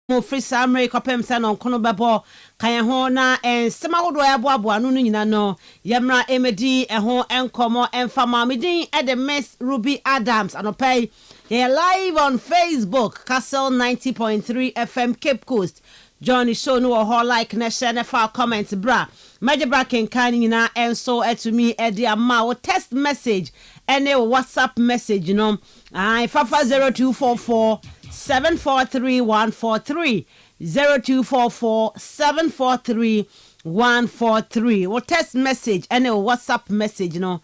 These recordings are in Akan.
mo free summary kopem se no kono bebo kan ho na ensema wodo abo anu no nyina no yemra emedi ho enkomo enfama medin the Miss Ruby Adams anopai they live on Facebook Kastle 90.3 FM Cape Coast Johnny show no ho like na share na fa comment bra major bra ken kan nyina enso to me the ama text message any WhatsApp message you know fafa 0244 743-143 0244-743-143 or text message and a WhatsApp message you know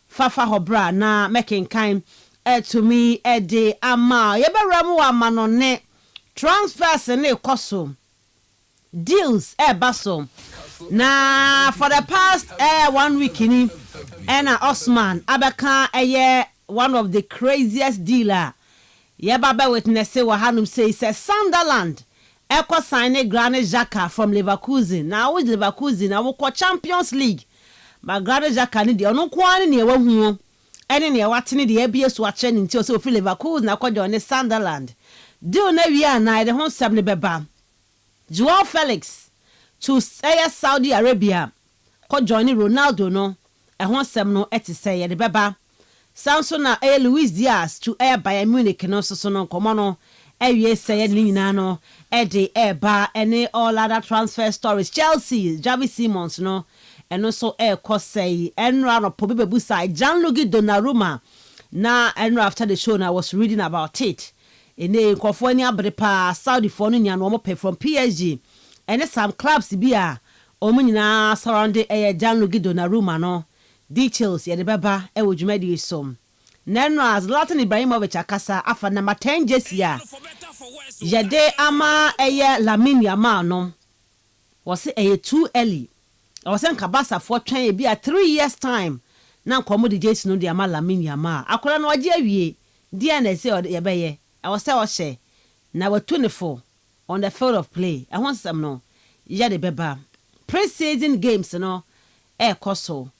fafa hobra na making kind to me de ama yeberamu amanone transfers ne koso deals baso na for the past 1 week ni and Osman abaka one of the craziest dealer Yababa witness wa hanum say Sunderland Echo sign Granit Xhaka from Leverkusen. Now with Leverkusen na wo Champions League. But Granit Xhaka ni de ono kwani ne wa hu. Ene ne watene de ABS wa che nti o se ofi Leverkusen na kwaje on Sunderland. Deal na wi ana de ho sab ne beba. Joao Felix to Saudi Arabia. Ko join Ronaldo no. E ho sab no etise ye de beba. Samson na Luis Diaz to Bayern Munich no so no komo no ewie say ni nyina no de ba any all other transfer stories Chelsea Javi Simons no eno so ko say enra no pobebu side Gianluigi Donnarumma na enra after the show na I was reading about it ene nkofo ni abrepa Saudi for no nya no mo pay from PSG ene some clubs bi a omu nyina surround Gianluigi Donnarumma no details ye de baba e wodwumadi som neno as Zlatan Ibrahimovic akasa afa na 10 jesia yede ama Lamine Yamal no was too early was nka basa for twen e bi a 3 years time na nkomo de jesi no de ama Lamine Yamal akora no age awie dia na se ye beye I was say o she na we 24 on the field of play I want some no ye de baba pre-season games no koso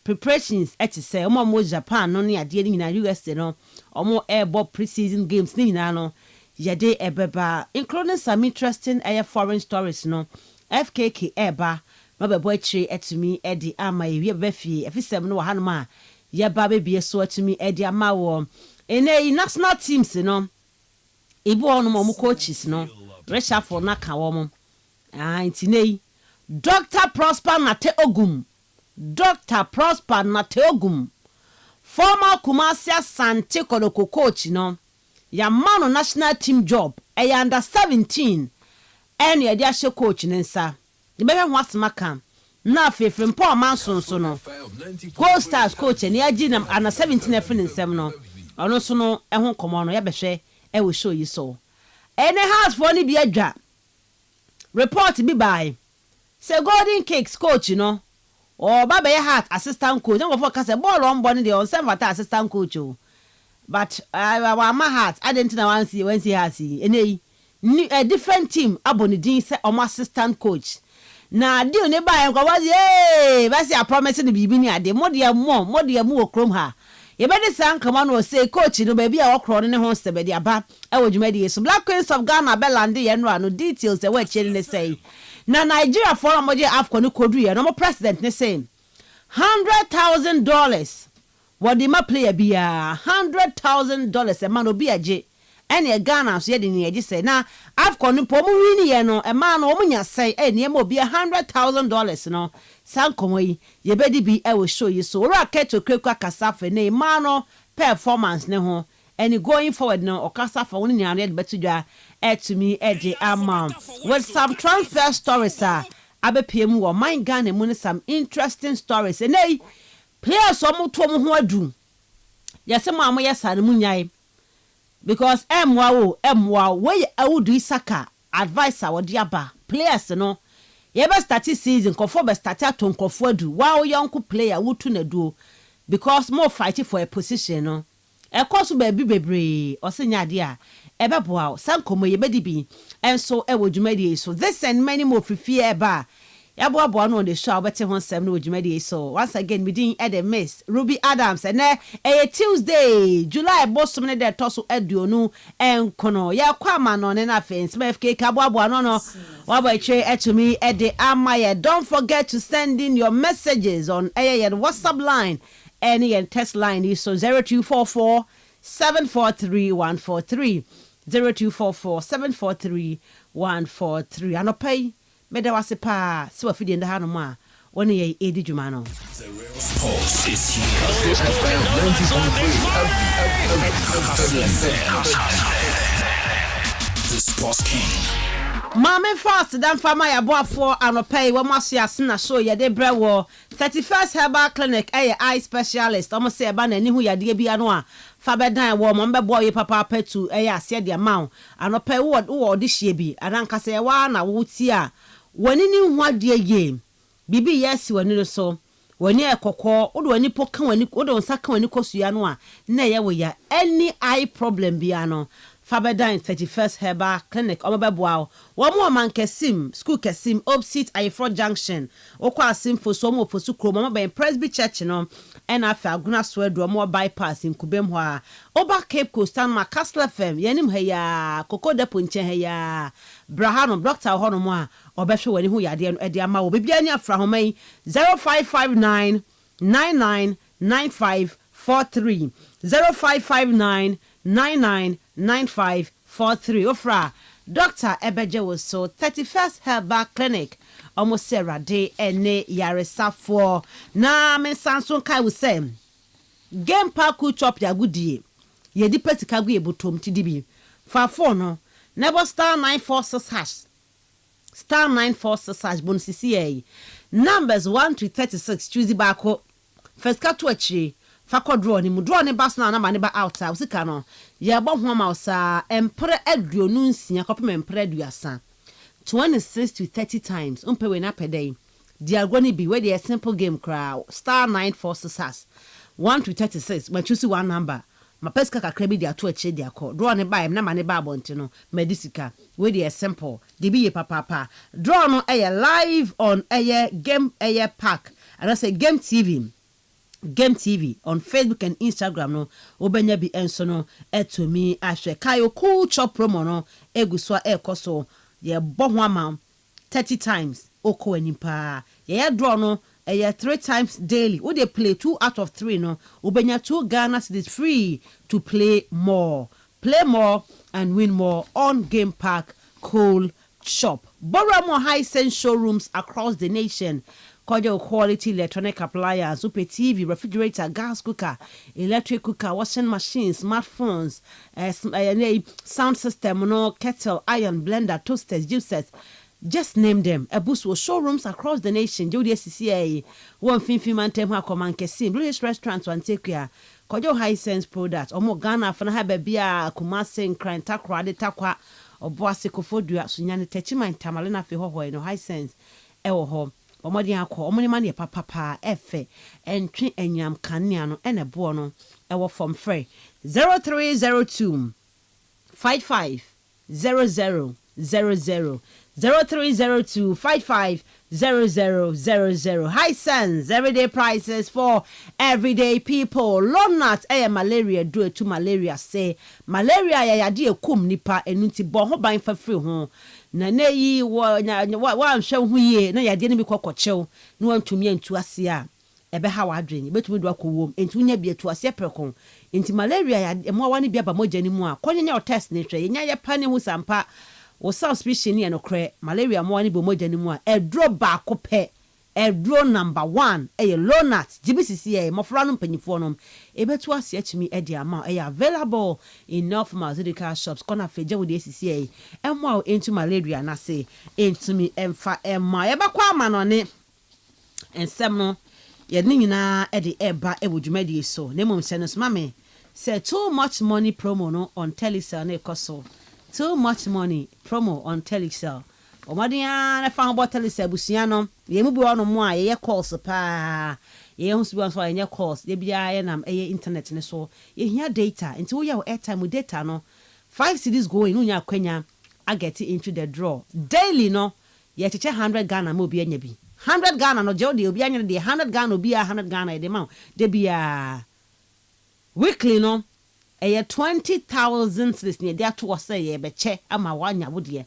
preparations say omo Japan no ne ade ni na USA no omo airborne pre-season games ni na no yede ebeba including some interesting foreign stories no FKK eba no be boy chi etumi edi ama ye befie efisem no hanum a ye ba bebie so etumi edi ama wo ene national teams no ibu onu mo coaches no reshuffle na ka wo mo intinei Dr. Prosper Nate Ogum Dr. Prosper Nateogum, former Kumasi Asante Kodoko coach, no, ya man national team job, under 17, and ya dashe coach Nensa. The baby was Makam, na from poor Manson sono. Gold Stars coach and ya jinam under 17 and 7 no, or no sono, and won't come on, yabeshe, I will show you so. Any house for any be a drop. Report be by. Say Golden Cakes coach, you know. Oh, Baba Hat assistant coach. Don't go for ball on bonnie the on seven assistant coach. But my heart, I didn't know when he has a different team. Aboni Dean said on assistant coach. Now, do you buy and go was yay? That's a promise in the beginning. The more dear more chrome her. You better say, come on, or say, coach, you know, baby, I'll crawl in the host, baby, about I would make so Black Queens of Ghana, Bellandi, and run no details the way children say. Na Nigeria for moje afko kodru no president ne say $100,000 what the ma player bia $100,000 e man obi aje ene Ghana so ye de ne say na afko no po mu wini ye no e man no omunya say ene ma obi $100,000 no sankomo yi ye bedi bi e will show you so ora keto kwekwa kasafe ne man no performance ne ho and going forward no okasa for woni nyane de betudwa to me eje amount with some transfer stories abepiem wo man Ghana mu some interesting stories and hey players omo to mo ho adu yese mo am yesa ne munyai because emwa we awudu Isaka advisor wo diaba players no ye be start season kofo be start aton kofo adu wow yonko player wutu na duo because more fighting for a position no ekoso ba bi bebre osenya de a ebeboa sankomo ye bedi bi enso ewo dwumadi so this and many more free eba Yaboa no on the show, but on 7 with Jumedi. So once again, we didn't add a miss. Ruby Adams, and a Tuesday, July, Boston, and that toss Eduonu and Kono. Ya Quaman on an offense, Mefke Kaboa no. Wabache to me, Eddie Amaya. Don't forget to send in your messages on a WhatsApp line, any and text line is so 0244 743 143 0244 743 143. Anopay. Meda wase pa so afidi nda hanu ma woni ye edi djuma no. The real sports is here. The Sports King. Mama fast dan fama ya boafo anopay wo maso ya sena so ye de brewo 31st Herbal Clinic eye specialist omo se eba na ni hu yade bia no a fa bedan wo mo mbebo ye papa petu ase de ma anopay wo de hie bi ananka se wa na wo ti a wani ni hu ade ye bibi yes wani no so wani ekokọ odo wani poka wani odo nsa ka wani kosua no a na ye wo ya any eye problem bia no Faberdan 31st Herbal Clinic omabeboa wo mo man kesim school kesim opposite Ayefro Junction okwa asim fo so mo fosu kro mo ben Presby Church no ena afa aguna so edo mo bypass in Kubem ho a oba Cape Coast and ma Kastle FM yenim he ya koko depo nche he ya brahano doctor ho no mo a obehwe wani hu yade no ede ama wo bibia ni afra ho mai 0559 999543 0559 999543 ofra Dr. Ebeje was so 31st Herbal Clinic almost Sarah Day ene yaresafo na Mensah so kai wo say game park chop ya gudie ye di petika gu ebotom ti dibi fa phone no never star 946 hash star 946 hash bonus CCA numbers 1 to 36 choose bako first cut to achi fa draw ni mu draw ni bas na ma ni ba outside usika no ye bo ho ma usa empre aduonu nsia kopem empre aduasa 26 to 30 times umpe we na pedai dia go ni bi we the simple game crowd star 946 has 1 to 36 ma choose one number ma peska kakra bi dia to achi dia ko draw ni ba na ma ni ba bonti no medisika we the simple di bi ye papa draw no live on game park and I say Game TV on Facebook and Instagram no obenya bi enso no etomi ahwe kayo cool chop promo no eguswa ekoso ye boho ama 30 times oko animpa ye draw no 3 times daily wo dey play 2 out of 3 no obenya 2 Ghana cedis free to play more and win more on Game Park Cool Shop. Borrow more high-sense showrooms across the nation. Cordial quality electronic appliances, super TV, refrigerator, gas cooker, electric cooker, washing machines, smartphones, sound system, kettle, iron, blender, toasters, juicers. Just name them. A boost will showrooms across the nation. Jodi CCA, one fin tem ha command kesim, Blue restaurants one take care. Cordial high sense products. Omo Ghana fana ha bebia Kumasi Nkran takwa de takwa oboase kofodua sunyane techima ntamalena fe hoho no high sense ewo ho. Omodi akọ omoni mane papa efe entwe enyam kanea no ene bo no ewo from free 0302 55 0000 0302 55 0000 high sense everyday prices for everyday people. Lonat malaria do to malaria say malaria ya yade ekum nipa enunti bo ho ban fa free ho na neyi wa nhwe hu ye na yade ne bi kokochew na wantumi antu ase a ebe ha wadwen betumi do akowom entu nya bi atu ase prekon enti malaria ya mo wa ne bi aba mogani mu a konyenya o test ne hwe yenya ye pa ne hu sampa wo suspicion ne no kre malaria mo ani bo mogani mu a edro ba ko pe edro number 1 lonat gbcc mofra no mpanyifo no ebetu ase achimi edi ama available in enough pharmaceutical shops kona feje wo de cc emo into malaria na say entumi emfa ema yebakwa ama no ne ensem no ye ne nyina edi eba ebodwumadi so ne mom se no so mame say too much money promo no on Telecel na ekoso too much money promo on Telecel. Omadia na fa ho Telecel busia no ye mu bi wono mo a ye calls pa ye hu su so ye calls ye bia ye nam internet ne so ye hia data until we airtime with data no 5 cedis going unya kwanya I get into the draw daily no ye cheche 100 Ghana mo bi anya bi 100 Ghana no Jody obi anya de 100 Ghana obi 100 Ghana de ma de bia weekly no 20,000 cedis ne de ato wo say ye be che ama wanya wo de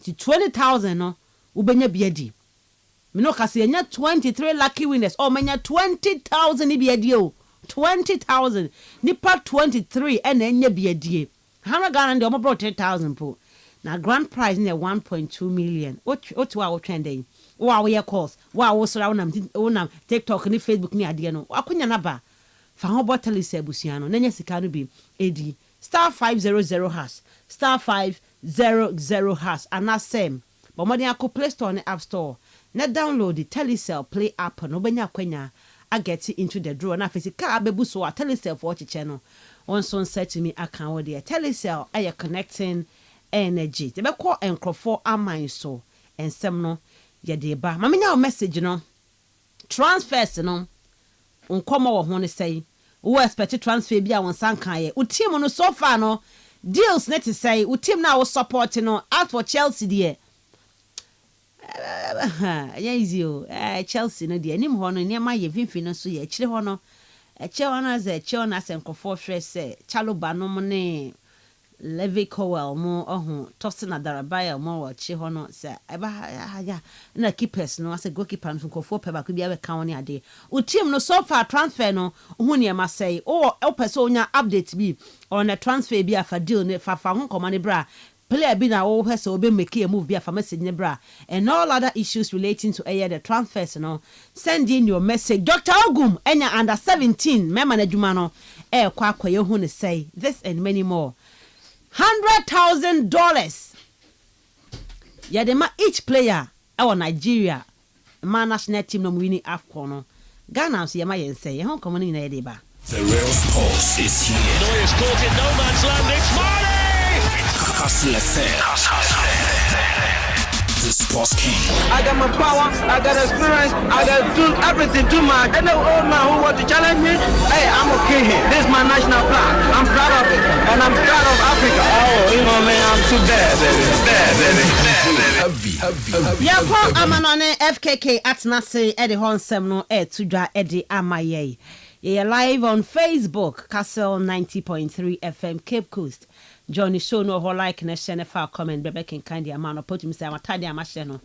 20,000 no wo benya bia di me no kase nya 23 lucky winners o menya 20,000 bia di o 20,000 nipa 23 and enya bia di 100 Ghana de o mo bro 10,000 po na grand prize ne 1.2 million what wa trending wa we calls wa wo sora wonam TikTok ni Facebook ni ade no akonya na ba fa ho bottle se abusua no nanya sika no bi edi *500# *500# ana same but mo dey Play Store and App Store na download the Telecel Play app no benya kwanya I get into the draw na fesi ka abebu so a Telecel for chiche no on so set me account with the Telecel are connecting energy te be call enkrofo aman so ensem no ye de ba ma menya message no transfers no unkomo wo ho ne say wo expect transfer bi a won san kan ye team no so far no deals net to say team na wo support no out for Chelsea there yeah easy o Chelsea no there nim ho no ne ma ye finfin no so ye kire ho no as a chon as enkrofo hwe say Chaloba no mo ne Levi Cowell mo tossing Adarabaya mo wachi ho no se eba ya na keepers no as a goalkeeper no for peba could be a count ade o team no so far transfer no hu ne ma say o person onya update bi on a transfer bi afa deal ne fa ho koma ne bra player bi na o hese obe make a move bi afa message ne bra and all other issues relating to the transfers no send in your message Dr. Ogum enya under 17 me management no kwa kwaye hu ne say this and many more $100,000 yadema each player our Nigeria ma national team no winning AFCON no Ghana so yema yen say hon come ni na yede ba The real pulse is here. Neuer's caught in no man's land. It's Marley! Kastle FM. The Sports King. I got my power, I got experience, I got do everything too much. Any old man who want to challenge me, hey, I'm okay here. This is my national flag. I'm proud of it. And I'm proud of Africa. Oh, you know, man, I'm too bad, baby. Heavy. ya ko amanone FKK at nase e de honsem no to dwa e de amaye. You're live on Facebook, Kastle 90.3 FM, Cape Coast. Johnny show no ho like na share na fa comment bebe ken kind ya man opot mi say amatade amahye no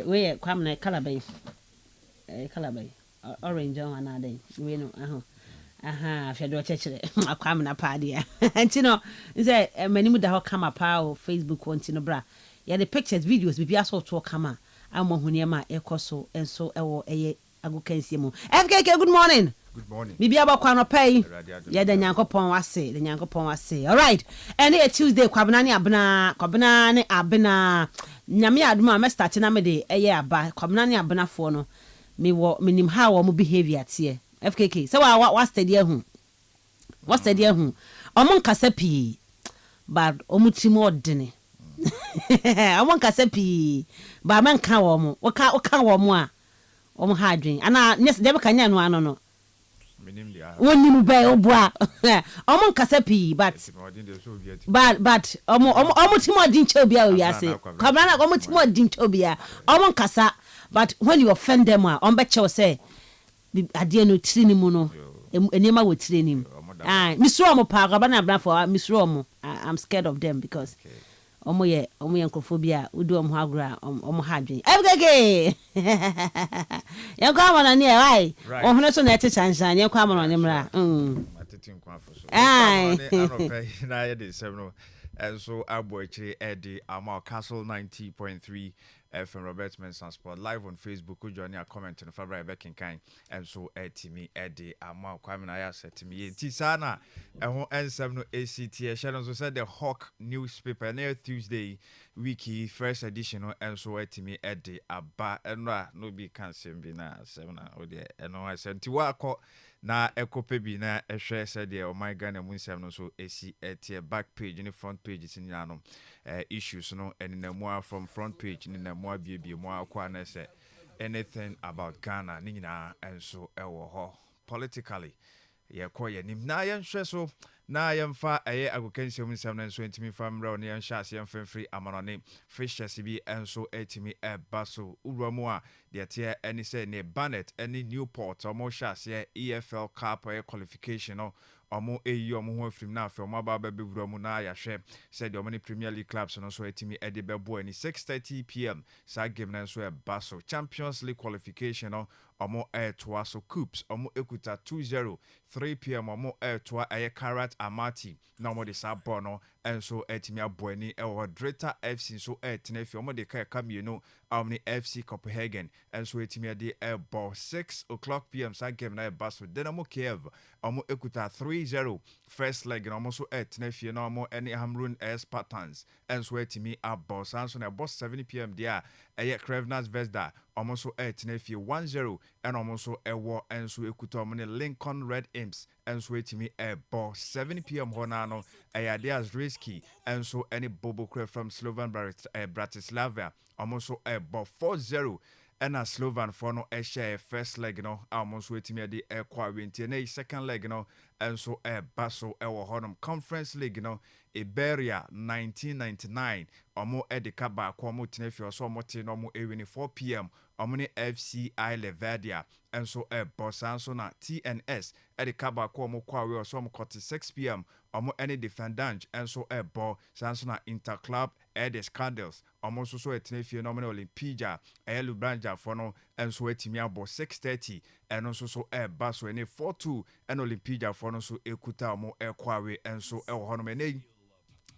we kwam na color bay orange on na dey we no afia do chechire akwam na pade ya enti no say manimu da ho kama pa o Facebook wonti no bra ya the pictures videos bibi aso to kama amohune ma ekoso enso ewo agukansie mu FKK good morning. Good morning. Bibi abakwa no pay. Ya da nyankopon wase. All right. And it's Tuesday kwabena ne abena. Nyame aduma me start na me de aba kwabena ne abena fo no. Minim how wo behavior tie. FKK. So what study hu? What study hu? Omon kasa pi. But omutimo odene. Omon kasa pi. Ba man kan wo mo. Wo kan wo mo a. Omo ha adwen. Ana nes de be kanya no ano no. When you buy obwa omon kasa pi but omo timo din chobia we say kwabana omo timo din chobia omon kasa but when you offend them on be che say ade no tiri ni mu no enema wo tiri ni misro omo pa kwabana bra for misro omo I'm scared of them because omo ye nkrophobia udu omo agura omo hadwen ebgege yakwa na ne why ohune so na ete chanchan yakwa na ne mra matetin kwa fo so na ye de sem no so abochire edi ama Kastle 90.3 FM Robert Mensah Sport live on Facebook. Could join your comment in Fabra back in kind and so me edi ama kwame na ya set me ti sana ehon ensem no ACT shadow so said the Hawk newspaper na Tuesday wiki first edition and so me edi aba enra no be can sem bi na sem na ode eno asenti wa ko na ekope bi na ehwe said the oh my Ghana munsem no so ACT back page in front page tin no issues no and in more from front page in more baby more kwa na say anything about Ghana ni nyina and so ewo ho politically ye ko ye nim na ye nhwe so na yɛmfa ɛyɛ agokansiam nsɛm no nso ntimi fa mmerɛ ne yɛnhyɛ ase yɛmfamfiri amanɔne fishers bi nso atimi ɛba so wowura mu a deɛ teɛ ɛne sɛ ne Barnet ɛne Newport ɔmo hyɛ aseɛ EFL Cup qualification no ɔmo eyi ɔmo ho afrim na afɛ ɔmo aba bɛbɛwura mu na yɛahwɛ sɛ deɛ ɔmo ne Premier League clubs no so atimi ɛde bɛboa ni 6:30 p.m. saa game no nso ɛba so Champions League qualification no ɔmo ɛɛtoa so Coups ɔmo ekuta 2-0 3 p.m. ɔmo ɛɛtoa ɛyɛ Karat Amati na ɔmo de saa bɔɔl no ɛnso ɛtimi aboa ani ɛwɔ Drita FC nso ɛɛtena fi ɔmo de ka ɛka mmienu ɔmo ne FC Copenhagen ɛnso ɛtimi ɛde ɛɛbɔ 6:00 p.m. saa game no ɛɛba so Dynamo Kiev ɔmo ekuta 3-0 first leg na ɔmo nso ɛɛtena fie na ɔmo ɛne Hamrun Spartans ɛnso ɛtimi abɔ saa nso na ɛbɔ 7 p.m. deɛ a ɛyɛ Krevnas Zvezda ɔmo nso ɛɛtena fie 1-0 ɛna ɔmo nso ɛwɔ ɛnso ekuta ɔmo ne Lincoln Red Imps ɛnso ɛtimi ɛɛbɔ 7 p.m. hɔ naa no ɛyɛ Adeas Risky ɛnso ɛne Bobo Kre from Slovan Bratislava ɔmo nso ɛɛbɔ 4-0 ɛna Slovan for no ɛhyɛ first leg no a ɔmo nso ɛtimi ɛde ɛkɔ awɛntie na second leg no ɛnso ɛɛba so ɛwɔ hɔnom Conference League no Iberia 1999 ɔmo ɛde ka baako ɔmo tena fie ɔso ɔmo te na ɔmo ɛwini 4 p.m. ɔmo ne FCI Levadia ɛnso ɛbɔ saa nso na TNS ɛde ka baako ɔmo kɔ awɛ ɔso ɔmo kɔte 6 p.m. ɔmo ɛne Defendant ɛnso ɛbɔ saa nso na Interclub ɛde Scandals ɔmo nso so ɛtena fie na ɔmo ne Olympija ɛyɛ Lubranja for no ɛnso ɛtimi abɔ 6:30 ɛno nso so ɛba so ɛne 4-2 ɛna Olympija for no so ɛkuta ɔmo ɛkɔ awɛ ɛnso ɛwɔ hɔnom ɛne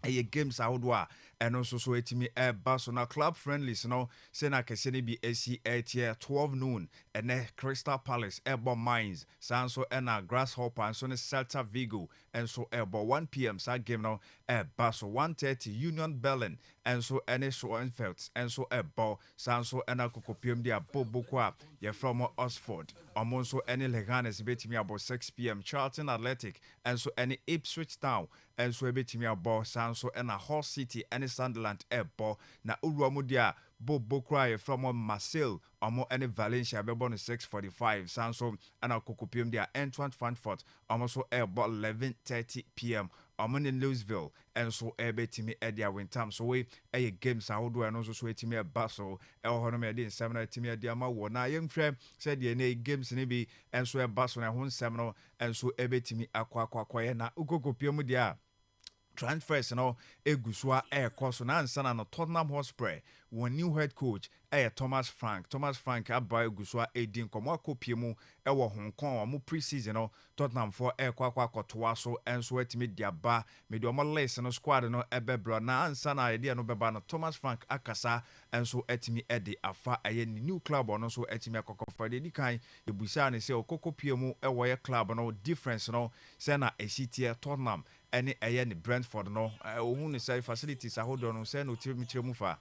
ɛyɛ games ahodoɔ a ɛno nso so ɛtumi ɛba so na club friendlies no sɛ na kɛse no bi ɛsi ɛtiɛ 12 noon ɛnɛ Crystal Palace ɛbɔ Mines saa nso ɛna Grasshopper nso ne Celta Vigo ɛnso ɛbɔ 1 p.m. saa game no ɛba so 1:30 Union Berlin ɛnso ɛne Schoenfeld ɛnso ɛbɔ saa nso ɛna Kokopiam de abɔ boko a yɛfrɛ mo Oxford ɔmo nso ɛne Leganes bɛtumi abɔ 6 p.m. Charlton Athletic ɛnso ɛne Ipswich Town ɛnso ɛbɛtumi abɔ saa nso ɛna Hull City ɛne Sunderland ɛbɔ na owura mu de a Bobo Cry from Marseille ɔmo ɛne Valencia bɛbɔ no 6:45 saa nso ɛna Kokopiam de a Antoine Frankfurt ɔmo nso ɛbɔ 11:30 p.m. ɔmo ne Louisville ɛnso ɛbɛtumi ɛde awintam so wei ɛyɛ games ahodoɔ ɛno nso so ɛtumi ɛba so ɛwɔ hɔ no ma ɛde nsɛm no ɛtumi ɛde ama wɔ na yɛmhwɛ sɛdeɛ ne games no bi ɛnso ɛba so na ɛho nsɛm no ɛnso ɛbɛtumi akɔyɛ na Kokopiam de a transfers no egusua ɛkɔ so na ansana no Tottenham Hotspur one new head coach Thomas Frank aba egusua edin komo akopie mu ɛwɔ Hong Kong ɔmo pre-season no Tottenham for akɔtoa so ɛnso atimi diaba me de ɔmo list no squad no ɛbɛbra na ansana idea no bɛba no Thomas Frank akasa ɛnso atimi ɛde afa ɛyɛ new club ɔno so atimi akɔkɔfa de dikan ebusa ne sɛ okokopie mu ɛwɔ yɛ club no difference no sɛ na esitie Tottenham ɛne ɛyɛ ne Brentford no ohun ne sɛ facilities ahodoɔ no sɛ no tirimi mu fa.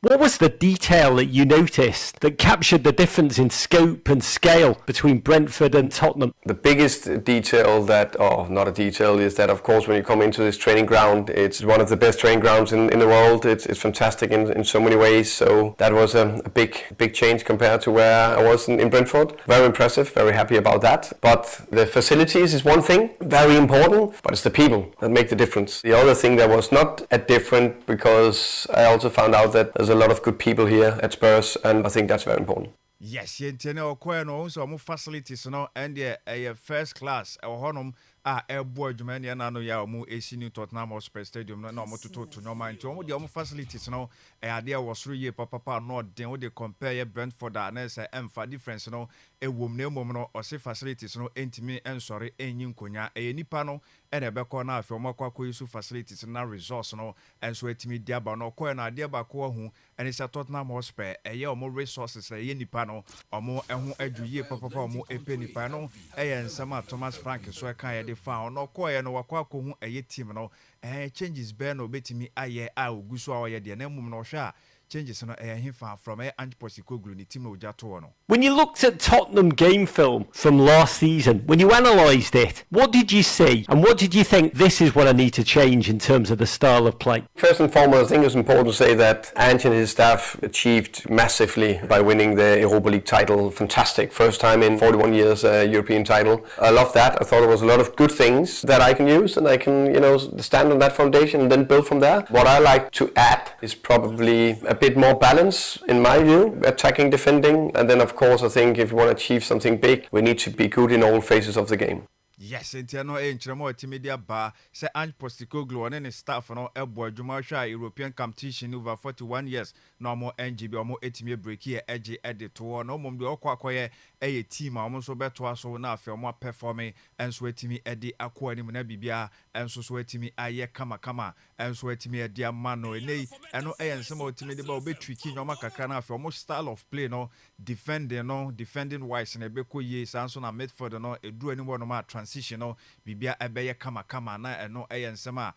What was the detail that you noticed that captured the difference in scope and scale between Brentford and Tottenham? The biggest detail that, or not a detail, is that of course when you come into this training ground, it's one of the best training grounds in the world. It's fantastic in so many ways. So that was a big change compared to where I was in Brentford. Very impressive, very happy about that. But the facilities is one thing, very important, but it's the people that make the difference. The other thing that was not a different, because I also found out that there's a lot of good people here at Spurs, and I think that's very important. Yes, yentene okoye no so mo facilities no and the first class honum boy adwuma na no ya mo esi new Tottenham Hotspur Stadium no mo toto to no man to mo de mo facilities no ade was ye papa no den we dey compare ye Brentford na say emfa difference no ewom na emom no o se facilities no entimi ensori enyi nkonya nipa no ene ebekọ na afi mo kwakọ isu facilities na resource no enso etimi dia ba no koye na ade ba ko hu ene say Tottenham Hotspur mo resources nipa no omo ehu adwuye papa omo epe nipa no nsema Thomas Frank so kan ye de fa no koye no wakọ akọ hu team no changes be no betimi aye ogusu a ye de na mum no hwa changes no from Ange Postecoglou ni team oja to no. When you looked at Tottenham game film from last season, when you analysed it, what did you see and what did you think this is what I need to change in terms of the style of play? First and foremost, I think it's important to say that Ange and his staff achieved massively by winning the Europa League title. Fantastic. First time in 41 years European title. I love that. I thought it was a lot of good things that I can use and I can, stand on that foundation and then build from there. What I like to add is probably a bit more balance in my view, attacking, defending, and then of course I think if you want to achieve something big, we need to be good in all phases of the game. Yes, Entiano Enchemo Timidia Bar, say Ange Postecoglou and any staff no Elboy Jumasha European competition over 41 years, no more NGB or more 8 break here, edgy edit to no mum do quaque a team almost so better so now for more performing and sweating me Eddie Aquani Munabibia and so sweating me aye kama and sweating me a dear man no nay and no and some ultimate about be tricky no macacana for more style of play defending wise and a beko ye Sanson and midfield no a do anyone no more transition no bibia ebeye kama na no ensema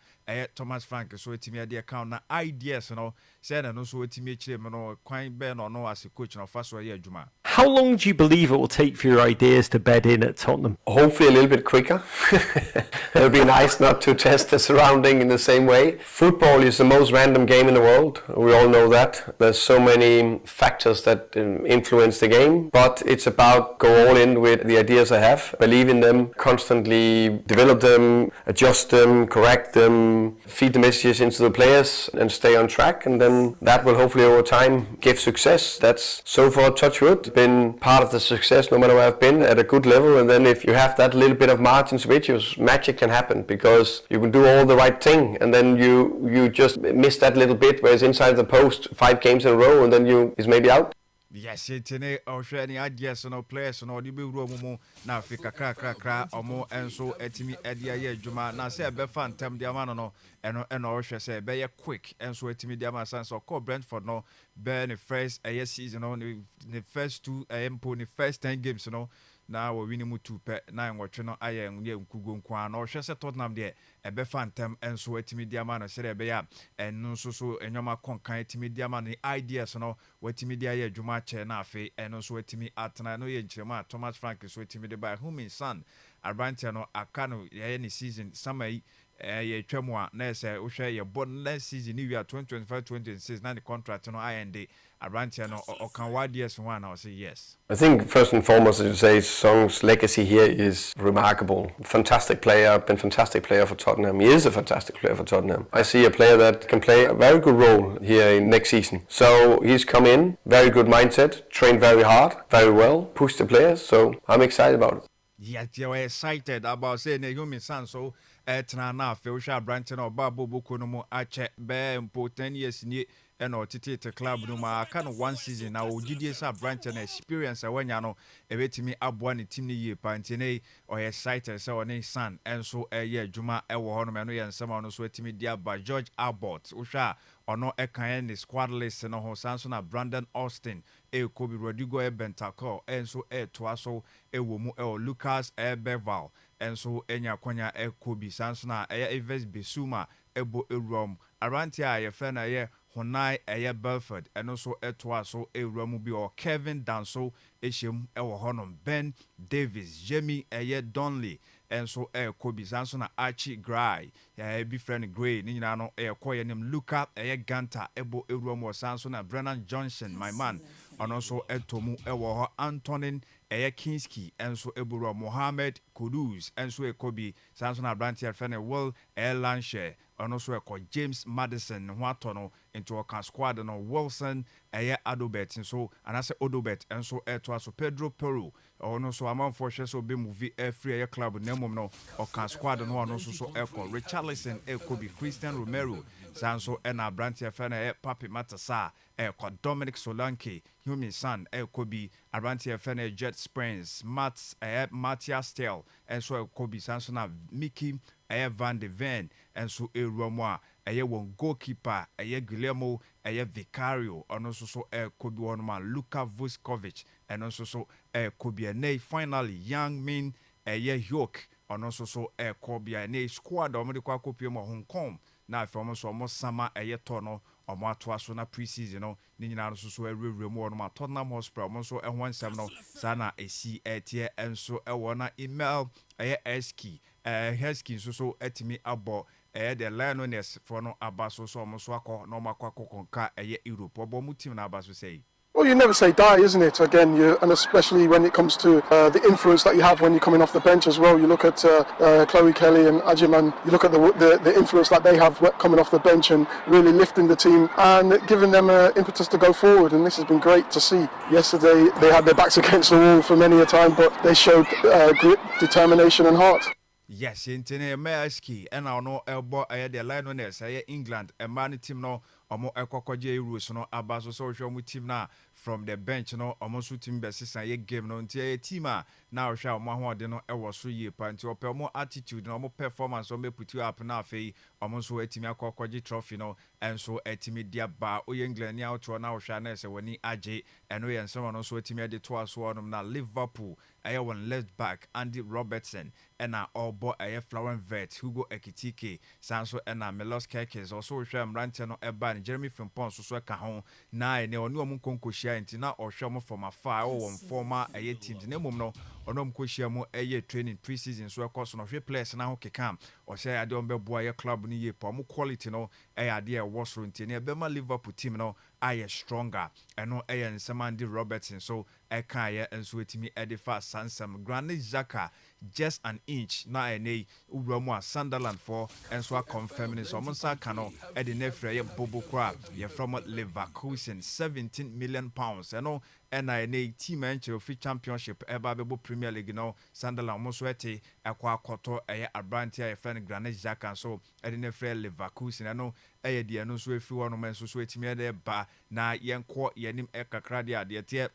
Thomas Frank so etimi ade account na ideas no say na no so etimi chire me no kwan be no as a coach no fa so ye adwuma. How long do you believe it will take for your ideas to bed in at Tottenham? Hopefully a little bit quicker. It would be nice not to test the surrounding in the same way. Football is the most random game in the world. We all know that. There's so many factors that influence the game, but it's about go all in with the ideas I have, believe in them, constantly develop them, adjust them, correct them, feed the messages into the players and stay on track, and then that will hopefully over time give success. That's so far touch wood been part of the success no matter where I've been at a good level, and then if you have that little bit of margins which magic can happen because you can do all the right thing and then you just miss that little bit where it's inside the post 5 games in a row and then is maybe out. Yes, it's any ideas no players no the be room na Africa kra omo enso etimi edia ye adwuma na say be fan tem dia man no eno ohwe say be ye quick enso etimi dia man sense call Brentford no be the first season no the first 2 empo the first 10 games no na we win mu 2 pe na enwotwe no aye nye nkugo nkwa na ohwe say Tottenham de ebe fantem enso etimi dia man no say ebe ya enu so enyoma konkan etimi dia man ni ideas no wetimi dia ye adwuma che na afi eno so etimi atena no ye nchirema Thomas Frank so etimi de by whom in son Arbantia no akano ye ni season summer ye twemu a na say wo hwe ye bon last season ni we are 2025-2026 na the contract no IND Arbantia no okan wadies one I say yes. I think first and foremost as you say Song's legacy here is remarkable. Fantastic player, been fantastic player for Tottenham. He is a fantastic player for Tottenham. I see a player that can play a very good role here in next season. So he's come in, very good mindset, trained very hard, very well, pushed the players, so I'm excited about it. Yeah, you're excited about saying human son so etna na fe wo hwa branch na oba bobo no mu ache be mpo 10 years ni and or titi club no ma kind of 1 season now ogidie sa branch na experience awanya no ebetimi aboa ne team ni ye pantene or excited so on his son and so ye adwuma e wo ho no me no ye nsema no so etimi dia ba George Abbott wo hwa ono ekan ne squad list no ho sanso na Brandon Austin Kobe Rodrigo Bentancur and so toaso wo mu Lucas Beval and so enya kwanya Kobe sanso na Evans Bissouma ebo erom arantia ye fe na ye Honai Belford and also toaso erom bi or Kevin Danso eshem wo honom Ben Davis Jamie Donley and so Kobe sanso na Archie Gray be friend Gray ni nyina no koye nim Luca Ganta ebo erom sanso na Brennan Johnson my man and also etomu ewo Antonin Kinski and so eburo Mohammed Kudus and so Kobe Samson Abrantia Fene Will Lanshe and also James Madison Watono into a squad and Wilson Adobet and so and I say Odobet and so to Pedro Peru or so among for so be movie free club nemo no or can squad and one also so Richarlison Kobe Christian Romero Sanso and Abrantia Fene Papi Matasa Dominic Solanke Human Son Kobe Abrantia Fene Jet Springs Matthias Stell and so Kobe Sansona Mickey Van de Ven and so Romoa one goalkeeper Guillermo Vicario and also so Kobe one man Luka Vuskovic and also so Kobe and finally young men Hyoke and also so Kobe and squad or medical copy of Hong Kong now from almost summer tono ɔmo atoa so na pre-season no ne nyinaa no so ɛwurewure mu wɔ no ma Tottenham Hotspur ɔmo nso ɛho nsɛm no saa na esi ɛteɛ ɛnso ɛwɔ na email ɛyɛ Hesky nso so ɛtumi abɔ the Lioness for no aba so ɔmo so akɔ na ɔmo akɔ konka ɛyɛ Europe ɔbɔ mu team na aba so sɛ Well, you never say die, isn't it? Again, and especially when it comes to the influence that you have when you're coming off the bench as well. You look at Chloe Kelly and Ajiman, you look at the influence that they have coming off the bench and really lifting the team and giving them impetus to go forward. And this has been great to see. Yesterday, they had their backs against the wall for many a time, but they showed grit, determination and heart. Yes, intene Measki and our no elbow the Lioness England a man team no omo ekokoje Euros no abaso social team na from the bench no almost team basis and ye game no ntia team now sha omo ho de no e wo so ye pa nti ope omo attitude no omo performance o me put you up na afei omo so etimi akokoje trophy no enso etimi dia ba o England ni out na hwa na se wani age eno ye nsema no so etimi de to aso no na Liverpool aye one left back Andy Robertson ena obo aye Florent Vert Hugo Ekitike sanso ena Milos Kerkez also hwa mrante no eba Jeremy Frimpong so ka ho na ene oni omo konkohia nti na ohwa mo from afar o won former aye teams na mum no onom kohia mo aye training pre-season so course no hwe players na ho keka o say ade on bebo aye club ni ye pa mo quality no aye ade e wosro nti na be ma Liverpool team no aye stronger eno aye Andy Robertson so eka aye enso etimi edifa Sansam Granit Xhaka just an inch na ene uwramu a Sunderland for enso a confirming so monsa kano e de nefre ye bobo kwa ye from Leverkusen 17 million pounds eno ena ene team enche of championship eba bebo Premier League no Sunderland mo so ete ekwa akoto eye Abrantia ye friend Granit Xhaka so e de nefre Leverkusen eno eye de no so efi wono men so etimi e de ba na yenko yenim ekakra de ade tie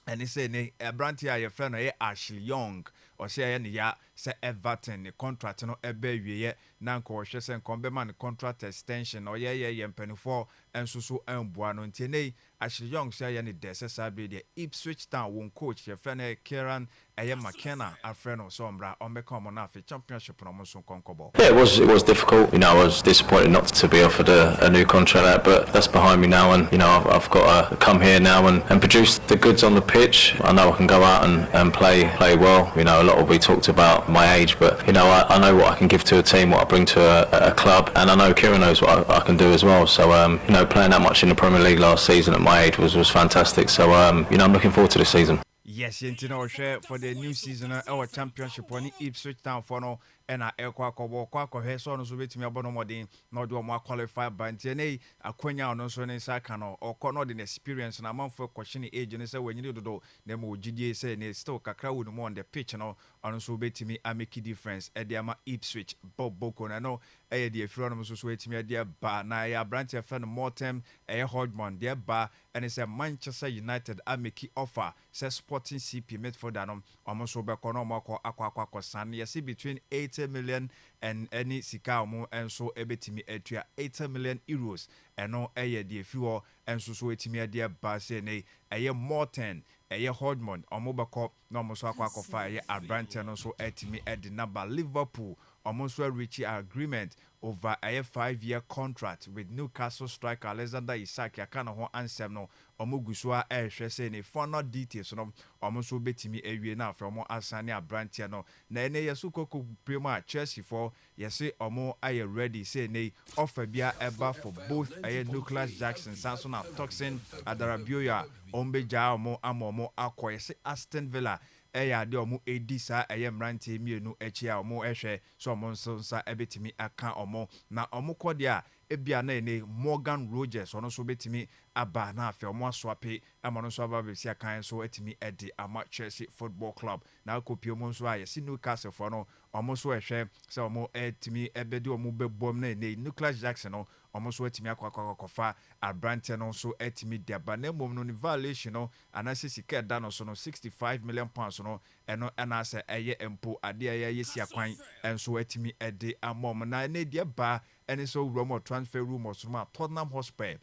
and he said, Abrantia, your friend, Ashley Young, or say, ya, say Everton, the contract, no, a baby, yet, Nanko, she sent Combeman contract extension, or yeah, penny for, and so and Buano, Tene, Ashley Young, say, any dessabi, the Ipswich Town won't coach your friend, Kieran, McKenna, a friend of Sombra, on the common after championship from Monson Concobo. Yeah, it was difficult. You know, I was disappointed not to be offered a new contract, but that's behind me now, and you know, I've got to come here now and produce the goods on the pitch. I know I can go out and play well. You know, a lot will be talked about my age, but you know, I know what I can give to a team, what I bring to a club, and I know Kieran knows what I can do as well. So, you know, playing that much in the Premier League last season at my age was fantastic. So, you know, I'm looking forward to this season. Yes, you know, share for the new season, our championship on Ipswich Town for no. And kwa heso no so betimi abono modin na do mo qualify bantie nei akwanya no so ne saka no okono the experience na manfo question age ne se wanyini dodo na mo gidie se ne still kakra wo no on the pitch no ono so betimi a make difference e de ama Ipswich Boko na no e de afiro no so betimi de ba na ya branch e friend Mortem e Hodgman de ba and it's a Manchester United a make offer say Sporting CP midfielder no omo so be kono mo akwa san yes between 80 million and any sika mo enso ebetimi etua 80 million euros eno eye de fiwo enso so etimi ade ba se ne eye Morten eye Hodgman omo beko na omo so akwa eye Abrante no so etimi ede number Liverpool almost reach agreement over a 5-year contract with Newcastle striker Alexander Isak. Yakana ho ansem no omugusua ehwe say ne final details no almost betimi ewie na from Asane Abrantia no na ene yesuko ko prema Chelsea for yesi omo aye ready say ne offer bia eba for both aye Nicholas Jackson Samson Toxin Adarabioya ombeja omo amomo akoyese Aston Villa eya de omo edisa eye mrante mienu echi a omo ehwe so omo nsa ebetimi aka omo na omo kode a ebia na ene Morgan Rogers ono so betimi aba na afi omo aswape amano so aba be sia kan so etimi edi ama Chelsea Football Club na kopi omo so aye si Newcastle for no omo so ehwe so omo etimi ebedi omo bebom na ene Nicholas Jackson no omo so etimi akwakofa Abrante no so etimi deba na mom no violation no anase sika da no so no 65 million pounds no eno anase eye empo ade eye sia kwan enso etimi edi amom na ene de ba ene so rumor transfer rumors from Tottenham Hotspur.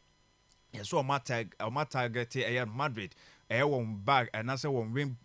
Yes, so my target Madrid won bag and I say won win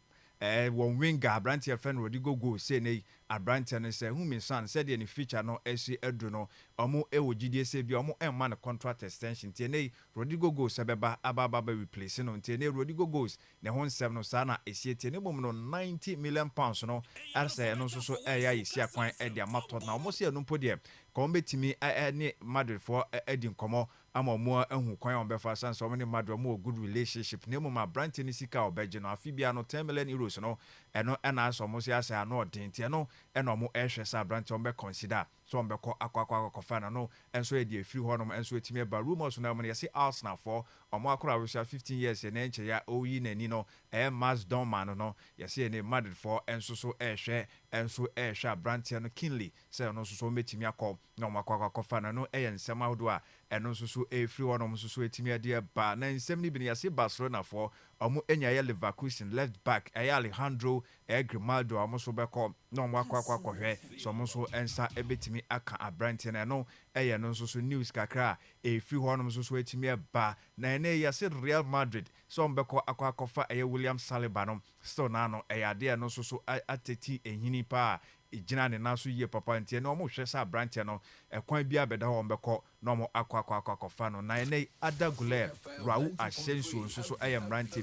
one winger abrante friend Rodrigo go say ne abrante no say who me son said any feature no esi edu no omo e wo gidie say bi omo emma no contract extension tie ne Rodrigo go sebeba ababa replace no tie ne Rodrigo goes ne hon 7 no sa na esi tie ne bom no 90 million pounds no arse no so eya esi akwan e dia mato na omo say no podie ko betimi ne Madrid for edi nkomo ama mo ahu kwan on befa san so many Madrid mo good relationship ne mo ma brand ni sika obeje no afibia no 10 million euros no eno na so mo say asa no odintie no eno mo ehwe sa brand on be consider so on be ko akwa fana no enso e die free honom enso etimi ba rumors na mo say Arsenal for omo akora we 15 years e na enche ya oyi nani no mass don man no yesi ne Madrid for enso so ehwe enso ehwe brand no Kinley say no so metimi akọ na omo akwa fana no ensem ahodo a eno so free honom so etimi ade ba na ensem ni bi ne yesi Barcelona for omo enya ya Leverkusen left back Alejandro Grimaldo omo so be ko na omo akwa hwe so omo so ensa ebetimi aka abrante na no no so news kakra free honom so etimi ba na ene yesi Real Madrid so mbeko akwa William Saliba no so na no ade no so ateti ehini pa ejina ne naso yie papa ntie na omo hwe sa branch no ekwan bia beda ho mbeko na omo akwa no na ene Adagule Raul Asensio so mrante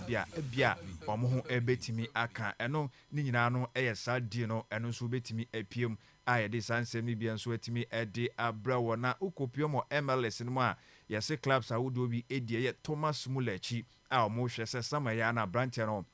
bia omo ho ebetimi aka eno ni nyina no sa die no eno so betimi apiem de sansem ni bia so etimi de abrawo na ukopio mo MLS no a yese clubs a wodo bi edie Thomas Muller a omo hwe se samaya na branch no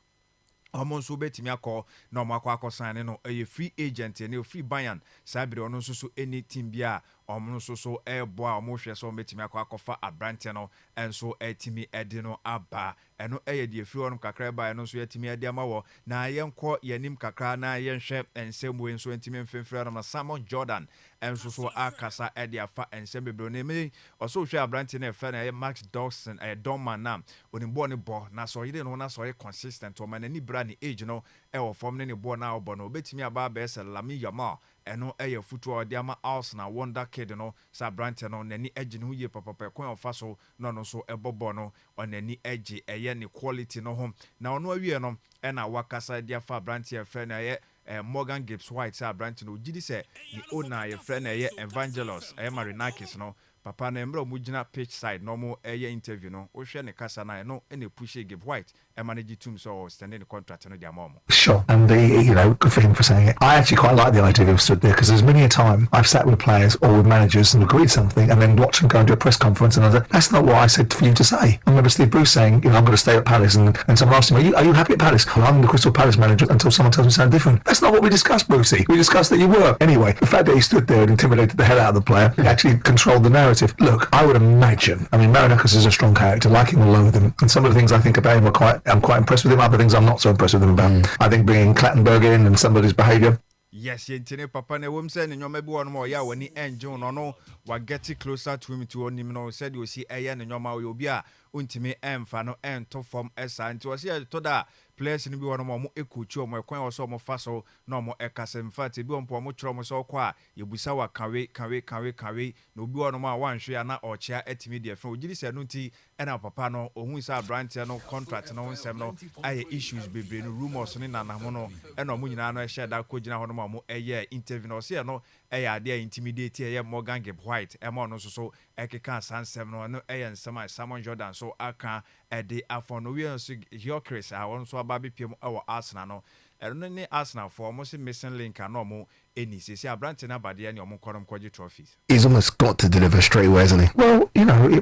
omo so betimi akọ na omo akọ sign no free agent ne free Bayern sabire ono so any team bia omo so boa omo hwe so betimi akọ abrante no enso etimi ede no aba eno de free ono kakra ba eno so etimi ede amawo na yenko yanim kakra na yenhwe ensem enso etimi mfemfre no Simon Jordan enso so akasa ede afa ensem bebro ne me oso hwe abrante na fe na Max Dawson Dorman na onimbo ne bo na so yide no na so consistent o man ni ni age no e form ne bo na obo no betimi aba ba ese Lamine Yamal eno football de ama Arsenal wonder kid no sa branch no nani age no ye papa kwan ofa so no so ebobo no onani age ne quality no ho na ono awie no na wakasa dia fa branch e friend Morgan Gibbs White sa branch no gidi se ni owner ye friend Evangelos Marinakis no papa na embra mugina pitch side no mo interview no wo hwe ne kasa na no ene push Gibbs White manage team so standing the contract no dia mom. Sure, and good for him for saying it. I actually quite like the idea of him stood there because there's many a time I've sat with players or with managers and agreed something and then watch them go and do a press conference and I said, that's not what I said for you to say. I remember Steve Bruce saying, I'm going to stay at Palace and someone asked him, are you happy at Palace? Well, I'm the Crystal Palace manager until someone tells me something different. That's not what we discussed, Brucey. We discussed that you were. Anyway, the fact that he stood there and intimidated the hell out of the player actually controlled the narrative. Look, I would imagine, Marinakis is a strong character, like him or loathe him, and some of the things I think about him I'm quite impressed with him. Other things I'm not so impressed with him about. I think bringing Clattenburg in and somebody's behaviour. Yes, yentine papa na wom say ne nyoma bi wono mo ya wani engine no wa get closer to him to onim no said you see eye ne nyoma we obi a untimi emfa no ento form esa nti wose to da players ni bi wono mo ekochi mo ekwan wo so mo fa so na mo ekase mfa te bi ompo mo kiro mo so kwa yebusa wa kawe na obi wono mo a wanhwe ya na ochia etimi de fe ogiri se no nti ena papa no ohun sa branch no contract no nsem no aye issues bebre no rumors ni nanamo no ena mo nyina no ehye da ko gina ho no mo interview no se no ade intimidate Morgan Gibbs White no so ekeka sansem no nsema Simon Jordan so aka de afọ no we so Gyökeres a won so aba bepiem Arsenal no eno ne Arsenal for almost missing link no mo eni se abrante na bade ne omo korom kwaji trophies. He's almost got to deliver straight away, hasn't he? Well,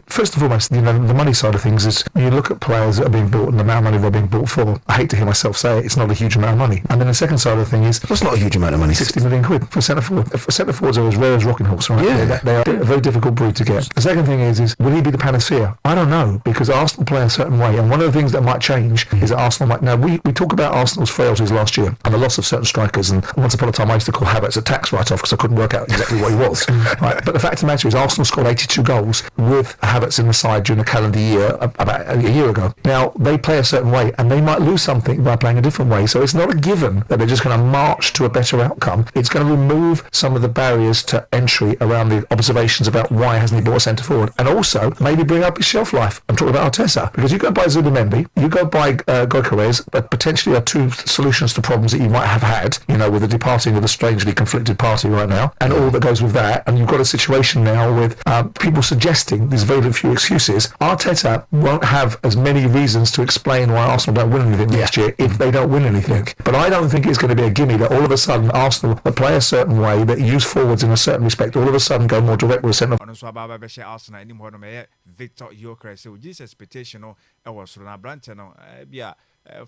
first and foremost, the money side of things is when you look at players that are being bought and the amount of money they're being bought for. I hate to hear myself say it's not a huge amount of money. And then the second side of the thing is it's not a huge amount of money. 60 million quid for centre forward. For centre forwards are as rare as rocking horse, right? Yeah, they are a very difficult breed to get. The second thing is will he be the panacea? I don't know, because Arsenal play a certain way, and one of the things that might change is that Arsenal might. Now we talk about Arsenal's frailties last year and the loss of certain strikers, and once upon a time I used to call Havertz a tax write-off because I couldn't work out exactly what he was. Right? But the fact of the matter is Arsenal scored 82 goals with Havertz in the side during the calendar year about a year ago. Now, they play a certain way, and they might lose something by playing a different way. So it's not a given that they're just going to march to a better outcome. It's going to remove some of the barriers to entry around the observations about why hasn't he bought a centre forward, and also maybe bring up his shelf life. I'm talking about Arteta, because you go by Zubimendi, you go by Gyökeres, but potentially are two solutions to problems that you might have had, with the departing of a strangely conflicted party right now, and all that goes with that. And you've got a situation now with people suggesting there's very few excuses. Arteta won't have as many reasons to explain why Arsenal don't win anything next year if they don't win anything. But I don't think it's going to be a gimme that all of a sudden Arsenal that play a certain way, that use forwards in a certain respect, all of a sudden go more direct with a centre. Arsenal anymore Victor Gyökeres, so this expectation was from Branton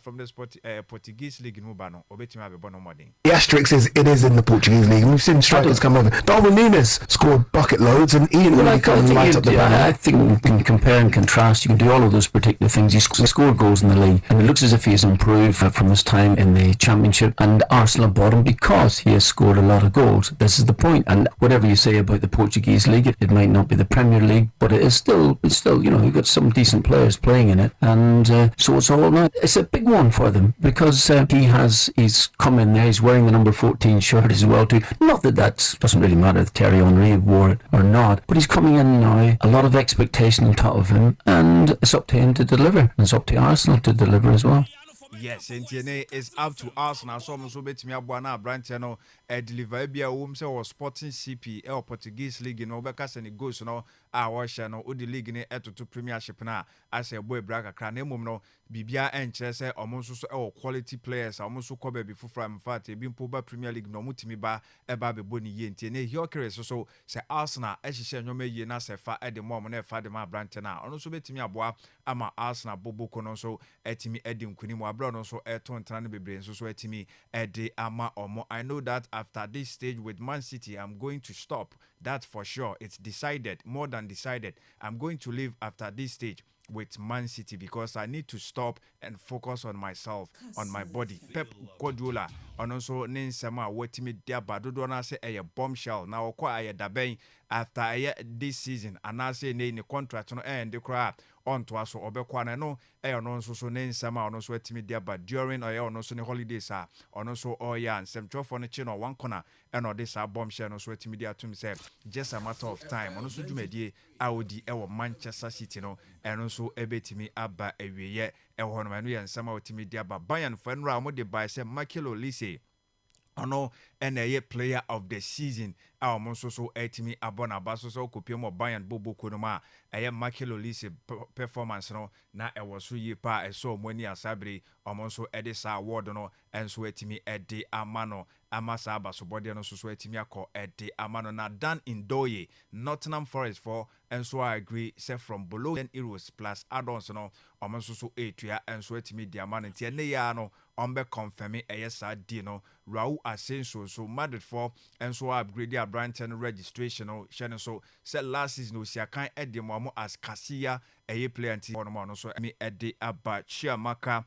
from the Portuguese league in Mubano, Obetima Bonomodi. The asterisk is it is in the Portuguese league, and we've seen strikers come over. Darwin Núñez scored bucket loads, and Ian really come and light up the banner. I think you can compare and contrast. You can do all of those particular things. He scored goals in the league, and it looks as if he has improved from his time in the Championship. And Arsenal bought him because he has scored a lot of goals. This is the point. And whatever you say about the Portuguese league, it might not be the Premier League, but it's still you've got some decent players playing in it, and so it's all right. It's a big one for them because he's come in there, he's wearing the number 14 shirt as well too. Not that doesn't really matter if Thierry Henry wore it or not, but he's coming in now, a lot of expectation on top of him, and it's up to him to deliver, and it's up to Arsenal to deliver as well. Yes, NTNA is up to Arsenal. So I'm so bet me Abuana Brantiano deliver bia say or Sporting CP or Portuguese League Becas and it goes our channel the league in to Premiership na as a boy braka cran no Bibia and Chelsea almost quality players almost cover before from fat being Poba Premier League no mutimi ba eba be boni ye NTNA Gyökeres so say Arsenal ehye no me ye na se fa at the moment na fa de ma Brantiana ono so betimi aboa ama Arsenal bobo kono so etimi edim kunimu abro no so eton tran bebre so etimi ede ama omo. I know that after this stage with Man City I'm going to stop, that's for sure. It's decided, more than decided. I'm going to leave after this stage with Man City because I need to stop and focus on myself, on my body. Pep Guardiola and also Ninsema wetimi dia badodo na say a bombshell now kwa daben after this season and I say ne contract no end the cry on to us or Obekwana no no so Ninsema no so wetimi dia but during or no so ne holidays on also and some for the chin or one corner and or this bombshell no so wetimi dia to himself just a matter of time on also jumedie Audi Manchester City no and also ebetimi aba ewiye no manu ya nsama wetimi dia ba Bayern fanra mo de by say Michael Olise ono a player of the season our monso so etimi abona baso so kopie mo Bayern bobo konoma Michael Olise performance no na was so ye pa so moni asabre omonso edisa award no enso etimi ede amano amasa abaso body no so etimi akọ ede amano na Dan Indoye Nottingham Forest for enso I agree say from below 10 euros plus add-ons no omonso so etua enso etimi di amano tie ne ya no ombe confirm sa di no Raul Asensio so Madrid for enso upgrade their Brighton registration no shene so said last season no sia kan ede mo as Casilla player anti no so me ede aba Chiamaka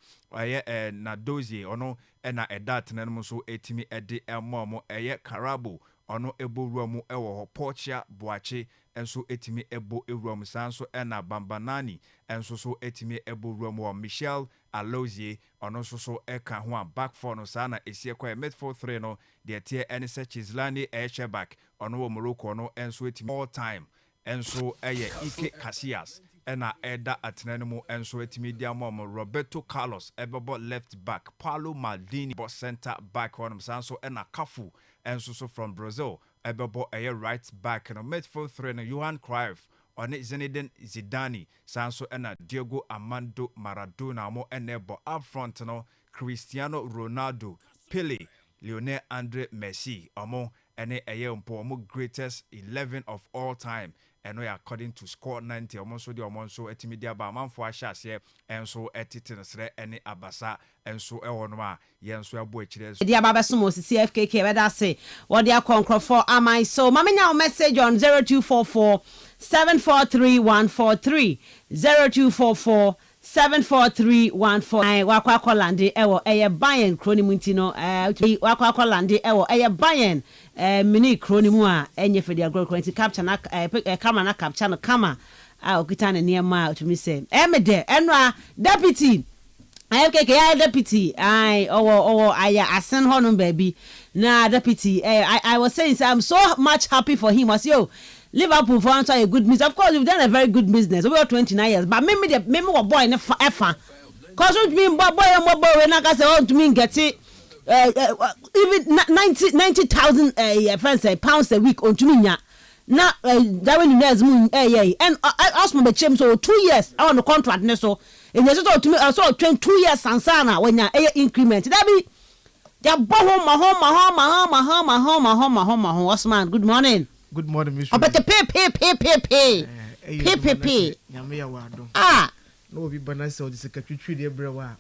na dozie ono na edat na no so etimi ede elmo Karabo ono ebo ruamu ewo Portia Boache enso etimi ebo ewuram sanso na Bambanani enso so etimi ebo ruamu Michel Alozie ono so eka ho back four no sana esie kwa midfield 3 no de tie ene se Chislani back ono Morocco no enso etimi all time enso Ike Casillas ena eda atenanemu enso etimi dia mo Roberto Carlos ebebo left back Paulo Maldini bo center back on sanso ena Cafu enso so from Brazil ebebo right back no midfield 3 no Johan Cruyff on Zinedine Zidane sanso ena Diego Armando Maradona mo enebo up front no Cristiano Ronaldo Pele Lionel Andre Messi omo ene mpo mo greatest 11 of all time and we according to score 90 almost the omonso etimidia ba manfo ahase enso etitinesre ene abasa enso ewonoma yenso abo ekire dia baba sumo CFKK we da say what dia conquer for am I so mama now message on 0244 743143 0244 74314 wakwa lande ewo Bayern kronimu ntino wakwa lande ewo Bayern mini kronimu a enye fedi agro kwenti capture na camera na capture no kama okita ne niema to me say me de enra deputy okay deputy aya asen hono baby na deputy I was saying so I'm so much happy for him as yo Liverpool for answer a good business. Of course you've done a very good business over 29 years but me boy ne efa cause what mean boy when I say want to mean get it even 90,000 friends pounds a week on to me na that when you know and I asked my chim so 2 years I on the contract ne so and you to me I saw 2 years sansana when you increment that be ya bo my home Osman good morning Miss obete pay nyame ya wado no be banasa odi sekatwitwi de brewa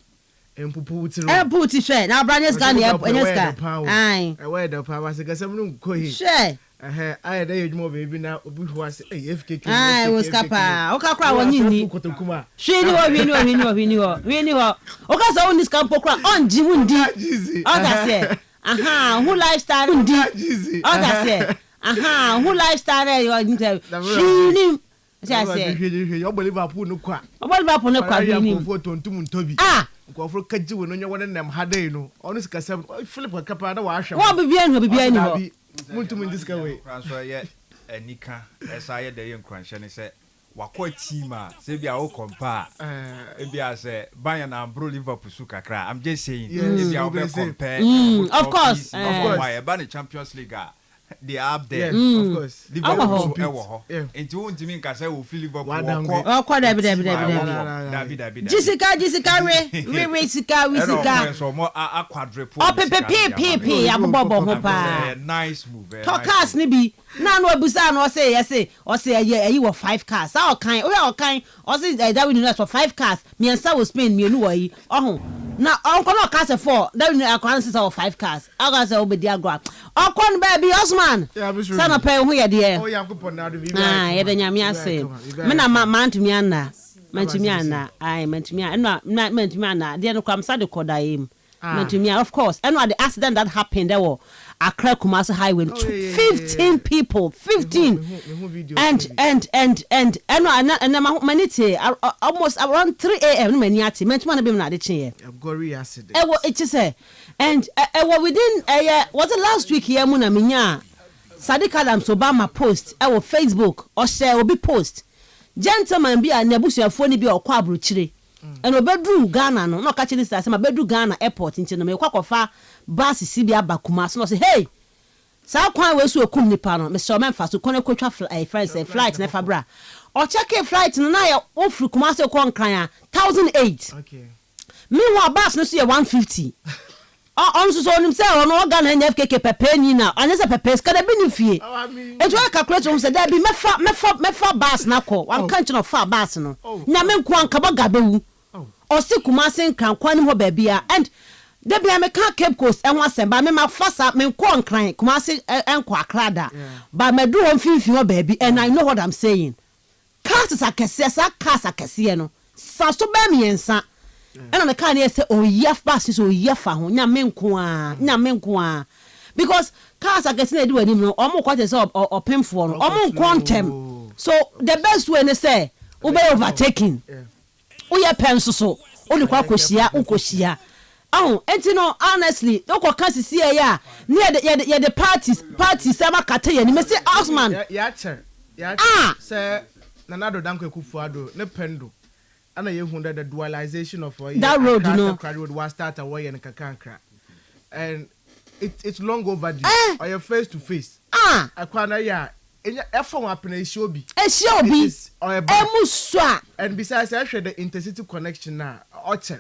empupu wuti ro empupu share na branyes ga na enyeska ai we da pa wa sekasem no kohi share I dey edwuma baby na obi ho ase FKK ai wo skapa o ka kra wonyi ni shini wo o ka so oni scampo kra onji wundi o da se who lifestyle wundi o da se who lifestyle you shini you Liverpool no kwa ni photo ntum ntobi ko for kaji wo no nya wona nam hadai no onu sikasem Philip Kapa na wa ahwe wo bibia ni ho muntum ndiska we transfer ye anika esa ye de yenkranhye ne se wakwa team a se bia wo compare e bia se Bayern na bro Liverpool su kakra I'm just saying e bia wo compare of course why ba the Champions League they are up there of course Liverpool enti won timi nka say wo feel Liverpool ko David Jessica we sika so mo a quadruple p abobo ho pa nice move to cars ni bi na no abusa no say yes o say ayi wo 5 cars how kan o say that we need for 5 cars Mensah was Spain me nu wo yi ohun na onko no cars 4 that we need akwan say 5 cars aga say obedi agro okon baby Osman sana pay hu ye de yakopon na do bi ye de nyame ase me na mantumi ana ai mantumi ana de no kwamsa de kodaim mantumi of course and the accident that happened there were Accra Kumasi Highway 15 people 15 and manite almost around 3 a.m. many ati mentuma na be na de chin gory accident it say and within was it last week here mu na menya Sadiq Adams Obama post Facebook or share obi post gentleman bi a nebusuafo ni bi okwa abrochire and obedru Ghana no ka chiri say ma bedru Ghana airport nti no me kwakofa bus sibi abakuma so say hey sa kwan we so okum nipa no me so memfa so kone kwatwa flight na fabra o check flight no na ya ofru kuma se kon kran 1008 okay me wa bus no so 150 on so nim say ono Ghana NFKK pepe ni na anya se pepe ska da bi ni fie ejo calculate on say da bi mefa bus na ko wan kan chi no fa bus no na me nko anka ba gabewu o se kuma se nkran kwan ni ho ba bia and de bia me ka Cape Coast enwa semba me ma fasa me nko nkran kuma se enko akrada ba me do on finfin ho ba bi and I know what I'm saying cars akese sa cars akese no sa so ba mi ensa and me ka na say o yef bus so yef ho nya me nko a because cars akese na di wani no o mo kwate say opemfo no o mo nko ntem so the best way ne say we be overtaking we ye penso so oni kwa kosia ukosia enti no honestly no kwa kan sisi ya near the parties sama kata ya ni me say Osman ya say nanado danko ekufuado ne pendo ana ye hu the dualization of that road no road was start away and kakankra and it's long overdue or your face to face akwana ya efon happen ehiobi emuswa and besides I share the intercity connection na oche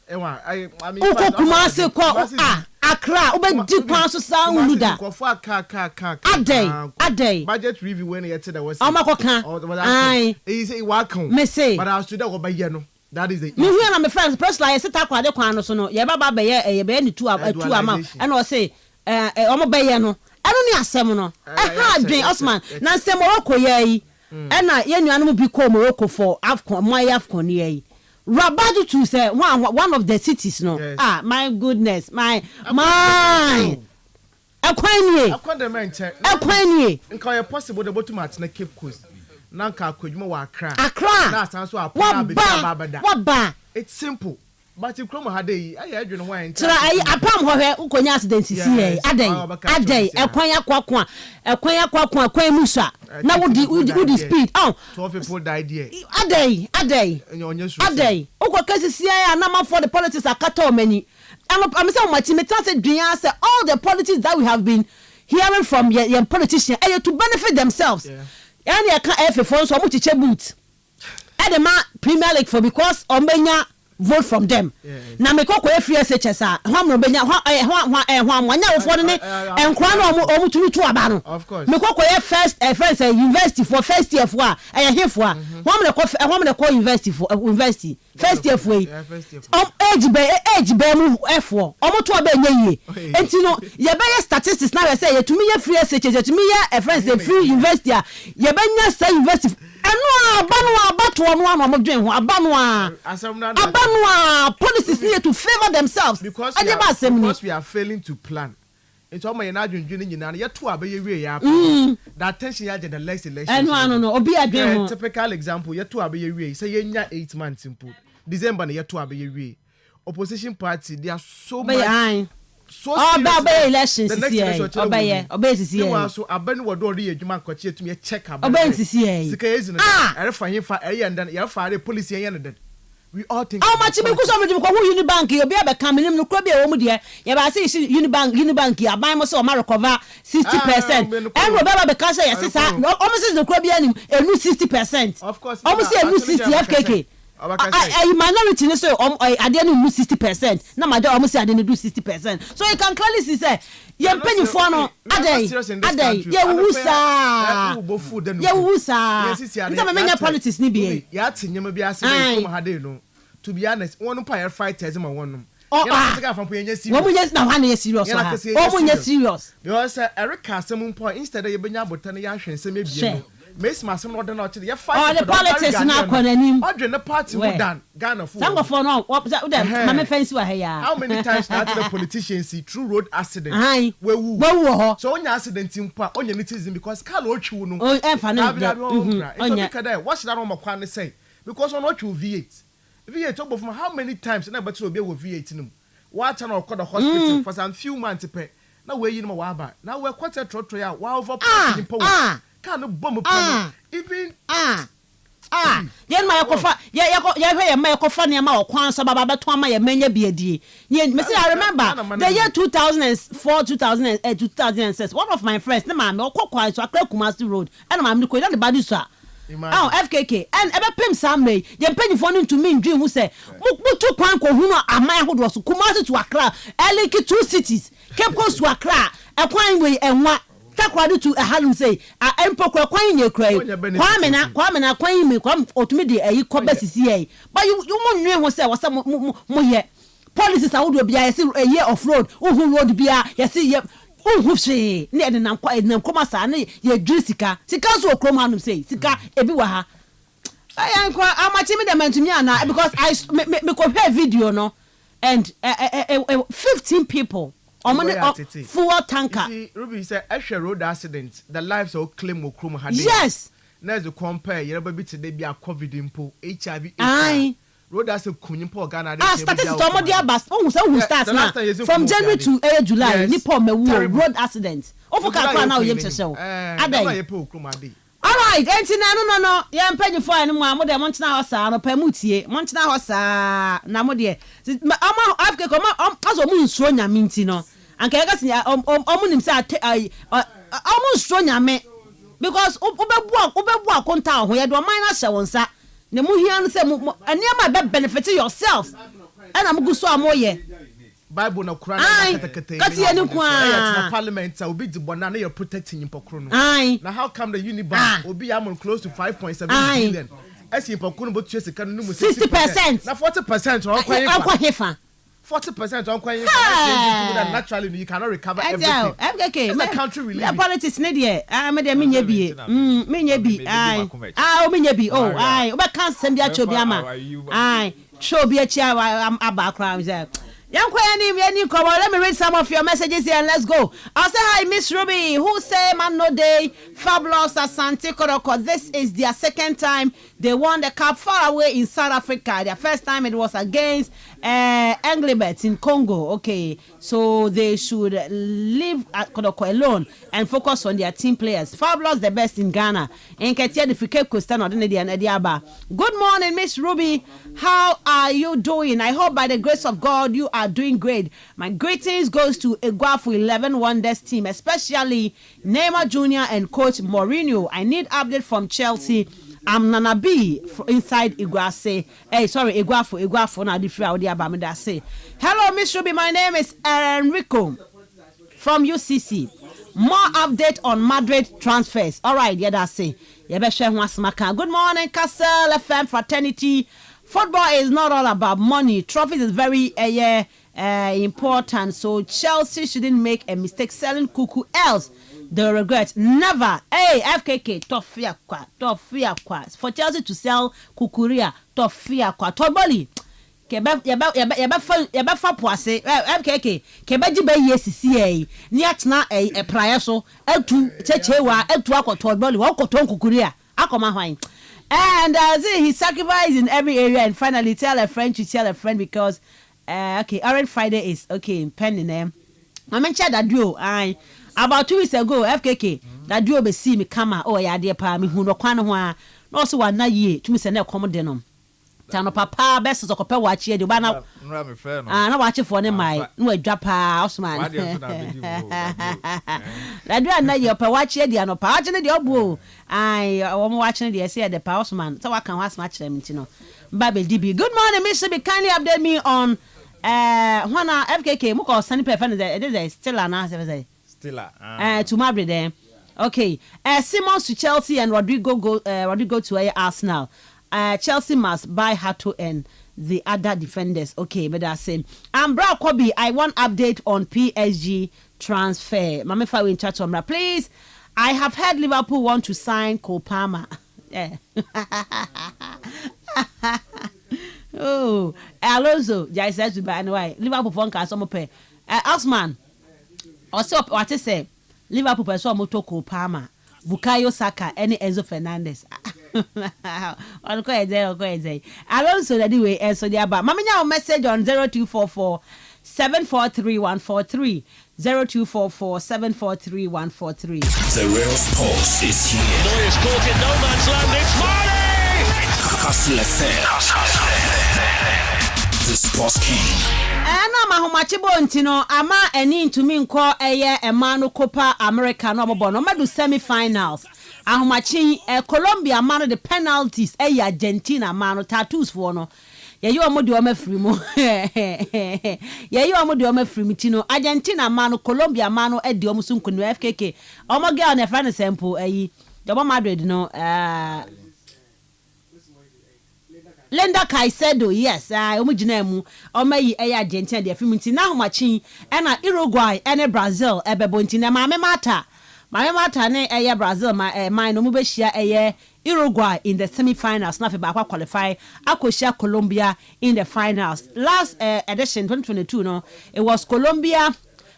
I mean Kumasi ko Accra obedi kwan so sa uluda ko for aka adey budget review when you said that was amakoka ai he say welcome me say but I stood there go buy no that is the me hu na me friends press like sit akwade kwan no so no ye baba be ye be ni two amount and o say omo be ye no eno ni asem no adwen Osman na asem Morocco ye yi na ye nuanu bi ko Morocco for AFCON my AFCON ye yi Rabadu to say one of the cities no my goodness my akwanye nka possible the bottom at na Cape Coast nanka akwadwuma wa Accra na asan so apona be ba it's simple but if Chrome had a adwene ho enta tra ai apam ho hwe ukonya accident si adai ekwan akwa kwan mu so na wodi speed 12 people died here adai ukwa si ai na man for the politics akata many I'm saying my team say all the politics that we have been hearing from your politicians to benefit themselves. And you can't have a so much check boot. And the Premier League for because Omenya vote from them. Now me ko free SHS hwan no benya hwan wanya for ne enkwa no omutu aba no. Of course. Me ko first university for first year for here for hwan me ko university for university first year for age be mu f4 omutu aba nya yie enti no ye be statistics na say ye tumi ye free SHS ye tumi ye friends free university ye benya say university anu abatu no mo dwen ho abanu policies need to favor themselves because we are failing to plan. It's all my adwendwene nyina ye to abaye wie ya that attention ya the next election. No obi adwen ho typical example ye to abaye wie say ye nya 8 months input December na ye to abaye wie opposition party they are so much so obey elections obey sisi so abani wodo ori adwuma nkoche etumi check abani obey sisi sika ezina ere fanyefa eye ndan ye faare police yen ndan we all think how much me kuso me ko hu Unibank obi abeka menim no kro bia wo mu de ye ba say Unibank aban mo so o ma recover 60% and obi abeka say yes sir o say no kro bia nim enu 60%. Of course o say enu 60 FKK I minority no so ade no 60% na ma de o say ade no do 60%. So you can clearly see say ye penny for no adai ye wusa nta me menya politics ni bi ya tinyema bi ase be come hade no to be honest one fire fighters ma wonum ya sika fa mpanya serious wo munya na wan ye serious ha wo munya serious because Erica asem mpo instead ye benya botane ya hwensem ebie no Miss Masim no na the fight the politics na kwananim odwe the party we done Ghana for some for no mama fancy wa here how many times na the politicians see true road accident we ho so onya accident mpa onya citizen because car otwu no emfa na onya what should that one kwan say because on otwu V8 talk from how many times na better obi wo V8 nim what na okọ the hospital for some few months pe na we yi no wa ba na we quarter trotro ya wa over parking power can bomb even yen ma yakofa ye ma yakofa ne ma okwan so baba beto ama ye manya biadie me say I remember the year 2004 2006 one of my friends ne ma me okokwa so Accra Kumasi road and ma me ko na the body so FKK and ebe pem samre ye mpanyifo no ntumi ndwi hu se mutu kwan ko hu no aman hodo so Kumasi to Accra eliki two cities Cape Coast to Accra ekwan we enwa takwado to halum say empokwa kwan nye krai kwame na kwan me kwam otumi de ayi koba sisi ayi but you mo nwe ho say wasa mo ye policies awodo bia ye say a year of road uhu road bia ye say ye uhu hwe ne de nan koma sa ne ye drisika sika so okrom hanum say sika ebi wa ha ayan kwa amachi me de mantumi ana because I me ko hear video no and 15 people full tanker. You see, Ruby said, "Actual road accident, the lives of claim Okrum had." Yes. Now to compare, you know, today be a COVID impo, HIV. Aye. Road accident, Kunimpo Ghana. Statistics to Modia Bas. Who starts now from January to July? Nipo me road accident. Ofuka now yem show. Adai. All right, enti no. Ye mpanyi fo anu mo de Montana hosa no pamutie. Montana hosa na mo de. Ama Africa ko aso mu nsuo nyame nti no. Anka ye gasi omu nim say omu nsuo nyame because obebu akonta ho ye do man na hye wonsa. Ne mu hia no say aniama be benefit yourself. Ana mu guso amoye. Bible na Quran kasi enu kwa parliament obi dibona na you protecting impokro no na how come the Unibank obi am close to 5.7 billion as impokro bo tue sika no 60% na 40% on hefa 40% on kwan hefa naturally you cannot recover everything okay the country will leave politics ne de me de menya bi menya bi o menya bi o ba kan sem bi a chobi ama show bi a chia aba akra Let me read some of your messages here and let's go. I'll say hi, Miss Ruby, who say man no day, fabulous Asante Koroko. This is their second time they won the cup far away in South Africa. Their first time it was against Anglibert in Congo. Okay, so they should leave Koroko alone and focus on their team players. Fabulous, the best in Ghana. Good morning, Miss Ruby. How are you doing? I hope by the grace of God you are doing great. My greetings goes to Iguafu 11 Wonders team, especially Neymar Jr. and Coach Mourinho. I need update from Chelsea. I'm Nana B inside Iguafu. Iguafu na different audio about me that say. Hello, Miss Ruby. My name is Enrico from UCC. More update on Madrid transfers. All right, yeah, that's it. Good morning, Kastle FM fraternity. Football is not all about money. Trophies is very important. So Chelsea shouldn't make a mistake selling Kuku, else they'll regret. Never. Hey, FKK, tough kwa. For Chelsea to sell Kukuria, tough kwa. Toboli. Yeba poase FKK kebaji be yesisi ni atna prior so etu chechewa etu akoto boli wakoto Kukuria akoma hwan. And he sacrificed in every area and finally tell a friend to tell a friend because Orange Friday is okay pending them. I mentioned that duo about 2 weeks ago FKK that duo be see me kama oh ya dear pa me hu no kwan ho a no so wa na ye to me se na kom de no tano papa best so kopa wa chie de ba na na wa che for ne mai no adwa pa Osman that duo na ye pa wa chie de no pa agene de obu wo mo wa chene de say de pa Osman so wa kan wa sma chere me ti no mba be dibi. Good morning, Mr. Be kindly update me on Hwana FKK mo ko sani pe fan is still na say to Madrid then. Okay. Simmons to Chelsea and Rodrigo to Arsenal. Chelsea must buy Hato and the other defenders. Okay, but that's it. Bra Kobe, I want update on PSG transfer. Mama Fa in chat on please. I have heard Liverpool want to sign Cole Palmer. Yeah. Oh, Alonso, Jai says to buy anyway. Liverpool phone can some pay. Osman. Also, what I say? Liverpool person moto Cole Palmer, Bukayo Saka, any Enzo Fernandez. Alonso anyway, and so there. But Mama now message on 0244 743 143 0244 743 143. The real sports is here. Neuer's caught in no man's land. It's Marley. Kastle FM. The Sports King. Mahomachibo ntino ama eni ntumi nko eye emano Copa America no bobo no madu semi-finals. Ahomachi Colombia mano the penalties Argentina mano tattoos for no. Ye you amodi o mafiri mu. Ye you amodi o mafiri mu tino Argentina mano Colombia mano edi o musu nkunu FKK. Omo girl na friend sample Double Madrid no Linda Caicedo, yes, omugina mu omayi Argentina de afimunti na homachi na Uruguay na Brazil ebebonti na mame mata ne Brazil man no mu be hia Uruguay in the semi-finals na fe ba qualify akoshia Colombia in the finals. Last edition 2022 no it was Colombia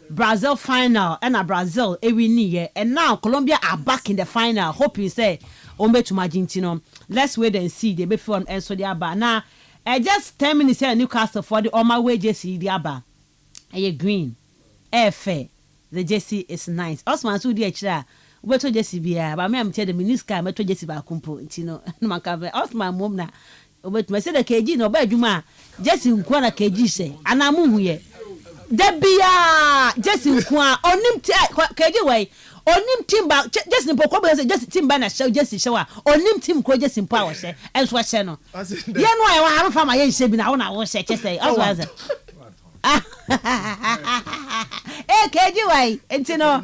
Brazil final and Brazil win and now Colombia are back in the final. Hope you say Ombe to Argentina. Let's wait and see the before and so the aba. Now, just 10 minutes here Newcastle for the on my way Jesse the aba. Green, fair. The Jesse is nice. Osman so the extra. We to Jesse be but me am tell the miniska me to Jesse ba kumpo. Ntino no man ka Osman mom na. Obet me say the KG no ba adwuma. Jesse nko na KG say. Anamu huye. Debia Jesse nko onim KG way. Onim team ba just nimpo ko be say just team ba na show just show onim team ko just impo awo she enso she no ye no e wa ha fa ma ye she bi na wo na wo she che say also as KG way entino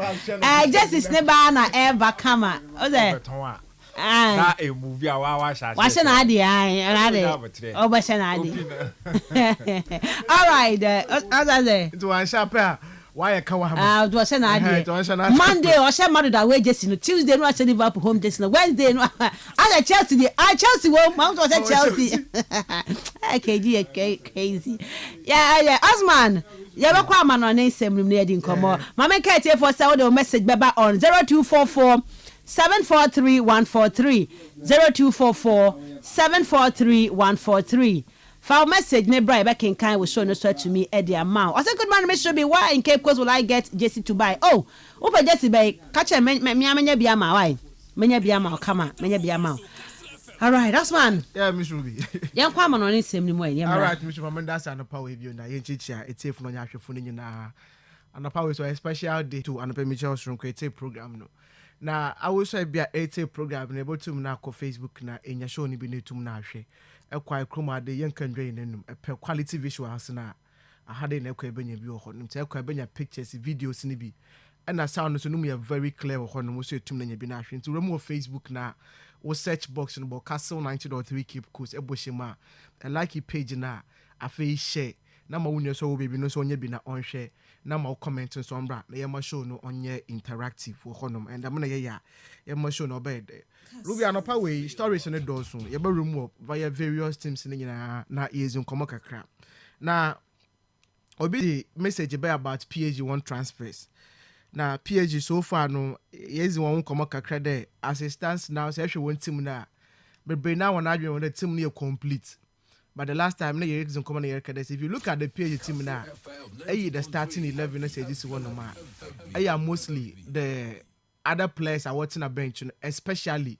just is ne ba na ever kama o say na e movie a wa sha she na ade o ba she na ade all right as I say to one sharp Why Kawahama? Do I send an idea? Monday or share Madu that way just Tuesday no I send Liverpool home just Wednesday no I Chelsea Chelsea won't Mount was at Chelsea. Okay, crazy. Yeah, Osman. Yeah, we man on same room near din come on. Mama Kate here for send the message baba on 0244 743 143 0244 743 143. For message ne bribe back in kind will show no sweat to me at the amount. I said good man Mr. B why in Cape Coast will I get Jesse to buy? Oh, open Jesse buy catch a me biama why? Menya biama come on, menya biama. All right, that's man. Yeah, Miss Ruby. Young Quaman on same way. All right, Mr. Mamman, that's an power with you now. It's safe no yash phone in na. And the power is a special day to an permission from create program no. Now I will say be a 8 program able to na ko Facebook na enya show ni bi ne tum na hwe. Ekwa kroma de yen kan dwen nenum e quality visuals na ahade na ekwa benya bi ho no te ekwa benya pictures videos ni bi and sound so no me very clear ho no so tum na nya bi na hwe nti remo Facebook na wo search box no bo Kastle 90.3 Cape Coast eboshima and like your page na afi share na ma wunye so wo baby no so onye bi na on share na ma comment so mbra na yema show no onye interactive ho no and am na ye yema show no be Ruby anopa we stories in the door soon. You better remove via various teams in na years in Komo kakra. Na obi the message about PSG one transfers. Na PSG so far no years one Komo kakra there as it stands now. Say actually one team na, but now one argument when the team near complete. But the last time na years in Komo na year if you look at the PSG team now, the starting 11 say this one no man. Mostly the other players are watching a bench, especially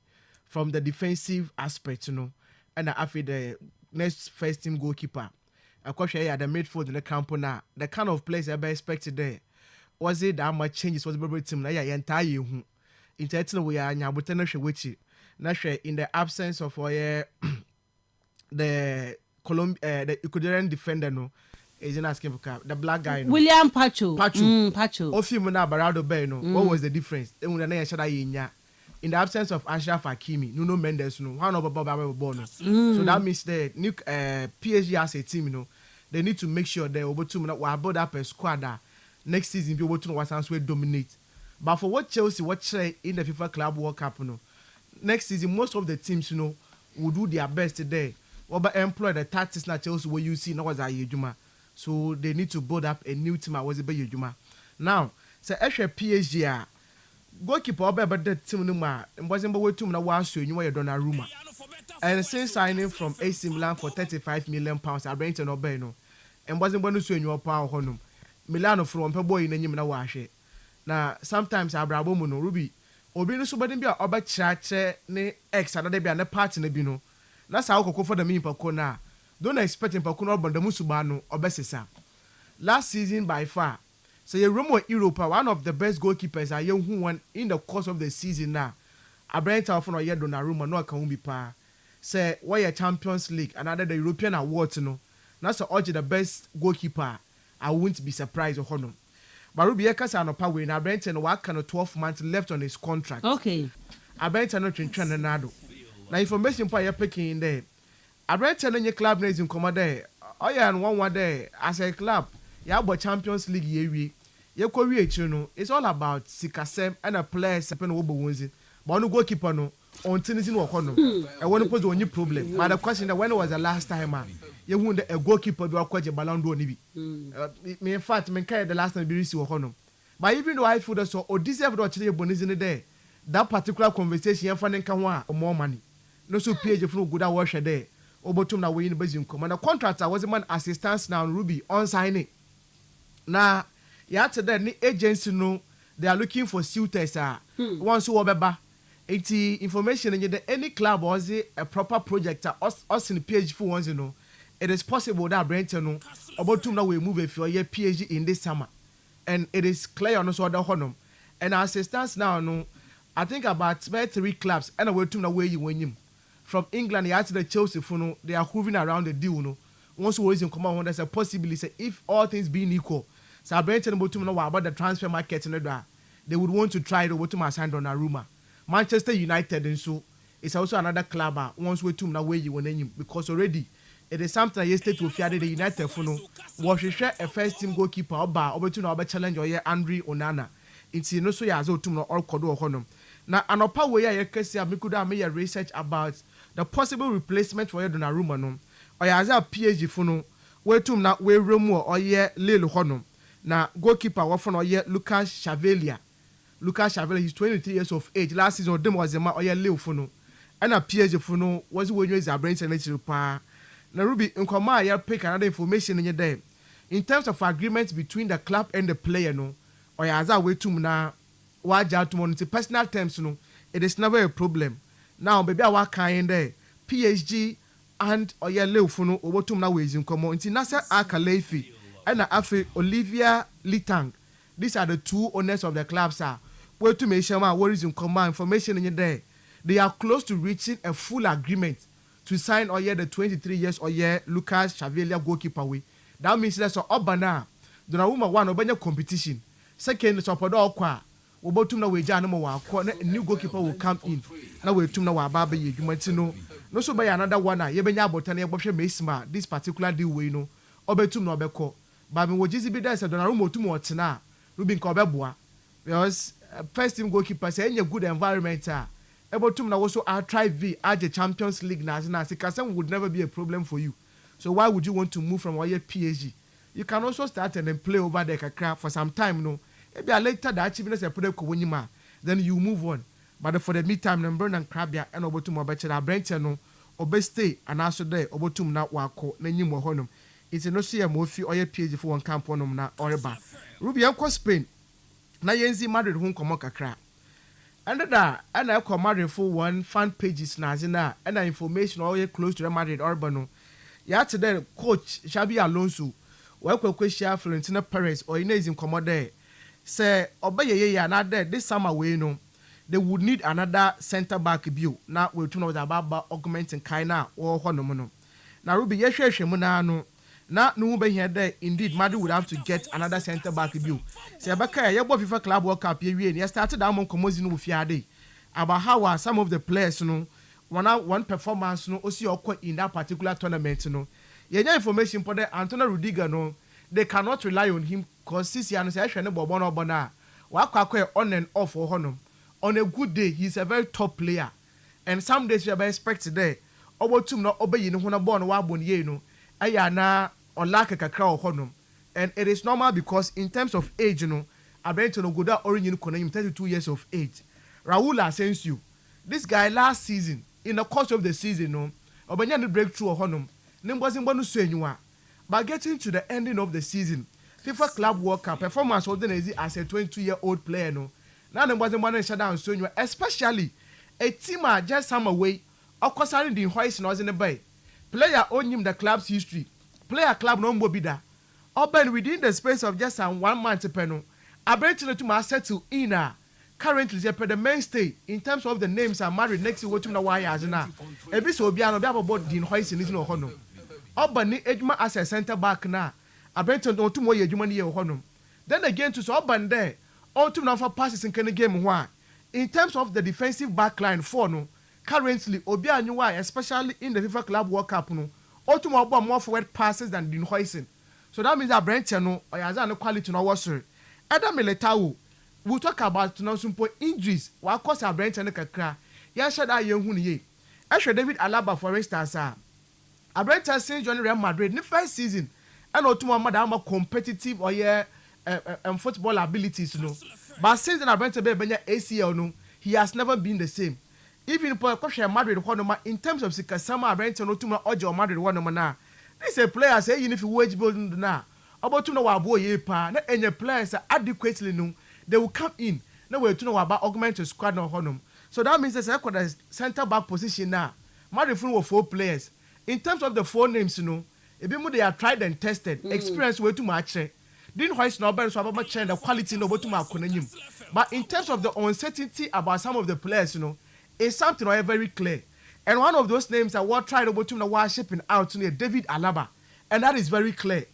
from the defensive aspect, and after the next first team goalkeeper. Of course, the midfield in the camp now. The kind of players I expected there was it that much changes was the team. Yeah, entire in we are now, but in the absence of the the Ecuadorian defender, no. Isn't asking for the black guy. No? William Pacho. Pacho. Ofimuna Barado Bay. No. What was the difference? In the absence of Ashraf Hakimi, Nuno Mendes, no one of Bob Bono. So that means the new PSG as a team, they need to make sure they over to will build up a squad that next season be able to will dominate. But for what Chelsea say in the FIFA Club World Cup, next season most of the teams, will do their best today. Or employ the tactics that Chelsea will you see now was a Juma. So they need to build up a new team. I was a bit Juma. Now, so actually PSG goalkeeper about the team no wasn't but to na was you were Donnarumma. And since signing from AC Milan for £35 million, I bring to no beno. And wasn't going to show you power honum. Milano from boy in the wash. Now sometimes I bravo no Ruby. Obino somebody be about chat ne ex another be an part in the bino. That's how I for the mean Pacona. Don't expect him Pacuna but the Musubano or Bessesa. Last season by far. So you remember Europa, one of the best goalkeepers are young who won in the course of the season now. I bring it out from a year Donnarumma, no can be pa. Say why a Champions League, another the European awards, That's the best goalkeeper. I wouldn't be surprised or honor. But Ruby Ekas and Opawe and I bring it what kind of 12 months left on his contract. Okay. I bring it not in Trinidad. Now information pa you're picking in there. I bring it your club names in Commode. Oh yeah, and one day as a club, you have a Champions League year. Your career, it's all about Sikasem and a player seven over Windsor. But no goalkeeper no on tennis no corner. I want to pose on your problem. But the question that when was the last time you wound a goalkeeper do quite a ballon d'or nibi. Me in fact, me carry the last time be received corner. But even though I feel so or deserve to actually bonus in the day, that particular conversation you finding can want more money. No so page of no good wash a day. Obotum na we in basic income. And the contractor was a man assistance now Ruby on signing. Now yeah, today the agency know they are looking for suitors. Once who obeba, information and any club was a proper project. Us in the PhD for once it is possible that Brenton about to now we move if you are PhD in this summer, and it is clear on us other honum. And our assistance now I think about 3 clubs and I will to know where you win him from England. Yeah, to the Chelsea for they are hovering around the deal. Once we always in command, there's a possibility if all things being equal. So I bring about the transfer market in the they would want to try to my sign on a rumor. Manchester United and so it's also another club once we to where you want him because already it is something yesterday to fear the United for no was share a first team goalkeeper oba obetu na oba challenge oye Andre Onana inti no so ya zo tum no orkodo honom na anopa we ya kesi amikuda me research about the possible replacement for Donnarumma no oya za PSG for no we tum na we remu oye Lille honom na goalkeeper wo for no oye Lucas Chevalier, he's 23 years of age. Last season dem was ma oye Lille for no and a PSG for no was when you are brain and pa na Ruby nkoma ya pick another information in your day in terms of agreement between the club and the player no or ya za we tum na waja to monitor personal terms no it is never a problem now baby our kind there PSG and oya Lille no obotum na we nkomo nti na se Akalefi and afi Olivia Litang, these are the two owners of the club sir we to make sure what is nkomo information in your day they are close to reaching a full agreement to sign or the 23 years or Lucas Chevalier goalkeeper way. That means that's Obana. Donnarumma one obanya competition. Second, so Podo Kwa. Obotum na weja no wa a new goalkeeper will come in. Na we tum na wa baba ye dwumatino. No so by another one ye benya botane ebophwe Mensah this particular deal we no. Obetum na obekọ. Ba me wojizi bi dance Donnarumma otum otena. Ruben ka obeboa. Because first team goalkeeper say any good environment Ebotum na also our try V at the Champions League na Sikasem would never be a problem for you. So why would you want to move from your PSG? You can also start and then play over there kakra for some time, no. Maybe later the achievements are put up then you move on. But for the meantime, Nembron and Krabia and Obotum Obachela Brent no obe stay and also there Obotum na wako na nyimo honum. It's no see a mofi or your PSG for one camp honum na oreba. Ruby Uncle Spain. Na yenzi Madrid home komo kakra. And that and I come Madrid for one fan pages na zina and information all close to the Madrid Urbano. Ya today coach Xabi Alonso work with Florentina Perez or Inez in Commode say obey ya na there this summer we no they would need another center back view. Now we turn about augmenting Kaina or Honomono. Now Ruby yeshwe na no na no be here there indeed Madrid would have to get another center back view. Say Abaka ya FIFA Club World Cup here we started among Komozi no fiade about how some of the players no one performance no osi okwa in that particular tournament no. Yenya information for the Antonio Rudiger no they cannot rely on him cause this year no say hwe ne bobo no bona wa kwakwa on and off for honom. On a good day he's a very top player and some days we are expected there obotum no obeyi ne ho na ball no wa bon ye no aya na olaka kakra honum. And it is normal because in terms of age, you know, Abrento no goda origin konim 32 years of age. Raul Asensio, this guy last season, in the course of the season, no, obanya the breakthrough honum. Nimbozin bonu suenywa. But getting to the ending of the season, FIFA Club World Cup performance holding as a 22-year-old player, no. Now nimbozin bonu shut down suenywa, especially a team just some away, of course, I didn't hoist in the bay. Player own him the club's history. Player club no mbobida. Open within the space of just 1 month penno. Abrento to my settle in currently the mainstay in terms of the names are married next to what you know why as na. Ebi so obiano be about din hoist in no hono. Oban ni eduma as a center back na. Abrento no to mo ye eduma ni ye hono. Then again to so oban there. All to now for passes in kind game one. In terms of the defensive back line for no. Currently obiano especially in the FIFA Club World Cup no. All to more forward passes than din hoisting. So that means that Brent no or has no quality no was sir. Adam Militao, we'll talk about no simple injuries. What cause a Brent and a kakra? Ya should I young ye. I should David Alaba for instance, sir. A Brent has seen Johnny Real Madrid in the first season. And not to madam competitive or and football abilities, no. But since then, Brent be ACL no, he has never been the same. Even for Madrid in terms of Sikasama Brent no to my Ojo Madrid one na. This a player say if you wage building now about to know what boy pa na any players adequately no they will come in now we to know about augment to squad no honum. So that means the center back position now Madrid full of 4 players in terms of the 4 names you know if you they are tried and tested experience way too much didn't hoist no better so about change the quality no to my konenim. But in terms of the uncertainty about some of the players you know it's something very clear. And one of those names are what tried about to shipping out to David Alaba. And that is very clear.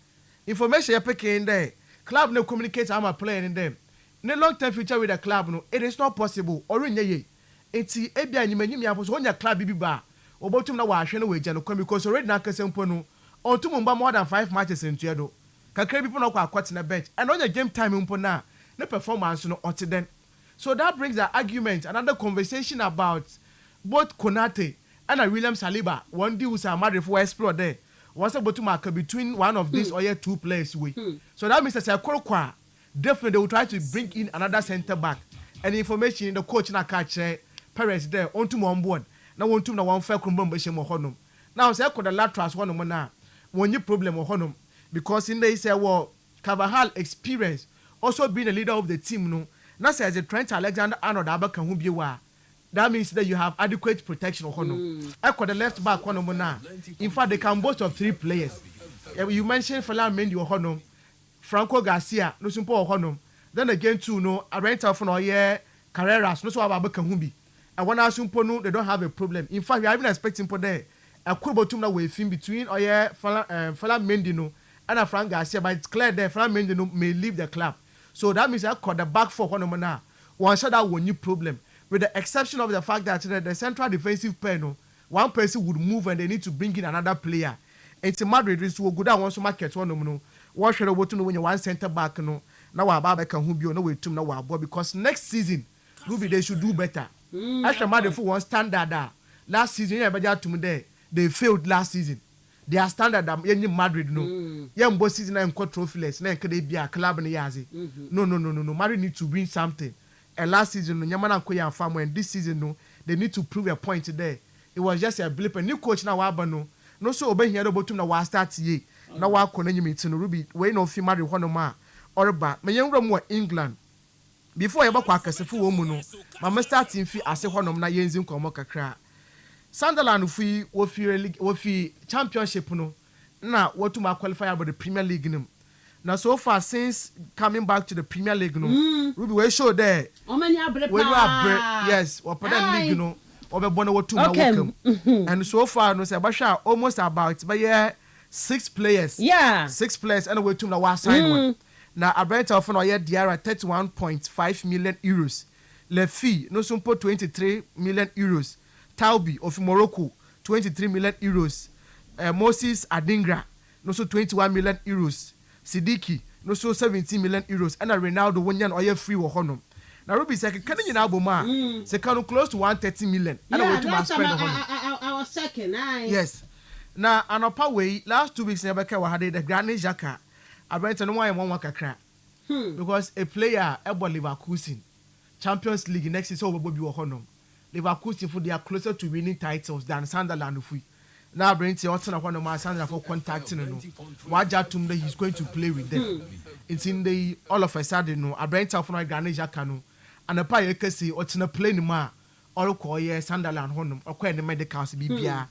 Information you're picking in there. Club no communicates I'm a player in them. In a long term future with the club, no, it is not possible. Or in ye. It's Ebia and you may have on your club biba. obotum na wa ahwe no we gya no kwa because already na kasempo no ontum mba more than 5 matches into do kakra bi na kwa akwat na bench and on your game time mpo na performance no otiden. So that brings the argument, another conversation about both Konate and William Saliba. One deal was a matter for explore there. Once about to mark between one of these or two players way. So that means that definitely they will try to bring in another centre back. And information the coach na catch Perez there on to on board. Now one to na one fair kumbumbe mo honum. Now say the laterals one na one new problem or honum because in they say well Carvajal experience also being a leader of the team no. Now says Trent Alexander-Arnold Abaka who be wa. That means that you have adequate protection of honor. Echo the left back one now. In fact, they can boast of 3 players. You mentioned Fela Mendy or honor, Franco Garcia, no simple honor. Then again too, no, a rental for no year Carreras, no so Abaka Humbi. And when I assume they don't have a problem. In fact, we are even expecting for there a Kubotumna wave in between or yeah Fela Mendy no and a Frank Garcia, but it's clear that Fela Mendy no may leave the club. So that means I call the back four one now. One shot that one new problem. With the exception of the fact that the central defensive panel, one person would move and they need to bring in another player. And to Madrid is to go down once to market one no. What should I want to know when you one centre back no? Now our Baba can be on the way to now our boy because next season, Ruby they should do better. Actually, Madrid for one standard last season, everybody to me there, they failed last season. Their standard in Madrid no. Young boss season and trophy-less. Now can they be a club in the Yazi? No. Madrid need to win something. And last season, no, Yamana Koya and Farmer, and this season, no, they need to prove a point today. It was just a blip. A new coach now, Wabano. No, so obey here about to now start ye. Now, I couldn't meet to Ruby, way no female one ma or ba. My young room England. Before I back as a full woman, Mamma starting fee as a one of my yens in Komoka cry. Sunderland, if we were championship, no, now what to my qualify about the Premier League. Now so far since coming back to the Premier League, no, Ruby we show there. Yes, or league, no, or Bono to welcome. And so far, no, Sabasha almost about by 6 players. Yeah, 6 players, and we to the one side one. Now a brand of no year Diarra 31.5 million euros. Le fee no sumpo 23 million euros. Taubi of Morocco 23 million euros. Moses Adingra no so 21 million euros. Sidiki no so 17 million euros and a Ronaldo one oil free or honor. Now Ruby said can you now boma say can close to 130 million and I went to my spend I was second. Yes. Now an upper way last 2 weeks never had the Granny Jacka. I went to no one crack because a player about Leverkusen Champions League next is over Bobby Honor. Leverkusen for they are closer to winning titles than Sunderland if we now bring to Otton one of my Sunderland for contacting no. Wajatum he's going to play with them. It's in the all of a sudden no I bring out for my Granija Cano and a pie say Otton plane ma or call ye Sunderland Honum or quite the medicals BBR.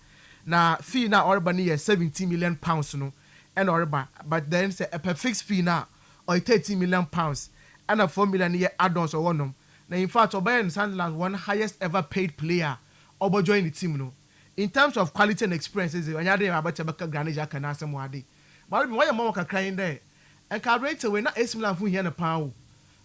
Now fee now Albany 17 million pounds no and Orba but then say a per fixed fee now or 30 million pounds and a 4 million year add-ons or one. Now in fact Obey and Sunderland one highest ever paid player Obo join the team no. In terms of quality and experiences, when you're about to make a Granija can ask some day. But why your mom crying there? And carburetor when not Esmla for here in a pound.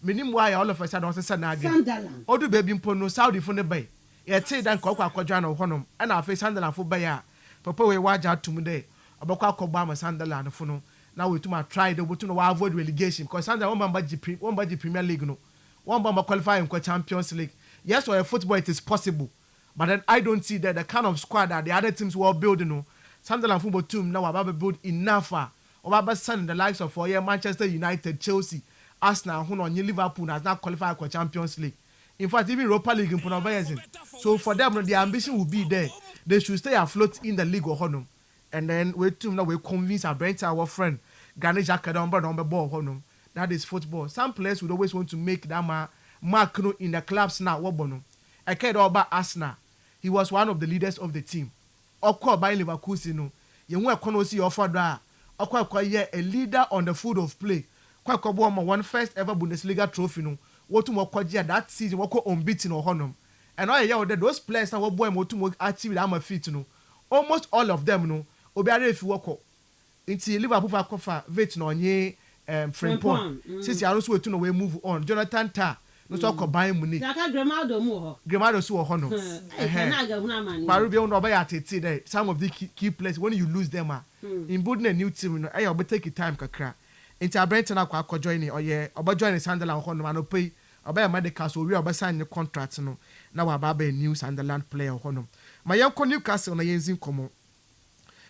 Meaning why all of us had also said again. Or do baby Pono Saudi from the bay. Yet say that Coca Quadrano Honum and our face Sunderland for Bayer. Papa we watch out to me day. About Obama Sunderland for no. Now we to my try the to know avoid relegation because Sunderland one budget Premier League no. One bomber qualifying for Champions League. Yes, for a football it is possible. But then I don't see that the kind of squad that the other teams were building. No, Sunderland football team now about build enough. Or about sending the likes of Manchester United, Chelsea, Arsenal, who on Liverpool has not qualified for Champions League. In fact, even Europa League in Punabayazin. So for them, the ambition will be there. They should stay afloat in the league or honor. And then we team now we convince our brand, our friend, Granny Jacka on the ball honor. That is football. Some players would always want to make that mark in the clubs now. What I cared all about Arsenal. He was one of the leaders of the team. Oko by Leverkusen no. You want to see your father. Oko a leader on the field of play. Kwa one first ever Bundesliga trophy no. What to more that season wako unbeaten or honor. And all yeah those players now boy mo to achieve with am fit no. Almost all of them no. Obiare if you wako. Inti Liverpool for vet no nye Frimpong. Since you also to no we move on. Jonathan Ta no so Bayern Munich Saka Gramado mu Gramado so ho no Parubia no ba ya tete there some of the key players when you lose them in building a new team no e you take time kakra into Brentford akwa join oba join Sunderland ho no pay oba medical so we oba sign the contract no na wa ba new Sunderland player ho no ma yenko Newcastle na yenzin komo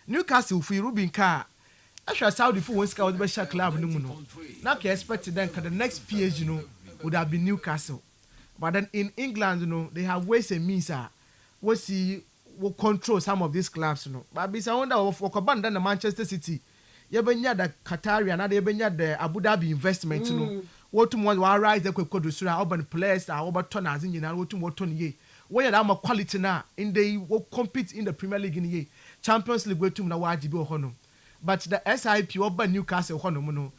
Newcastle fi Ruben car I Saudi for one scout be share club no mu no na can expect then the next PSG would have been Newcastle but then in England they have ways and means we see will control some of these clubs but be wonder for Kobanda the Manchester City you benya the Qatari and they benya the Abu Dhabi investment what more rise the quick do sura urban players are over ton as in what ton ye where that quality now in they will compete in the Premier League in ye Champions League we to na wajibi hono but the SIP over Newcastle hono no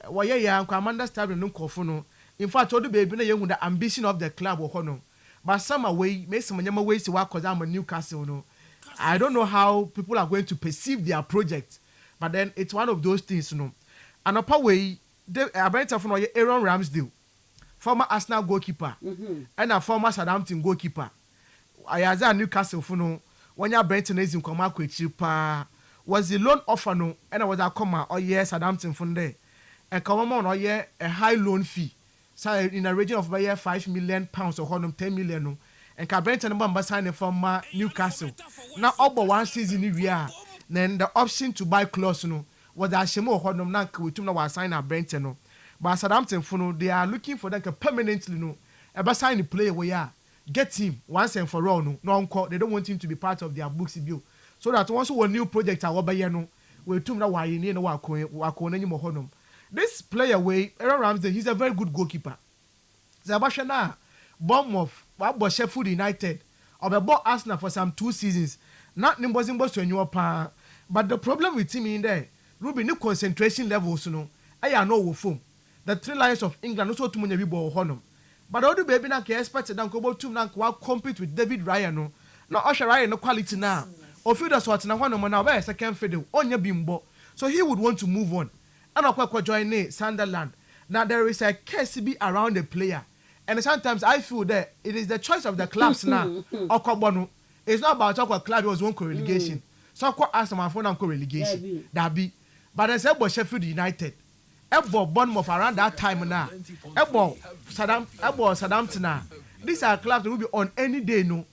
why ya Amanda Stadium no kofo no in fact all the baby na you the ambition of the club hono but some away make some nyama way si wa cause I'm a Newcastle no I don't know how people are going to perceive their project but then it's one of those things and upper way the Abraham for Aaron Ramsdale former Arsenal goalkeeper and a former Southampton goalkeeper Ayaza Newcastle for no when you Brentford is in Koma Kwechipa was the loan offer no and I was a comma or yes Southampton from there and come on or yeah a high loan fee so in a region of about £5 million or 10 million no and Brentford number signing from Newcastle now over one season in year then the option to buy close no was that Shemo Hodom na we was sign a Brentford no but Southampton for no they are looking for them permanently no ever sign the player where yeah get him once and for all no they don't want him to be part of their books bill so that once a new project are over here no we tum na why ni no wa mo honum this player way Aaron Ramsdale he's a very good goalkeeper Zabashana Bournemouth wa Sheffield United or Arsenal for some 2 seasons not nimbozimbo so anyo pa but the problem with him in there Ruby no concentration levels no I know wo form the 3 Lions of England also to munya bi bo honum but all the baby na can expect them go to na compete with David Ryan no na Usher Ryan no quality now of you that's what na honum na where second fiddle onya bimbo so he would want to move on and akwa join Sunderland now there is a KCB around the player and sometimes I feel that it is the choice of the clubs now okobonu it's not about our club it was one relegation so akwa Arsenal for na relegation that be but I said Sheffield United Ebo Bournemouth around that time now. Ebo Southampton now. These are clubs that will be on any day no.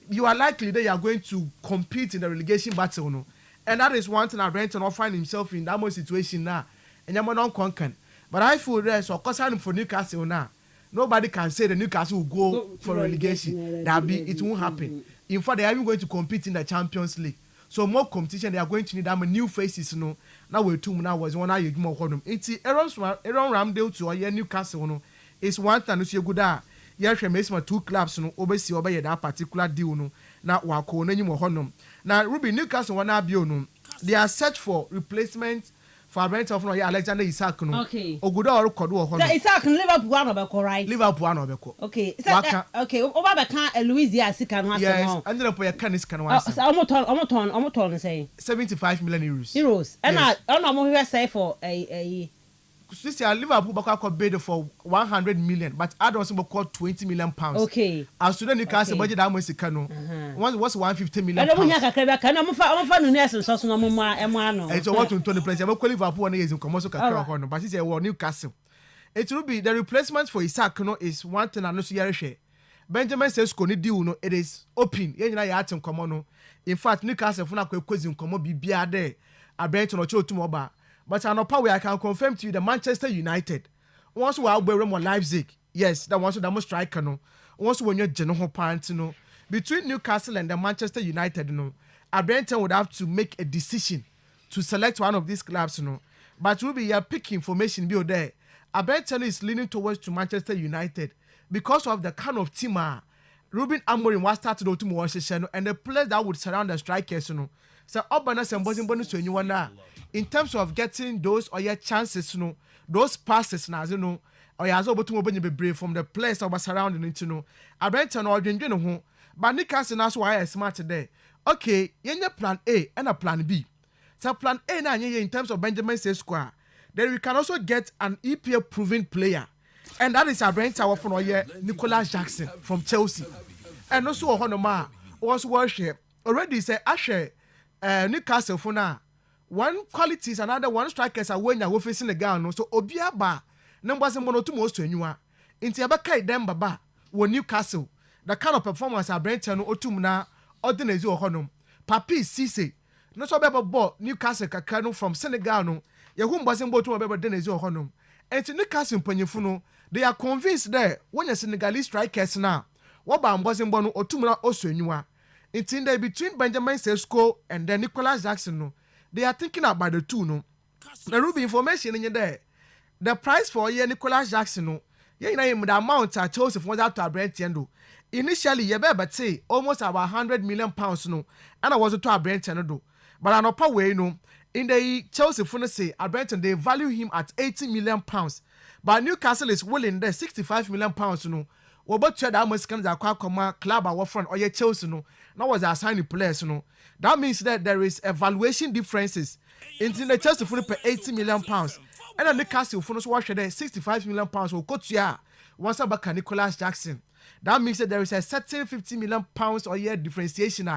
You are likely that you are going to compete in the relegation battle no. And that is one thing that Brenton will find himself in that most situation now. And you're not conquered. But I feel that so concerning for Newcastle now. Nobody can say the Newcastle will go for relegation. It won't happen. In fact, they are even going to compete in the Champions League. So more competition, they are going to need new faces, no. Now we're two now was one eye more honum. It's Aaron Ramsdale to a Newcastle, no. It's one time to see a good yes, makes my 2 clubs no oversee obey that particular deal, no. Now wako no more honum. Now Ruby Newcastle one abio no. They are search for replacement for Brentford of Alexander Isak no. Okay. Oguda or kodo honum. Isak Liverpool one obeko right. Liverpool one obeko. Okay. Okay. Oba can Luis Diaz can have. Yes. And the boy can is can once. Almost say 75 million euros. And I don't know say for a this year Liverpool baka bid for 100 million but I don't about 20 million pounds. Okay. As to the Newcastle budget that much no. What's 150 million pounds. It's what to 20 players. I'm Liverpool one is in commercial kakra but it's a Newcastle. It will be the replacement for Isak no is one thing I know share. Benjamin says koni deal no it is open. Yen na ya atem komo no. In fact Newcastle funa kwezi komo bibia there. Abrent no chotu moba. But I know power I can confirm to you the Manchester United. Once we are more Leipzig, yes, that was the most striker no. Once when you're general parent no. Between Newcastle and the Manchester United no, Abraham would have to make a decision to select one of these clubs no. But we'll be here pick information be there. Abraham is leaning towards to Manchester United because of the kind of team Ruben Amorim was started to watch and the players that would surround the strikers no. So Obanas and bonus to anyone now. In terms of getting those or your chances, no, those passes now, you know, or you able to be brave from the players that were surrounding it, you know. I bet on ordinary, you know, but Newcastle that's why I smart today. Okay, you have plan A and a plan B. So plan A now in terms of Benjamin Sesko, then we can also get an EPL proven player. and that is a brand tower for Nicholas Jackson from Chelsea. And also Honoma was worship already say Ashe Newcastle for now. One qualities, another one strikers are when you're facing the ground. So Obiaba numbers and one to most to you. Into Abakai dem Baba were Newcastle. The kind of performance are Brenton Otumna ordinary honum. Papi Cisse. No so beba bought Newcastle Kakano from Senegal. No, Yahum wasn't bought to a beba Denizio honum. And to Newcastle Penyafuno, they are convinced there when a Senegalese strikers now. Wabam wasn't born Otumna also in it's in there between Benjamin Sesko and then Nicholas Jackson. No, they are thinking about the two. No, the Ruby information in there. The price for Nicholas Jackson. No, the amount I chose for that to Brent Yendo. Initially, you better say almost about £100 million. No, and I was to a Brent Yendo. But I know per way no. In the Chelsea phone say Brent they value him at £80 million. But Newcastle is willing there £65 million. No. What that almost comes a club our front or your Chelsea no. Now was assigning players no. That means that there is a valuation differences. In the Chelsea phone pay £80 million. And then Newcastle phone watch there £65 million will go to ya. Once about Nicholas Jackson. That means that there is a certain £50 million or year differentiation.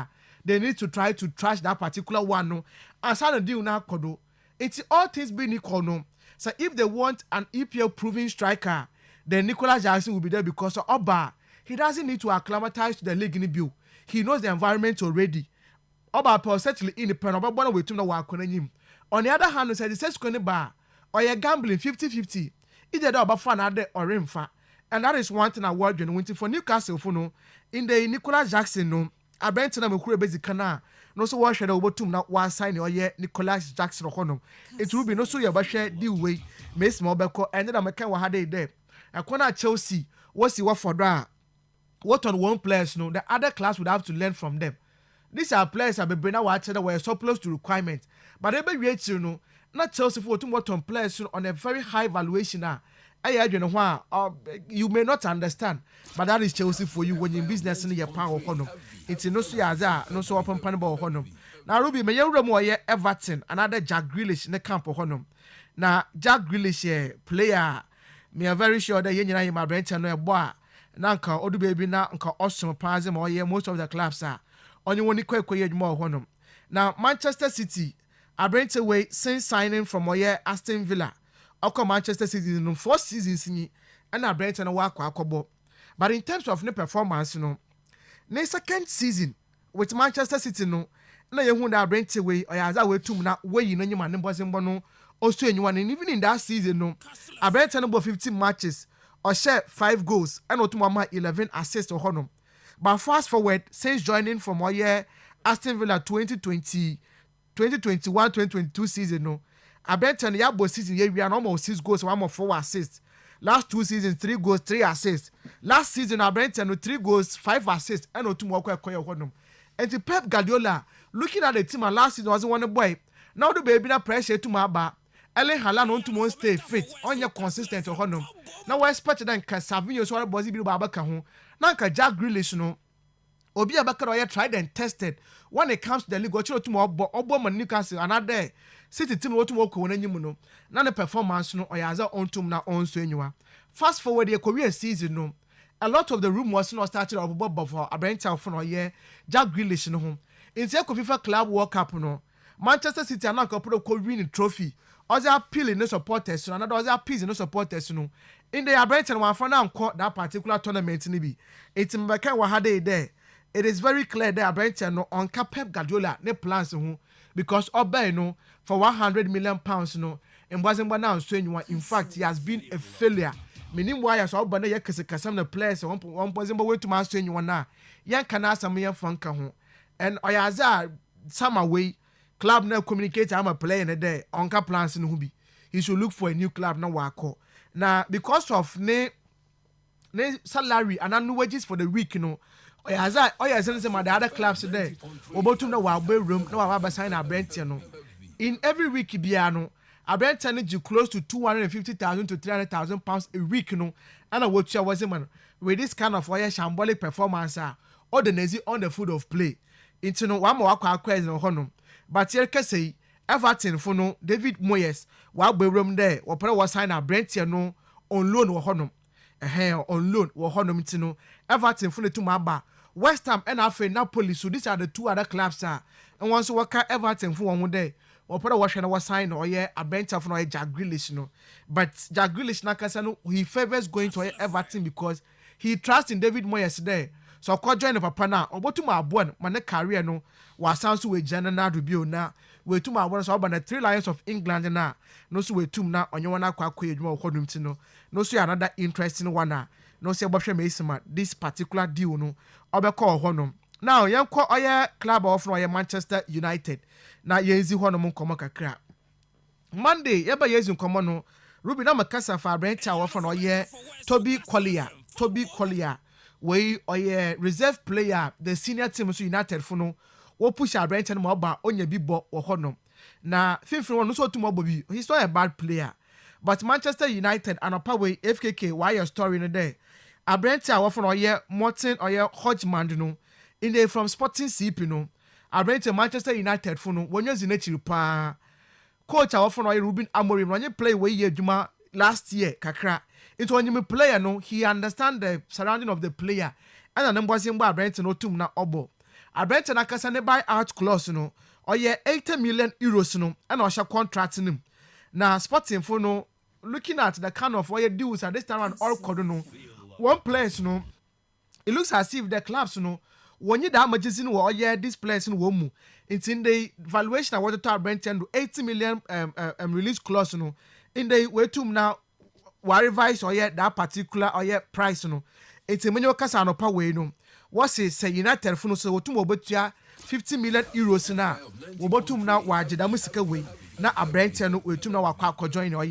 They need to try to trash that particular one. No, and sign a deal now. Kodo. It's all things being equal. No, so if they want an EPL proving striker, then Nicholas Jackson will be there because of Oba. He doesn't need to acclimatize to the league in bill. He knows the environment already. Oba certainly independent. But one way to know what him. On the other hand, said the says bar or you're gambling 50-50. Either about fun or rimfa. And that is one thing I work on waiting for Newcastle for no. In the Nicholas Jackson no. I bent to them a basic canal. No so wash over to not one sign or yet Nicholas Jackson or Honum. It will be no so your basher deal way. Miss Mobeko and then I can what had they there. I corner Chelsea. What's the what for that? What on one players no, the other class would have to learn from them. These are players have been bringing out that were surplus to requirement. But they be rate you know, not Chelsea for two more players on a very high valuation now. You know why you may not understand, but that is Chelsea for you when you in business in your power honor. It's no so yaza, no so open panable honor. Now Ruby may you more Everton, another Jack Grealish in the camp of honor. Now Jack Grealish player, me are very sure that you know my branch and no boy. Nanka Odu baby now uncle awesome pass him or most of the clubs are only one equal more honor. Now Manchester City are branch away since signing from Aston Villa. Oko Manchester City in 4 seasons and I Brent and walk akobo. But in terms of new performance, you know, the second season with Manchester City, no, na you that Brent away or as I were to na way you know you man was in bono also anyone and even in that season, no, I Brent number 15 matches or share 5 goals and Otumama 11 assists or honor. But fast forward since joining from Aston Villa 2021-2022 season, no. I bet on the Yabo season, we are almost 6 goals, 1 more 4 assists. Last 2 seasons, 3 goals, 3 assists. Last season, I bet on 3 goals, 5 assists, and 2 more quick. And to Pep Guardiola, looking at the team, last season wasn't one boy. Now the baby na pressure to my bar. Ellen Halan on to stay fit, on your consistent or honor. Now I expect that Savino so bossy be Babakahu. Now Jack Grealish no. Obi Abakar tried and tested. When it comes to the league, go to more Obama Newcastle another. City team what to work on any muno. None the performance no or yaza on to na on so anywhere. Fast forward the Korean season no. A lot of the room was not started of Bob for a brand town for no year. Jack Grealish no home. In the FIFA Club World Cup no. Manchester City are not going to win trophy. Other appealing no supporters, another other appeasing no supporters no. In the Abraham one for now caught that particular tournament nibi. It's in Baka Wahade there. It is very clear that Abraham no on Pep Guardiola ne plans who because Oba no for £100 million no and wasn't one now so anyone. In fact, he has been a failure. Meaning why I saw Bana Yakasam the players one person way to master anyone now. Yan can some young funka home. And Oyaza some away. Club now communicate I'm a player in a day. Onka plans in Hubi. He should look for a new club now. Wako. Now because of ne salary and no wages for the week, you know. As I some of the other clubs today. About to know our room, no our sign our Brent, you know. In every week, Biano, a Brent turned you close to 250,000 to 300,000 pounds a week, you know. And I watch your was man with this kind of shambolic performance, or the Nazi on the foot of play. Into no one more question on honor. But here can say Everton for no David Moyes while be room there or was sign a Brent no on loan or honor. on loan wɔ hɔnom nti no Everton fo ne tum aba West Ham and afei Napoli, so these are the two other clubs and once work Everton for one day or put a wash and was sign or a bench of no Jack Grealish no, but Jack Grealish nakasano he favors going to Everton because he trusts in David Moyes there. So I could join the papa now or to my one man career no was sounds to a general review now. We to my one so about the 3 Lions of England now. No so we two now on your one quite more no. No so another interesting one now. No say about this particular deal no. Obeko honom. Now yan ko oye club of no Manchester United. Na yenzi honom nkomo kakra. Monday yeba yenzi nkomo no. Ruby na makasa fa Brent of no oye Toby Collier. We oye reserve player the senior team so United for no. Wo push Brent and moba onye bibo wo honom. Na fifth one no so to mobi. He's not a bad player. But Manchester United and upper way FKK why your story in the day. Abrante awofo no ye Morton or ye Hodgman no in the from Sporting CP no Abrante Manchester United fo no wonyo zinachiri pa coach awofo no ye Ruben Amorim no play we ye adwuma last year kakra it when you player no he understand the surrounding of the player and na mbwase mba Abrante no tum na obo Abrante na kasa ne buy out clause no or ye 80 million euros no and o sha contract nim na Sporting fo no looking at the kind of what deals at this time and all no one place no it looks as if the clubs no when you damages in or this place in womu it's in the valuation I wanted to Brent and 80 million release clause no in the way to now revise or that particular or price no it's a menu kasa no pa way no what's it say United for no so to obotua 50 million euros na obotum na wajeda musika way na Brent no we to na wakwa join or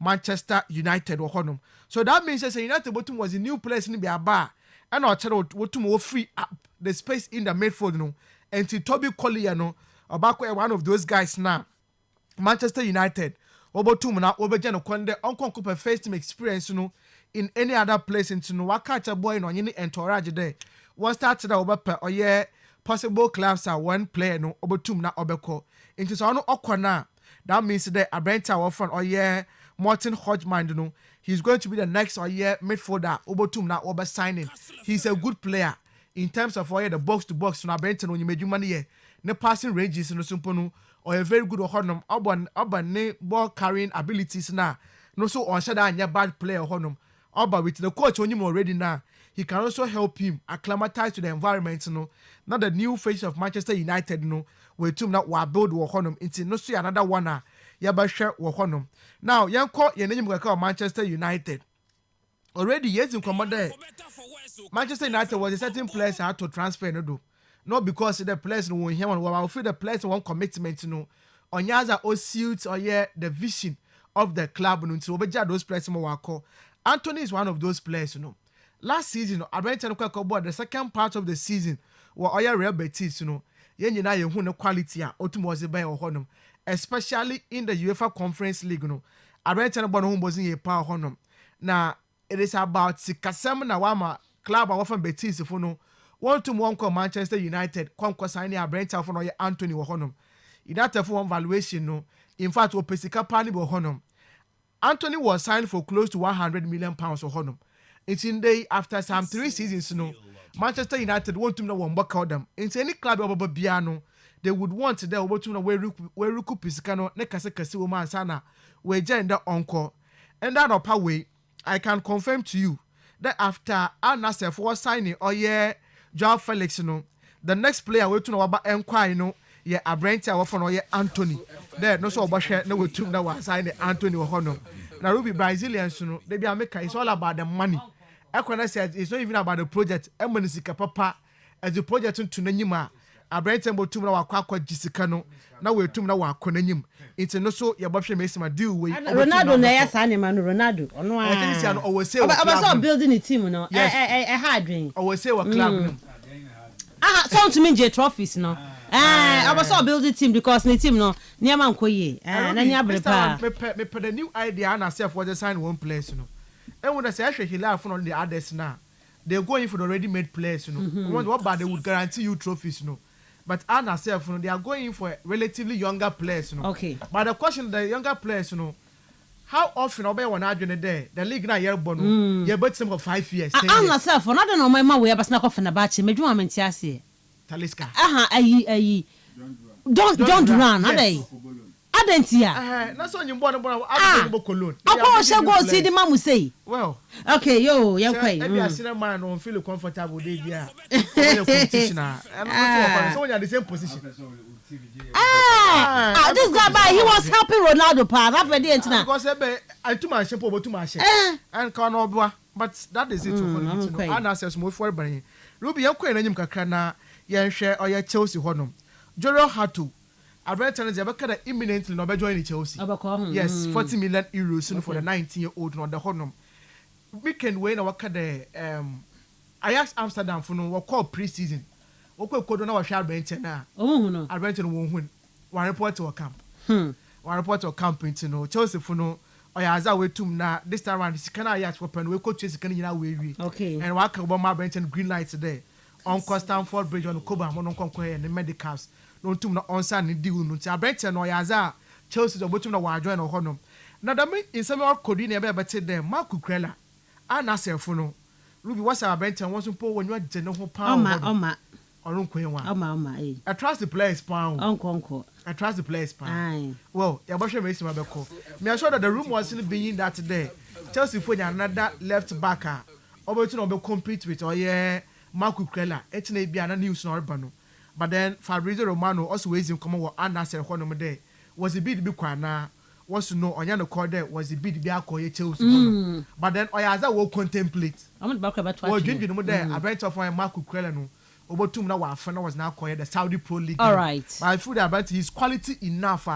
Manchester United or honum. So that means that United bottom was a new place in the bar and our channel would free up the space in the midfield no and to Toby Collier no about one of those guys now Manchester United obotum na obeja no konde uncle first team experience no in any other place into no wakacha boy no any entourage there one started obepe or possible clubs are one player no obotum na obeko into so no okona that means that Abranta or front or Morton Hodgman, no, he's going to be the next midfielder. Obotum na oba signing. He's a good player in terms of the box to box. Na Brenton when you made you money, ne passing ranges no simple or a very good honum. Oba ne ball carrying abilities na. No so on shada and bad player honum. Oba with the coach on him already now. He can also help him acclimatize to the environment. No, not the new face of Manchester United. No, we tum na wa build wo honum. Into no see another one. Yabasha wo honum. Now, young court your name of Manchester United. Already, yes, in command Manchester United was a certain place I had to transfer no do. Not because the place no one here will feel the place one commitment no. On yaza or suits or the vision of the club no to obey those players more call. Anthony is one of those players, you know. Last season, I went to the second part of the season where all Real Betis, you know, yen who no quality was a bear or honum. Especially in the UEFA Conference League, no. I read about who wasn't a power honum. Now it is about Sikasem na wama club often Betis if no 1-1 call Manchester United conquer signing a Brent for no Anthony honum. United for one valuation no. In fact, Opesika Pani honum. Anthony was signed for close to 100 million pounds or honum. It's in day after some 3 seasons no. Manchester United want to know one back out them. It's any club of Biano. They would want to know where recoup Piscano, Nekase woman sana, where gender encore. And that upper way, I can confirm to you that after Al-Nassr was signing or Joao Felix, you know, the next player we to know about Enquire, you know, Abrante or for Anthony. There, no so about no we took that was signing Anthony or Honor. Now, Ruby Brazilians, you know, they be America, it's all about the money. I said it's not even about the project. Emenisika Papa as the project to Nanyima. Abrante botum na wakwa Jessica no na we tum na wakọ nanyim it's no so your bobhwe mesima deal we Ronaldo na ya sa ne man Ronaldo ono a I say no we say we club building a team no hard dream we say we club no so to me J trophies no I was so building team because the team no niam ankoye na nya brepa me the new idea na self was sign one place no and when I say he laugh on the others now they're going for the ready made players you know what about they would guarantee you trophies you know. But Anna herself, you know, they are going for relatively younger players, you know. Okay. But the question, the younger players, you know, how often obey one adwene there the league na year bono ye bet some for 5 years. I'm not self for not know my ma we aba snack off na ba che medwuma menti ase. Taliska. Ayi. Don't run, adai. Adentia. Na so nyimbo no bono abo Cologne. Akwa she go see the mamu say. Well, okay, yo, kwai. Maybe I see that man don't feel comfortable dey there. Competition and so when you are the same position. This guy he was helping Ronaldo pa that for the internet. Because I too much shape over too much. And can obwa, but that is it for and access more for brain. Ruby yakwa na nyim kakra na ye hwe oya Chelsea honom. Jordan Hatu Everton is about imminently no be join Chelsea. Yes, 40 million euros for the 19-year-old no the honum. Weekend way na waka the Ajax Amsterdam for no call pre-season. Okwe kodo na wa hwa Everton na. No. Everton won hu. One report to a camp. One report to a camp into no Chelsea for no Oyaza we tum na this time around sikana Ajax for pen we coach sikana nyina we. Okay. And waka bo ma Everton green light today. On Stamford Bridge on Koba mo no konkon the medicals. No tum na onsa ni deal no ti Abrete no Oyaza Chelsea do botum na wa join no honom. Na da me in some of Cody na be bete dem Marco Krella. Ana selfo no. Ruby what's Abrete won so po when you je no ho pa. Oma. Orun kwen wa. Oma eh. I trust the players pound. Onko. I trust the players pound. Aye. Well, ya bo hwe me isi mabeko. Me assure that the room was still being that today. Chelsea for another left backer. Obetu no be compete with Marco Krella, etna bia na news no reba no. But then Fabrizio Romano also ways him come what Anasel honom there. Was the bid be kwa na wants to know onya no call there was the bid be akoye Chelsea. But then Oyaza will contemplate. I'm back about twice. Well, you know there I went off Marco Krella no. Obotum na wa fana was now called the Saudi Pro League. All right. But I feel that about his quality enough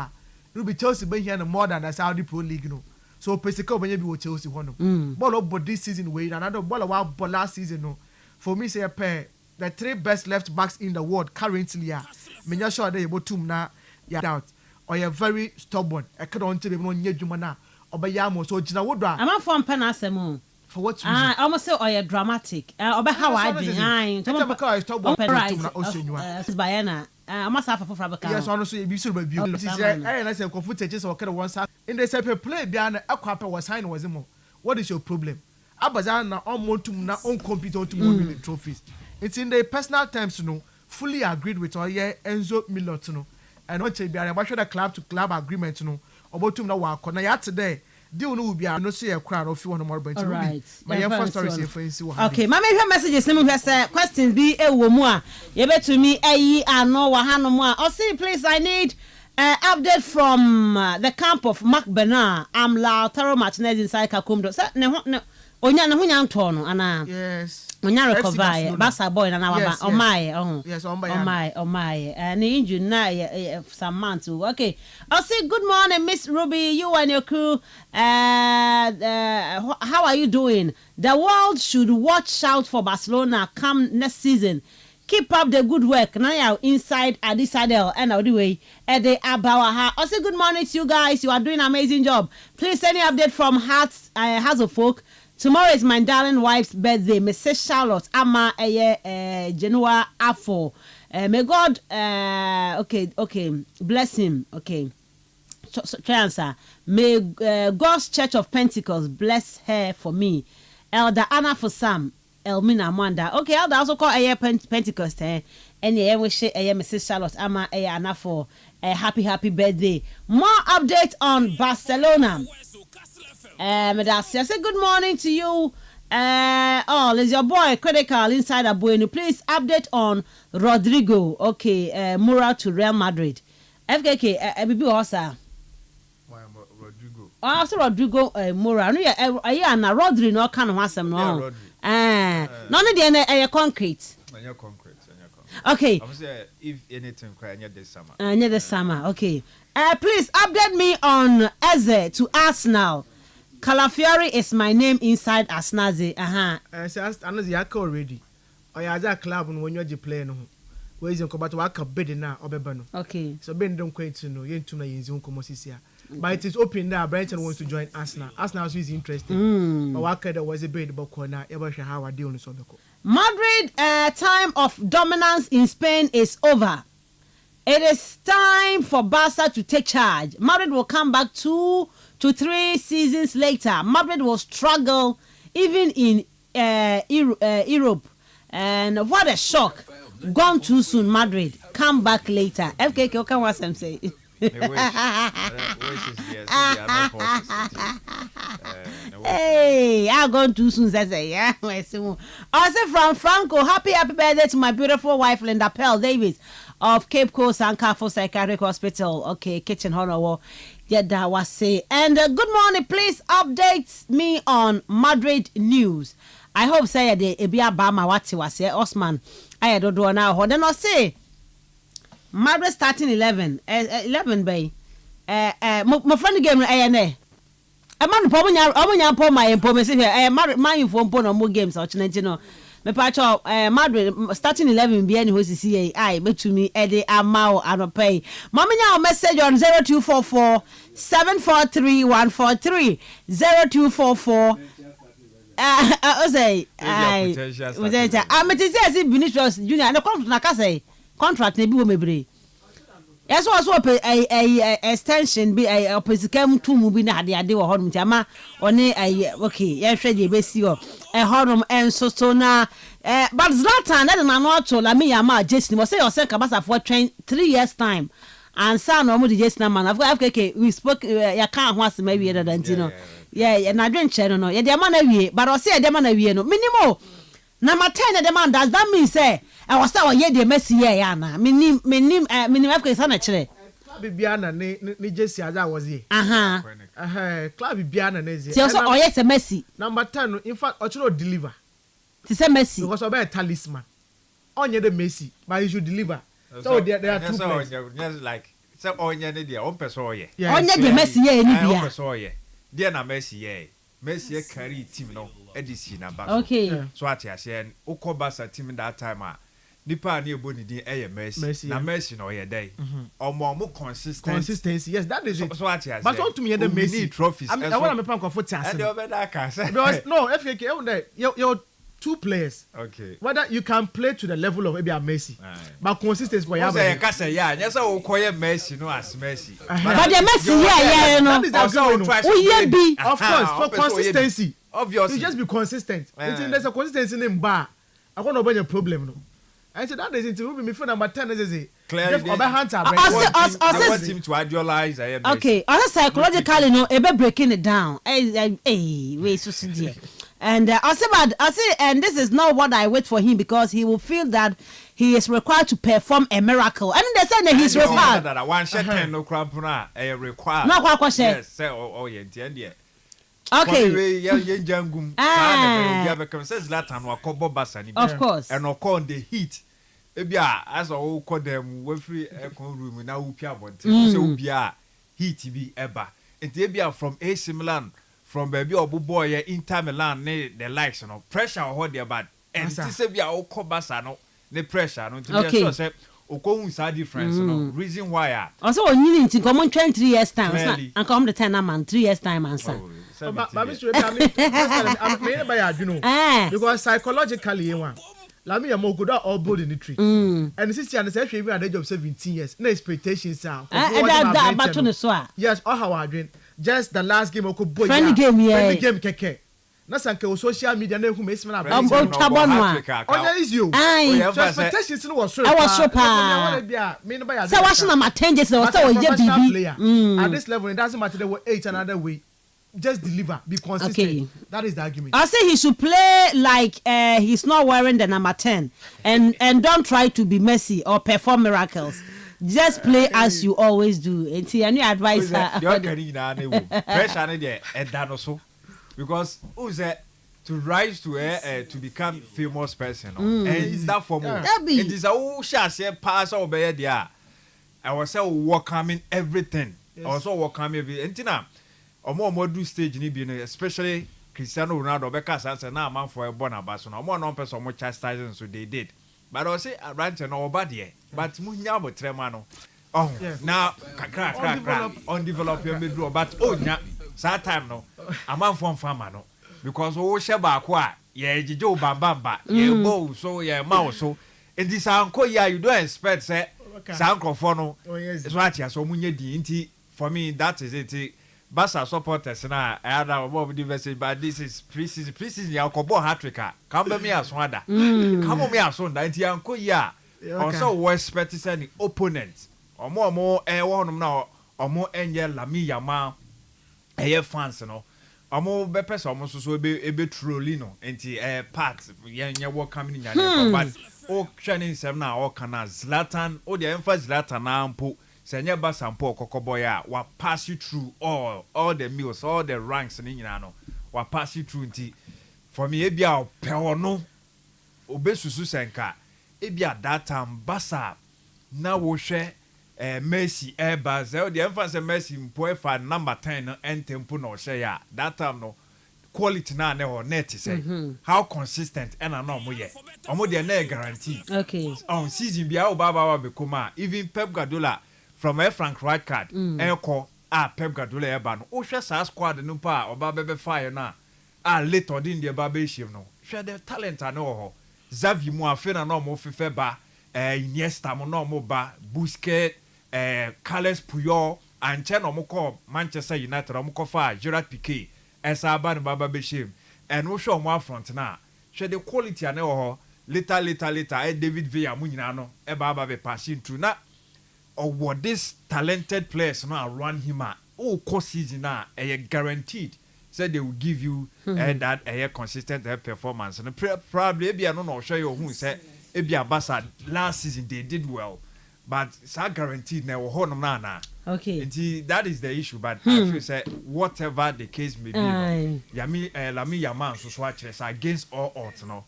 Ruby Chelsea be here no more than the Saudi Pro League no. So Pesika be with Chelsea honom. Ball up this season way another ball about last season no. For me, say a pair, the 3 best left backs in the world currently are. Menya sure they able to na ya doubt. Or you're very stubborn. I can't tell you no nye jumana. Or by yamo so jina wodra. I'm not from Penasemo. For what reason? I almost say or you're dramatic. Or by how I been. I stubborn. Bayana. I must have a fabric. Yes, honestly, you should be. I say confutages or kind of one side. In the separate play beyond a quapper was sign was more. What is your problem? Abazana on to na on compete on to win trophies. It's in the personal terms, fully agreed with Enzo Milotino. And what be a the club to club agreement, about to know what corner today. Do no be no see a crowd of you on more bench. Right. My first story is for okay, my messages, questions be a woman. You bet to me, I know Wahano more. Or see, please, I need update from the camp of Mark Bernard. I'm Lautaro Martinez inside Kakumdo. No. Onya na hunya ntono ana yes onya recover basa boy na waba omaye yes omaye ni injury na some months okay I'll say good morning Miss Ruby, you and your crew how are you doing? The world should watch out for Barcelona come next season. Keep up the good work. Now inside Addis Adel and all the way at the Abawaha. Also good morning to you guys, you are doing an amazing job. Please send an update from Hearts of Folk. Tomorrow is my darling wife's birthday, Mrs. Charlotte Ama Genoa Afo. May God okay bless him. Okay. Answer. May God's Church of Pentecost bless her for me. Elder Anna for Sam. Elmina Amanda. Okay, Elder also call Pentecost. And wish Mrs. Charlotte Ama Anna for a happy birthday. More updates on Barcelona. I say good morning to you. Is your boy critical inside Abueno? Please update on Rodrigo. Okay, Mura to Real Madrid. FKK, Bibi Osa. Rodrigo. Oh, so Rodrigo Mura. No, yeah, na Rodri no can wasem no. None of the concrete. Okay. I'm say if anything cry near this summer. Near the summer. Okay. Please update me on Eze to Arsenal. Calafiori is my name inside Asnazi. Anazi yaka already. Oyaza club when you play no. Where is your combat waka bid na obebano. Okay. So Ben don't quite to know yen tuna yin zon komosisia. But it is open now. Brighton wants to join Arsenal. Arsenal is interested. But waka there was a bid about corner. Ever how I deal on Sobeko. Madrid time of dominance in Spain is over. It is time for Barca to take charge. Madrid will come back 2 to 3 seasons later. Madrid will struggle even in Europe. And what a shock. Gone too soon, Madrid. Come back later. FKK, what can Wasem say? Hey, I've gone too soon, say, yeah. Also from Franco, happy birthday to my beautiful wife, Linda Pearl Davis of Cape Coast and Carrefour Psychiatric Hospital. Okay, Kitchen Honor. Yeah, that was say. And good morning, please update me on Madrid news. I hope say the Ebia Bama Wati was here, Osman. I don't know now. Then I say Madrid starting 11 bay. My friend game ANA. A man for my information here. My phone no more games or no. Me patcho Madrid starting 11 be any host CA bet to me Eddie Amao and pay. Mama nya message on 0244 743 143 0244 say I Vinicius Junior and the contract maybe we be. Yes, also a extension be a opposite to movie na de ade wo honum tiama one okay ye hwe de be si o honum enso na but Zlatan na no to la me yama Jason was say yourself kabasa for 3 years time and son no mo de Jason man FKK we spoke ya kan ho asema wie da dantino yeah na dwen che no ye de ma na wie but o say de ma na wie no minimum number 10 the man does that mean say I was say ye de Messi here ya na minim FKK sana kire Bibiana ni Jesse aja was here club Bibiana na ezi so o yes Messi number 10 in fact o deliver to say Messi because o be talisman onye the Messi but he should deliver so there are two players just like say onye ne dia on person oye onye de Messi here ni bia on person oye dia na Messi here Messi carry team no edisi na back okay so atiase Ukobasa team that time nipa na ebo ni din Messi na Messi no ye dey omo consistency yes that is it so atiase but don't to me the Messi trophies I want to me for tiase and the other can say no FKK you're two players okay whether you can play to the level of maybe a Messi but consistency for you say ka say yeah yes o koye Messi no as Messi but the Messi yeah no of course for consistency obviously you just be consistent there's a consistency in bar I want to be a problem no I said that is it will be me for number 10 is clearly I want him to idealize okay also psychologically no e be breaking it down wait so dear and I say and this is not what I wait for him because he will feel that he is required to perform a miracle and they say that he's required that one shot no crap na required no kwa yes say oh yeah the okay ye jangum ya be come says Zlatan wa kobo basa ni of course and on the heat ebia as o call them we free aircon room na wo pia bonte so bia heat bi eba enti ebia from AC Milan from baby oboboy Inter Milan ne the likes no pressure hold there bad and this ebia o ko basa no the pressure no to be sure say o ko hu sa difference no reason why also on you need to come on 23 years time and come the 10 man 3 years time answer but Mr. because psychologically one la me am good all bold in the tree and since you say we at the age of 17 years no expectations are yes all how I dream just the last game of boy friendly game keke na sanke social media na hu me smell about on is you so expectations no was so I was so pa so watch na my 10 years so ye bibi at this level it doesn't matter there were 8 another way just deliver be consistent okay. That is the argument I say he should play like he's not wearing the number 10 and don't try to be Messi or perform miracles just play as you always do and see any advice pressure na there edano because who's to rise to become famous person and is that for me it is a share pass over there I was say welcoming everything I was so welcoming everything omo do stage ni bi no especially Cristiano Ronaldo be ka say na man for e born abaso na omo no person mo chastising so they did but I say right no oba there but mu nya botrema no oh now crack on develop your middle but oh nya that time no a man from farmer no because o she ba ko a ye jeje o bamba ye bo so ye ma so and this anko ya you don't expect say Sankrofo no. It's right here so munye di nti for me that is it. Barca supporters na ada obo diverse but this is preseason ya kobo hat-trick. Come me as wanda. Come me as wanda nti anko ya. Also we expect say the opponent. Omo honum na omo enye Lami Yamal fans no. Omo be person omo so ebe trolling no enti part ye work coming nyane but o training sem na o kana Zlatan o dey emphasize Zlatan na ampo senye Barca mpo kokoboy a wa pass you through all the meals all the ranks ni nyina no wa pass you through nti for me ebia pe ono obesusu senka ebia that time Barca na wo hwe Messi Bazel the emphasis Messi mpo fa number 10 no entempo no hwe ya that time no quality na ho net say how consistent and na omo ye omo de na guarantee okay on season bia o baba be kuma even Pep Guardiola from a Frank Rijkaard enko Pep Guardiola eba no o hwe sa squad no pa oba bebe fire na later din de baba eshim no hwe the talent na ho Xavi mu afi na no mo fefe ba Iniesta mo no mo ba Busquets Carles Puyol and chen no mo call Manchester United mo call fa Gerard Piqué esa ba no baba be shame and wo show mo front na hwe the quality na ho later David Villa mu nyina no e baba be passing through na or this talented players no around him course season na guaranteed said they will give you that consistent performance and probably be no show you who said ebia Barca last season they did well but it's guaranteed na wo hono na okay and that is the issue but I feel say whatever the case may be Lami Yamal so actually against all odds no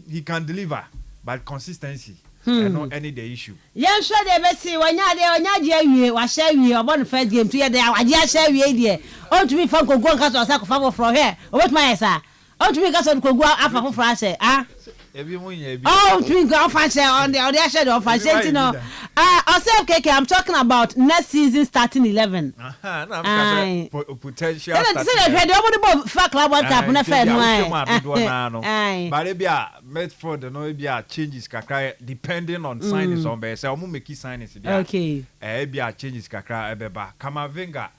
he can deliver but consistency and not any the issue yeah sure they be see onya je awie wa sha awie obo no first game to ye dey awie sha awie dey o to be fan kogu nka so sa ko fa from here o bet my say o to be ka so kogu afa for France ebi mo nya ebi to be go France on the share of France no ourself keke I'm talking about next season starting 11 na potential starting say the obo fa club world cup na fair no but ebia Medford no ebia changes kakra depending on signings on be say omo make signings bia okay ebia changes kakra ebeba Kamavinga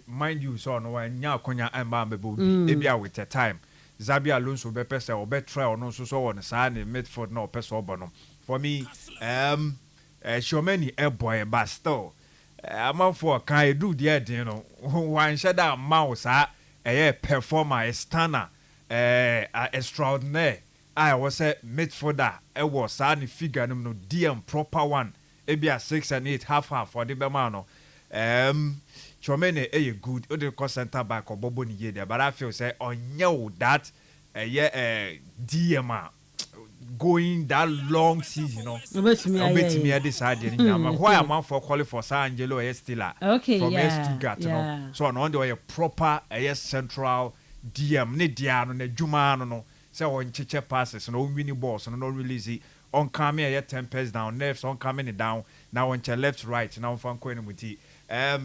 mind you so no nya akonya amba mbebo ebia with the time Xabi Alonso be pese o be try ono so won sa na Medford na o pese obo no for me Shomeni boy but still amount for kan do the edin no wan shada mouse performer stunner extraordinaire I was a midfielder was sa ni figure no DM proper one ebia 6 and 8 half for the bema no Chomene good o de call center back or bobo ni there but I feel say onye that DM going that long season me at this side why am I for calling for San Angelo Estila from Stuttgart no so on the way a proper central DM ne diano ne juma no say on chiche passes no winning balls no release on coming 10 pass down left on coming down now on left right now fan ko with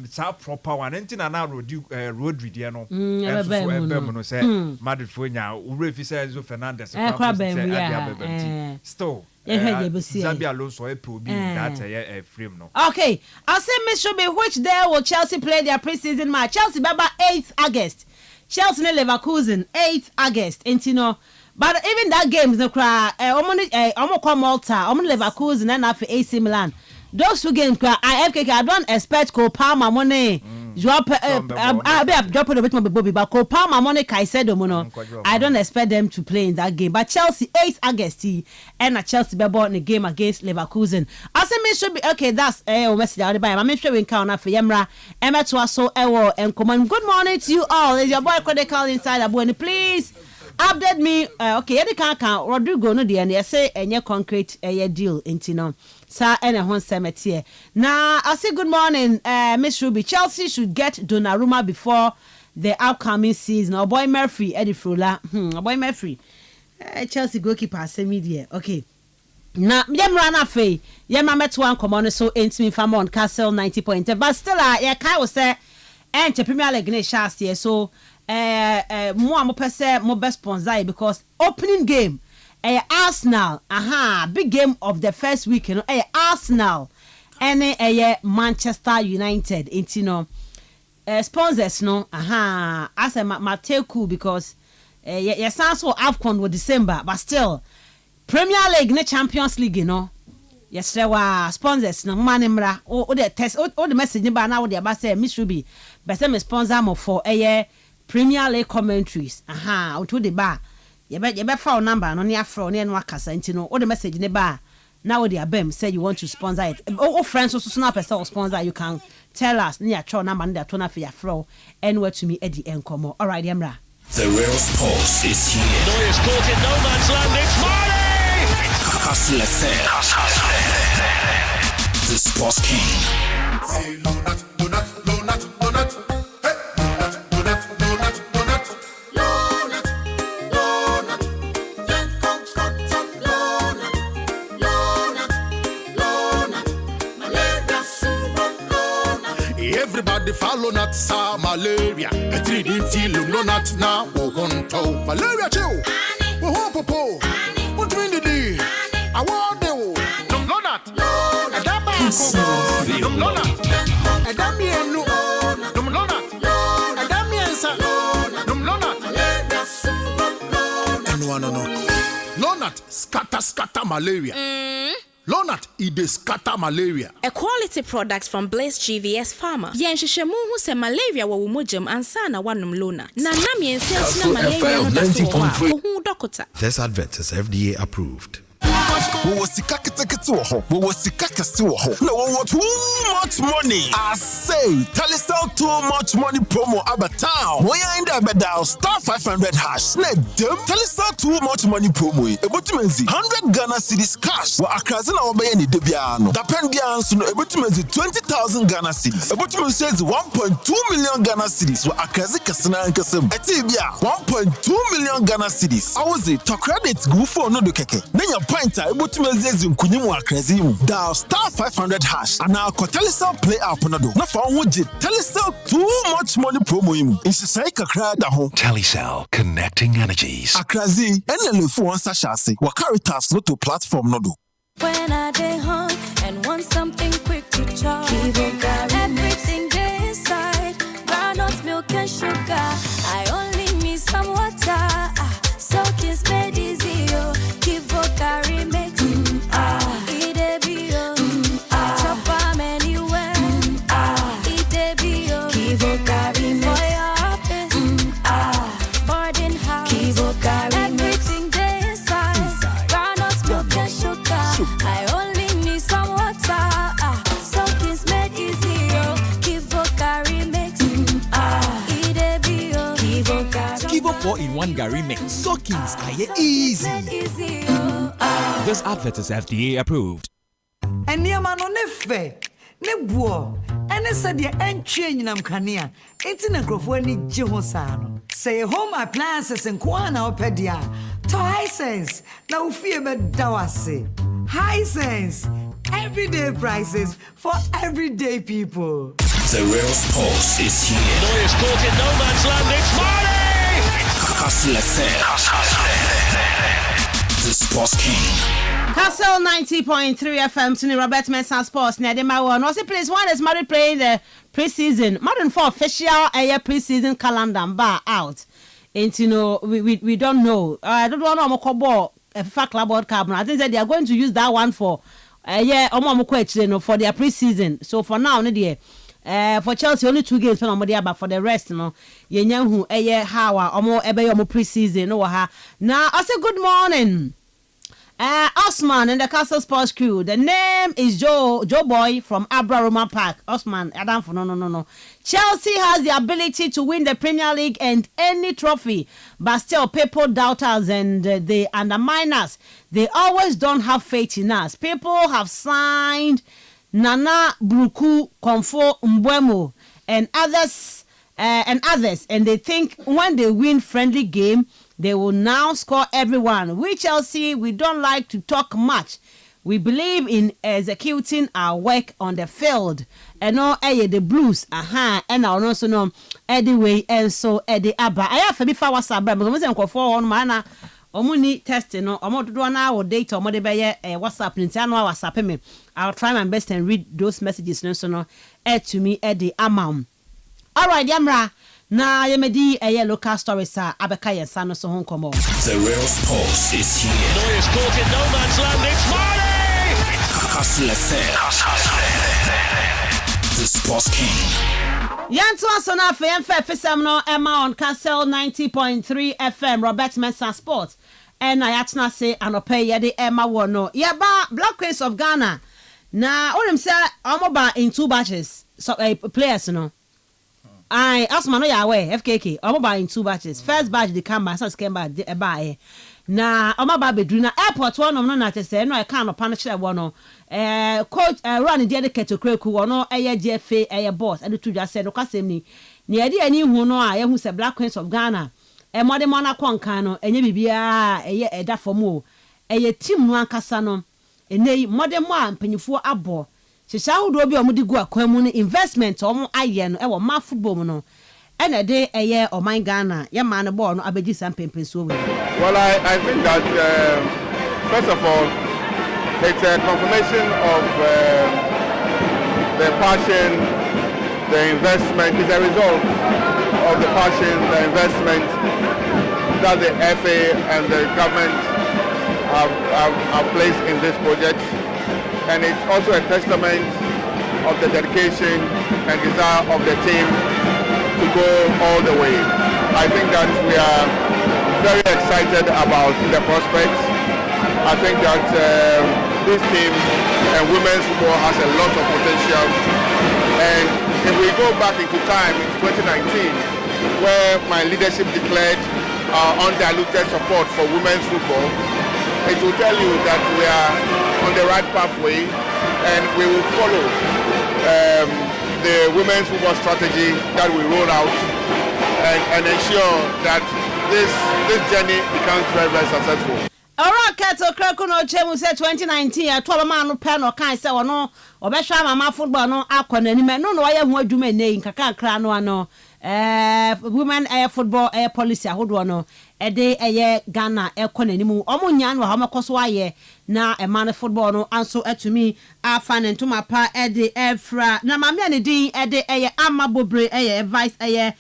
sa proper one entina na Rodri dia no no say Madrid for nya urefi say Enzo Fernandez still Xabi Alonso be that frame no okay I'll say Miss Shobi which day will Chelsea play their preseason match Chelsea baba 8th August Chelsea ne Leverkusen 8th August entino but even that game no cry omo come Malta omo Leverkusen and after AC Milan those two games I don't expect Cole Palmer money drop drop a bit more Bobby but Cole Palmer money Caicedo mono I don't expect them to play in that game but Chelsea 8th August and a Chelsea be bought in the game against Leverkusen I say me should be okay that's message out by me sure we count for Yemra Emma to us so and command good morning to you all is your boy Critical inside Abuani please update me okay any can Rodrigo no dey and say any concrete deal intino sa ene hon semetie na I say good morning Miss Ruby Chelsea should get Donnarumma before the upcoming season or boy Murphy Eddie Frola boy Murphy Chelsea goalkeeper asemi there okay na yemra na fe yemra meto an common so entimi fam on Kastle 90.10 but still ya kai wo say ente Premier League ne chance so mo pese mo best sponsor because opening game Arsenal big game of the first week Arsenal and Manchester United sponsors no as a mateku because sounds so AFCON with December but still Premier League ne Champions League yes there were sponsors no manimra or the test or the message ba na wo de ba say Miss Ruby but say me sponsor mo for Premier League commentaries to the bar you be phone number no near phone ne akasa ntino or the message ne ba now the abem say you want to sponsor it friends also snap a sponsor you can tell us near cho number and tona for your flow and where to me Eddie Enkomo. All right, Emra. The real sports is here. Neuer's caught in no man's land. It's Marley! Kastle FM. The Sports King. Everybody follow not sa malaria. A 3D till no not now. Won't malaria chill. Popo. What do you do? I want you. No not. A dama. No not. A damian no. No not. A damian sa. No not. No not. Scatter malaria. Lonat ide scatter malaria. A quality product from Blaze GVS Pharma. Yenshishemu who say malaria wa wumujum ansana wanum lona. Na nami yense na malaria no daso. This advert is FDA approved. We was no too much money. I say, Telecel too much money promo about town. We are in the dial star 500 hash. Net them Telecel too much money promo. Ebotimenzi 100 Ghana cedis cash. Wa akrazina obeye ni debiano. Dapen biansu no ebotimenzi 20,000 Ghana cedis. Ebotimenzi says 1.2 million Ghana cedis. Wa akrazi kasina nkasem. Etibia 1.2 million Ghana cedis. Awozi to credit go for no do keke. Nenya pointer ebotimenzi nkunyimu akrazimu. Dial star 500 hash. And now Telecel play up on do. Na fa onje Telecel too much money promo imu. Insisai kakra da ho. Telecel connecting energies. Akrazi enelefu onsa shase. Wa Caritas no to platform no do. When I day home and want something quick to chop, everything day inside, groundnut milk and sugar. I only need some water. So kiss made easy, oh. Kivo carry mix. Eat a bio. Chop am anywhere. Eat a bio. Kivo carry mix. For your office. Boarding house. Kivo carry mix. Everything day inside. Groundnut milk and sugar. I only need some water. So kiss made easy, oh. Kivo carry mix. Eat a bio. Kivo carry. Kivo 4-in-1 Gary mix. Soakings are easy. This advert is FDA approved. And near man on nefe, ne buo, and I said the end change nam kania. It's in a grove when it jihosano. Say home appliances and Kwana opedia. To Hisense, now fear but dawase. Hisense, everyday prices for everyday people. The real sports is here. Neuer's caught in no man's land. It's Marley! Kastle FM. The Sports King. Kastle 90.3 FM to Robert Mensah Sports. Nedema one. Also, please, one is Madrid playing the preseason. Modern for official preseason calendar bar out. And we don't know. I don't know Mokobo FIFA Club World Cup. I think that they are going to use that one for for their preseason. So for now, for Chelsea only 2 games but for the rest who how preseason now I say good morning Osman and the Kastle Sports crew. The name is Joe Boy from Abra Roman Park. Osman Adam no. Chelsea has the ability to win the Premier League and any trophy, but still people doubt us and they undermine us. They always don't have faith in us. People have signed Nana Bruku, Komfo Mbwemo and others, and they think when they win friendly game, they will now score everyone. We Chelsea, we don't like to talk much. We believe in executing our work on the field. And no, the Blues, and also no, Eddie Way, and so Eddie Abba. I have to be for what's up, but I'm going to on mana omuni testing no omododo na wo data omode be ye WhatsApp ntia no WhatsApp me. I'll try my best and read those messages no so no to me the amount. All right, Yamra. Na yemedi local stories abeka yensa no so ho nkomo. The real pulse is here. Neuer's caught in no man's land. It's Marley! Kastle FM. The Sports King. Yanto asona fe emfa fesam no Emma on Kastle 90.3 FM Robert Mensah Sports. And I atna say anope ye de Emma wono. Yeba Black Queens of Ghana. Na onim say omoba in 2 batches. So players no. I ask man no ya aware FKK omoba in 2 batches. First batch the come back, second came back e na omoba bedru na airport one no na say no I can no pan chere no coach run the dedicate to Kreku wono eye GFA eye boss and to just say no kwasem ni ade ani hu no a ye hu say Black Queens of Ghana mode mo na konkan no enye bibia eye eda fom o eye team no ankasa no enei mode mo a mpanyifo abo hyehyɛ ahodo bi omudi gu akwan mu no investment omo aye no e wo ma football mu no ene de eye oman Ghana ye ma no ball no abeji sampempen so we. Well, I think that first of all it's a confirmation of the passion, the investment is a result of the passion, the investment that the FA and the government have placed in this project. And it's also a testament of the dedication and desire of the team to go all the way. I think that we are very excited about the prospects. I think that this team and women's football has a lot of potential. And if we go back into time in 2019, where my leadership declared undiluted support for women's football, it will tell you that we are on the right pathway and we will follow the women's football strategy that we roll out and ensure that this journey becomes very, very successful. Alright, Kato Kreku no chemu say 2019 atwa ma no pe no kan say wono obehwa mama football no akọ n'anime no no waye hu adwuma nei nkaka nkra no ano women football policy ahodo no ede Ghana ekọ n'animu omunya no ha makoso aye na man football no anso atumi afa ne ntoma pa ede efra na mame ne din ede amabobre vice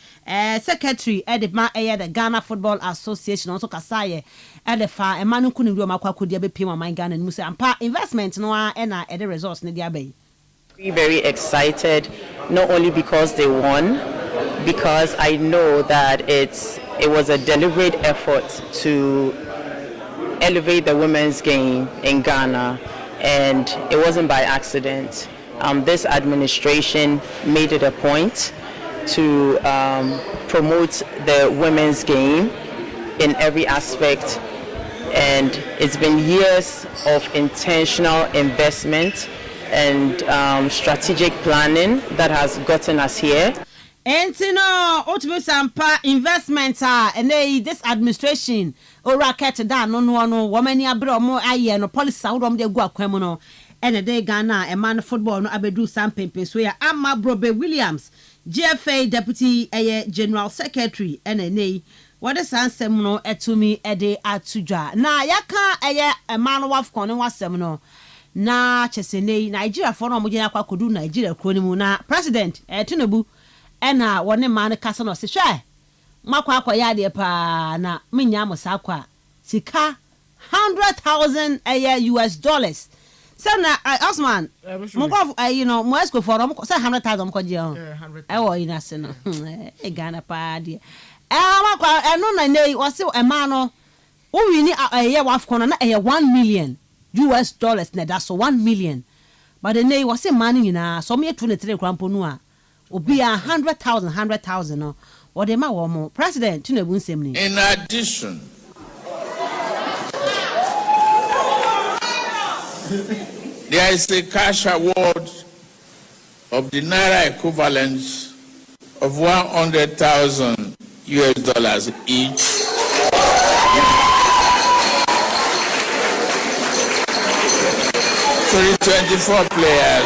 secretary ede ma the Ghana Football Association also kasaye ede fa emanu kunu wi makwa kodi be pim man Ghana nimu say ampa investment no na ede results ne dia be. Very excited, not only because they won, because I know that it was a deliberate effort to elevate the women's game in Ghana, and it wasn't by accident. This administration made it a point to promote the women's game in every aspect, and it's been years of intentional investment and strategic planning that has gotten us here. Entino ultimate sampa investments and this administration or racket down no woman ya bro mo aye no policy awdom de gu akwam no ene de Ghana e man football no abedu sampempe so ya ama brobe Williams GFA deputy general secretary ene what is ansem no etumi ede atudwa na yaka man wafcon no wasem no na chesene Nigeria for no mo gina kwa kodu Nigeria kroni mu na president Tinubu ena wone man kasa no se hwe makwa akoya de pa na menya mo sakwa sika $100,000 US dollars so na Osman mo go mo esco for mo say $100,000 mo je on wo ina se no e Ghana pa de makwa eno na nei wo se e man no wo wini wafcon na $1 million US dollars na that's so 1 million but the nei was a man nyina so me 23 krampo no a obi $100,000 no or the ma wo mo president Tinubu nsem ni. In addition, there is a cash award of the naira equivalent of $100,000 US each to the 24 players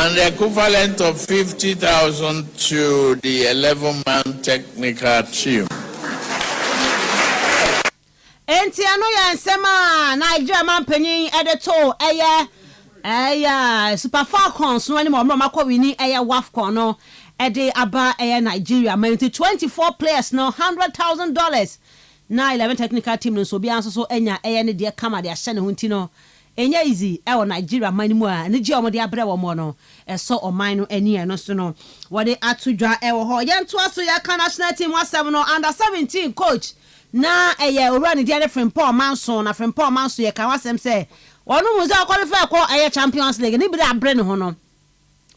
and the equivalent of 50,000 to the 11-man technical team. Enti ano ya nsema Nigeria man panyin edeto Super Falcons no ani mo makọ wini WAFCON no ede aba Nigeria man 24 players no $100,000 na 11 technical team no so bia so enya ne de kama de ahye ne hunti no enya easy Nigeria man mu a ne je omo de abre wo mo no so oman no ani no so no wo de atodwa ho yento aso ya national team wasem no under 17 coach na owura ne dia Frimpong Manso na Frimpong Manso ye ka wasem say wonu mu za qualify ko Champions League ni bi da abre ne ho no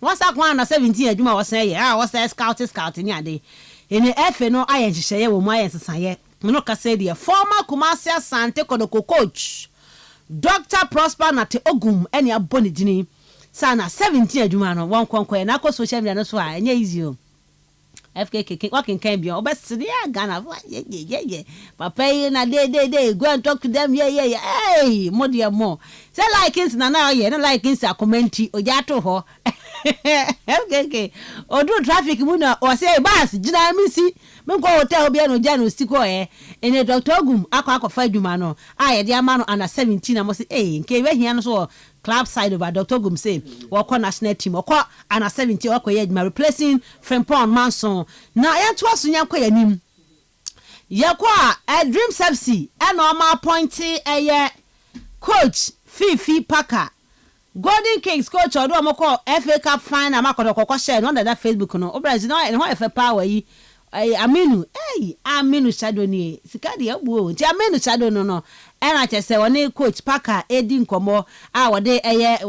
wasa kwa na 17 adwuma wasan ye wasa scout ni ade ene efe no aye nhihye wo mu aye nsesaye no ka say the former Kumasi Asante Kodoko coach Dr. Prosper Nate Ogum ene aboni dini sana 17 adwuma no won konkon na ko social media no so a enye easy o FKK walking can be obesity Ghana yeah papa na day go and talk to them yeah hey more dear more say like ins na now yeah no like ins a comment oja to ho FKK odu traffic mu na o say bus gina mi si me ko hotel bia no ja no siko ene Dr. Ogum akwa adwuma no ye de ama no under 17 na mo say nke we hia no so club side of Dr. Ogum say wako national team wako under 17 wako ye adwuma replacing Frimpong Manso na yento aso nya kwa yanim yakwa Dreams FC e no ma appoint coach Fifi Parker Golden Kings coach odo amako FA Cup final amakodo kokko share no that Facebook no obrazil no e ho efe power yi Aminu Shadow ni sika de abuo nti Aminu Shadow no na chese woni coach Parker edi nkomo wode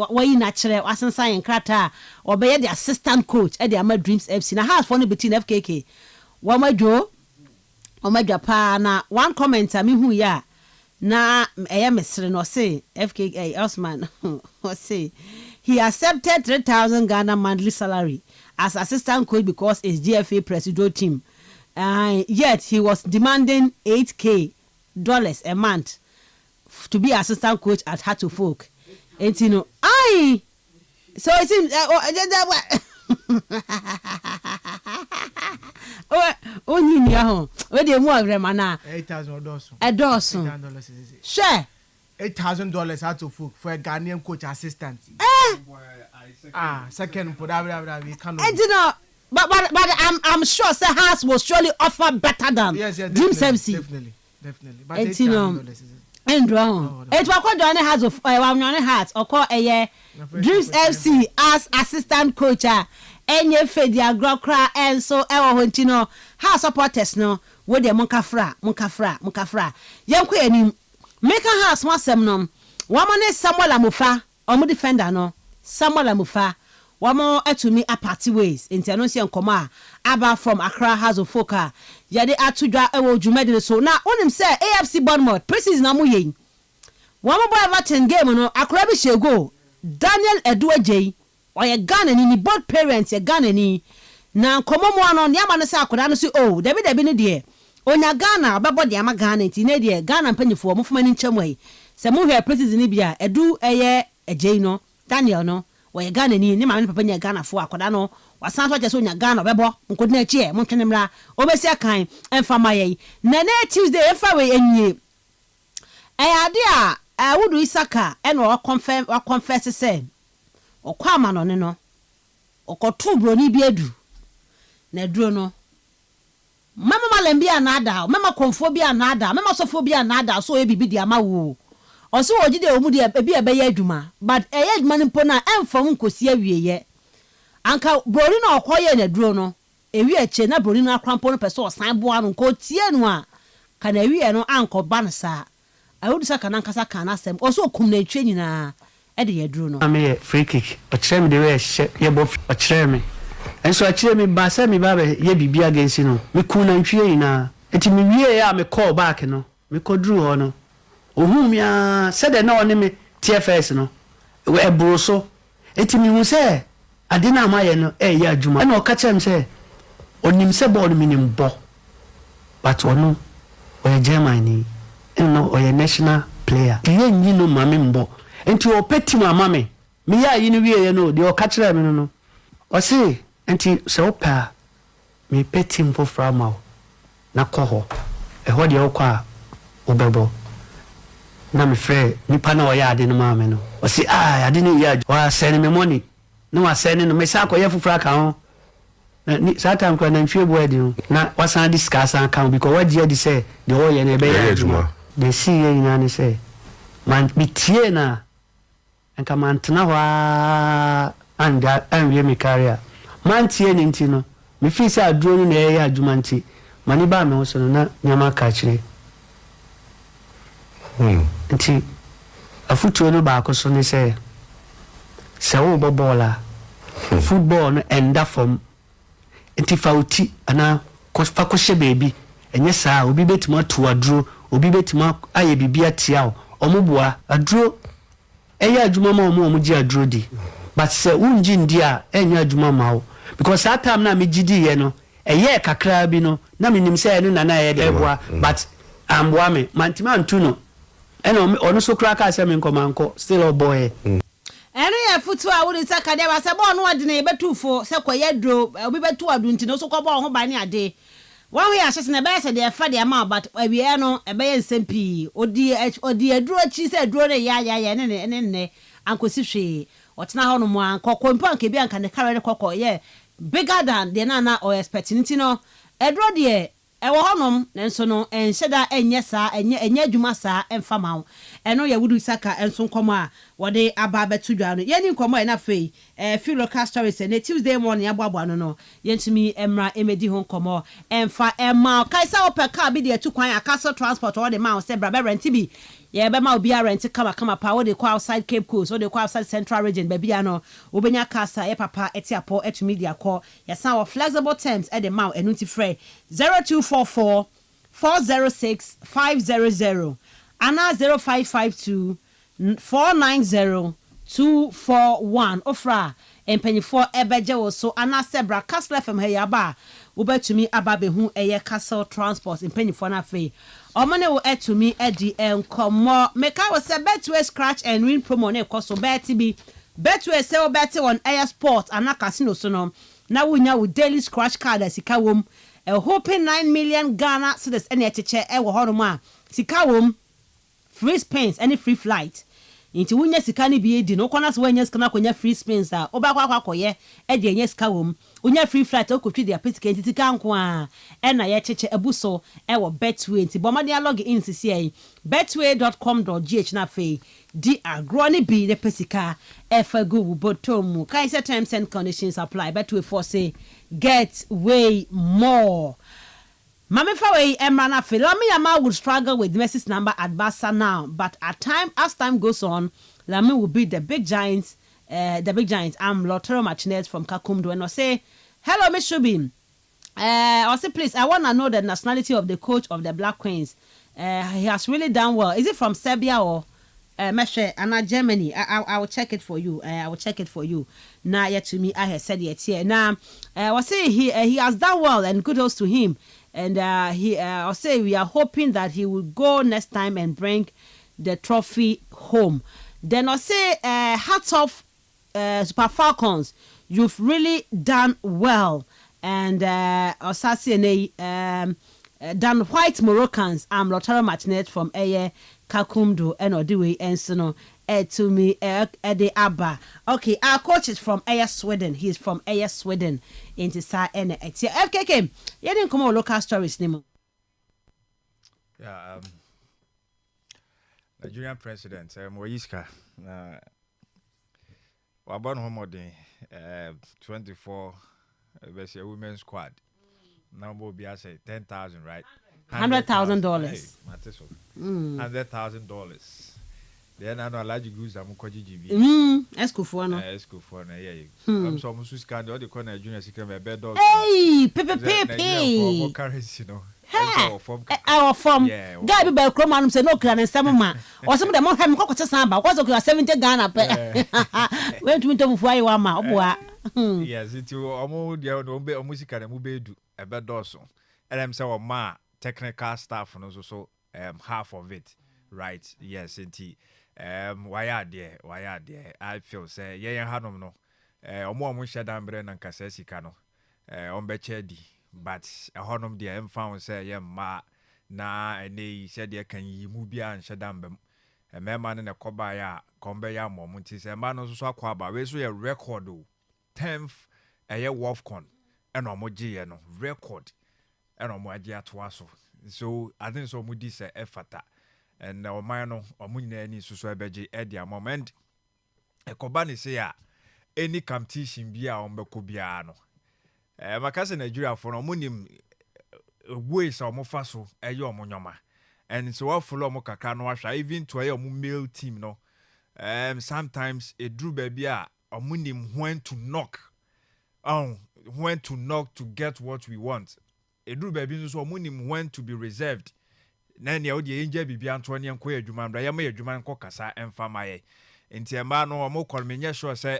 wayi na kire wasensan nkrata obeye the assistant coach e de ama Dreams FC na half for no between FKK wamadwo pa na one commenter me hu ya na mesre no say FKK Osman say he accepted 3,000 Ghana monthly salary as assistant coach because it's GFA Presido team. Yet he was demanding $8,000 a month to be assistant coach at Hato Folk. And you know, so it seems where they more remana $8,000. Share $8,000 Hato Folk for a Ghanaian coach assistant. Second put we cannot. I do not. But I'm sure Sir House will surely offer better than Dreams FC. Definitely. But $8,000 and wrong. It will call Johnny House of Hearts or call a year Dreams FC as assistant coach. And ye fed your grokra and so our House supporters no with the Munkafra. Young queen make a house one semnum. Woman is Samuel Amufa or defender no. Samuel Amufa wamo etumi apart ways international nkoma aba from Accra House of Foka yade atudwa ewo dwumade so na onim say AFC Bournemouth preseason amuye wamo boy Everton game no Accra bi shego Daniel Eduaje oye Ghana ni both parents ye Ghana ni na nkomo mo ano ne ama no say akoda no so David ni de onya Ghana bebo de ama Ghana nti ne de Ghana mpanyifo mo fuma ni ncham ai se mo hwe preseason ni bia edu eye Ejei no Daniel no we Ghana ni ma papa nya Ghana fo akoda no wasan so je nya Ghana bebo nkodina chi mo twenimra obesi akan emfa maye na Tuesday emfa we enye ade a wudu Isaka eno wa confess say okwama no ne no okotu broni bi adu na duro no mama malembi anada mama konfo bi anada mama sofo bi anada so e bibi di ama wo oso ogide omu de ebi ebe ya adwuma but eye adwuma npo na emfam nkosi awieye anka brori na okoye na duro no ewi eche na brori na akrampo no pese osan boa no nko tie no a kana ewi no anko bansa awudu saka na nkasa kana asem oso okum na etwe nyina e de ya duro no ame free kick ochire me de we ye bo ochire me enso ochire me ba se me ba ye bibi against no me ku na ntwe nyina enti me wie ya me call back no me ko duro ho no ohumia said na one me TFS no we ebroso etimi hu se ade na amaye no ya adwuma na okachem se onim se ball mi nim bo but ono o Germany no o national player ye nyi no mame mbo enti o peti mama me me ya yi ni wie no de o ka kire me no o se enti se o pa me petim for frama na kɔ hɔ ɛhɔ de o kɔ a o bɛbɔ na me frɛ nipa na o ya ade no ma me no o se ade ni ya wa send me money no wa send no me sa kɔ ye fufura ka ho ni satan kwa na ntwe bo adi no na wasan di ska san kan because what dia di say the whole ye na be ya adwuma they see ye na ne say man bitie na enka man tena hɔ anda anwie me career man tie ni ntino me fi say aduro ni na ye adwuma nti mani ba me ho so no na nyama ka kire nti afutuo no ba akoso ne say se wo bobola football no enda from enti fauti ana fa ko hye baby enye saa obi betima to aduro obi betima aye bibia tia omoboa aduro eya adwuma ma omo gi aduro di but se unji ndi a enya adwuma ma wo because that time na me gidi ye no eye kakra bi no na me nim se eno na na ye deboa but amboa me mantima ntu no eno ono so kra ka se me nkomanko still a boy eno ye futu a wodi saka de ba se bo no ade na ye betufo se koye dro obi betu adu nti no so ko bo ho ba ne ade wan we asese na be se de fa de ama but awie no e be ye nsempi odi aduro chi se aduro ne ya ne ankosi hwe otena ho no mo ankoko mpa anka bi anka ne kare kokko ye bigger than the na or expecting nti no aduro de ewo honom nenso no enhyeda enye saa enye adwuma saa emfa ma wo eno ye wudu saka enso nkomo a wode aba betu dwa no ye ni nkomo e na fei feel local stories na Tuesday morning aboabo no yentimi emra emedi ho nkomo emfa emma kaisa opeka bi de atu kwan a Kastle transport or the man say bra be rent bi ye be ma obi rent kama pa wo de kwa outside Cape Coast wo de kwa outside Central region ba bia no obenya kasa ye papa etiapo etumi dia ko ye san wo flexible terms e de ma enu ti frɛ 0244 406 500 ana 0552 490 241 ofra empanyfo ebeje wo so ana sebra kastlefm he yaba wo betumi ababe hu eye Kastle transport empanyfo na fe omane wo etumi edi enkomo meka wo se betway scratch and win promo na ekoso beti bi betway se wo beti on air sport ana casino so no na wunya wo daily scratch card asika wom hoping 9 million Ghana cedis ene echeche e wo hono ma sika wom free spins any free flight inti wunya sika ni bi edi no kona so wanya sika na konya free spins a obakwa akoye e de enya sika wom unya free flight okotwi de apetike nti sika nko a e na ye cheche ebuso e wo betway nti bomade log in sisi ai betway.com.gh na fe di agro ni bi de pesika e fa go botomu kai say terms and conditions apply betway for say get way more. Mami Fawe Emrana Lami Yama would struggle with Messi's number at Barca now, but as time goes on, Lami will beat the big giants. I'm Lotero Martinez from Kakumdu, and I say, hello, Miss Shubin. I say, please, I want to know the nationality of the coach of the Black Queens. He has really done well. Is it from Serbia or Meshe and Germany? I will check it for you. I will check it for you. Now, yet to me, I have said it here. Now, I say he has done well, and kudos to him. And I'll say we are hoping that he will go next time and bring the trophy home. Then I'll say hats off Super Falcons. You've really done well. And I'll say done white Moroccans. I'm Lotero Martinez from Eye Kakumdu and Odiwe and Sono. To me, Eddie Abba. Okay, our coach is from Eye Sweden. He's from Eye Sweden. Into Sa and FKK. You didn't come on local stories, Nemo. Yeah, Nigerian president, Moiska, Wabon Homodin, 24, a women's squad. Number be I say 10,000, right? $100,000. $100,000. Then I know large goods I'm koji GB. Escofo no. Escofo na yeah. I'm so much scan all the corner junior secret my bed dog. Hey, pepe. For currency, you know. Our form. Guy be by Chrome say no clan and some man. Or some of them have cocktail samba. What's okay 70 Ghana. Went to me for you ma. Yes, it you almost there no be music and mube do a bed doso. And I'm so ma technical staff and also half of it. Right, yes, indeed. why there I feel say hanom no omo hyɛ dan bre na nkasa sika no ombeche di but honom de em found say ye ma na ene said ye kan yi mu bia nhyɛ dan bam mema ne koba ya kombe ya mom nti say ma no so akwa ba we so ye record o 10th Wolfcon ena omo gye no record ena omo agye atoa so I think so mudi say efata and oman no omo nyina ni so ebeje e dia moment ekoba ne say a any competition bia ombeko bia no makase Nigeria for no munim ways omo fa so eye omo nyoma and so what follow omo kakra no ahwa even to eye omo male team no sometimes it drew baby a omo nim when to knock to get what we want it drew baby so omo nim when to be reserved na ne odi enje bibia anto ne enko adwuma mbra yema adwuma nko kasa emfa maye enti emba no omo call me nye sure say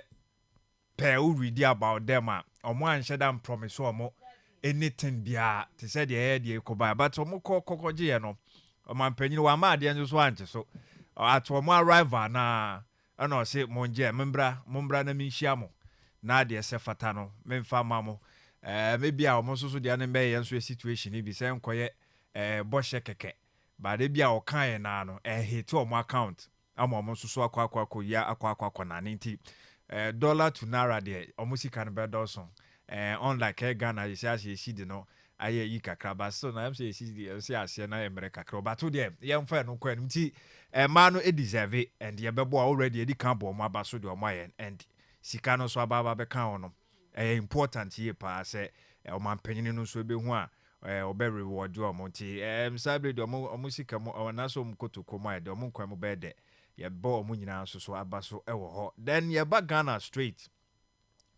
per who read about them omo anhye dan promise omo anything bia te said the ekoba but omo kokoje no omo panyin wa ma ade nso anche so at omo arrival na ana say monje membra na minhia mo na ade se fata no memfa mamo maybe a omo so de an be yenso situation bi se nkoye boshe keke ba de bia o kan na no hit omo account ama omo so akwa ya akwa na nti dollar to naira there almost can be dawson unlike Ghana you say she did no aye yi kakra ba so na am say she say ase na America kakra but to there yem fa no kwa nti ma no e deserve and ye bebo already edi kan bo ma ba so de omo yen and sika no so aba be kan ono important here pa say o man panyin no so be hu a obe reward omo nti sabre de omo sika mo na so mkotoko mo de omo kwa mo be de ye bo omo nyina so abaso ewo ho then ye ba Ghana straight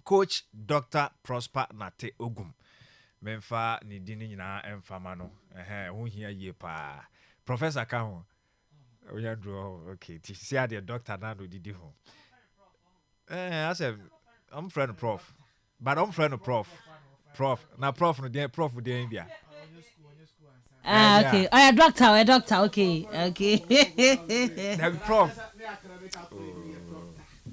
coach Dr. Prosper Nate Ogum memfa ni dini nyina emfama no ho hia ye pa professor ka ho oya draw okay ti see the doctor na no didi ho I said I'm friend prof but I'm friend prof na prof no dey prof dey bia okay. Oh, a doctor. Okay. The prof.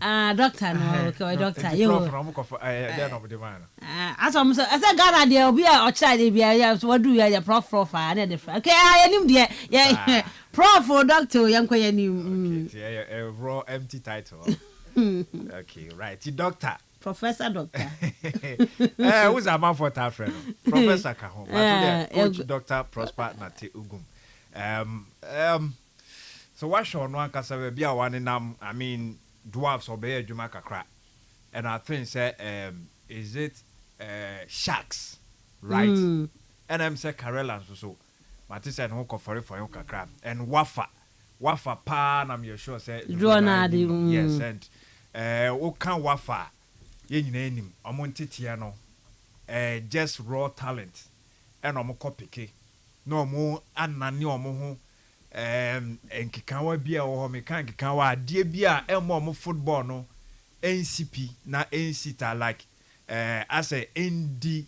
Doctor no. Okay, doctor. You. Prof no mo for there no be man. As I said Ghana there obi a child dey bia ya what do you prof na dey okay, anim there. Yeah. Prof or doctor yanko yanim. Okay, a raw empty title. Okay, right. The doctor. Professor Doctor. Who's a man for that friend? Professor Kahom. Coach Dr. Prosper Nate Ugum. So what show no ankasa be a one nam I mean dwarfs obey adwuma kakra. And I think say is it sharks, right? And I'm say Karela so. Mati say no ko for you kakra. And wafa pa na me sure say yes and o kan wafa ye nyina enim omo ntetia no just raw talent and omo kopike no omo anane omo ho enkikawa bia wo ho mekankawa ade bia omo football no NCP na NCTA like as a ND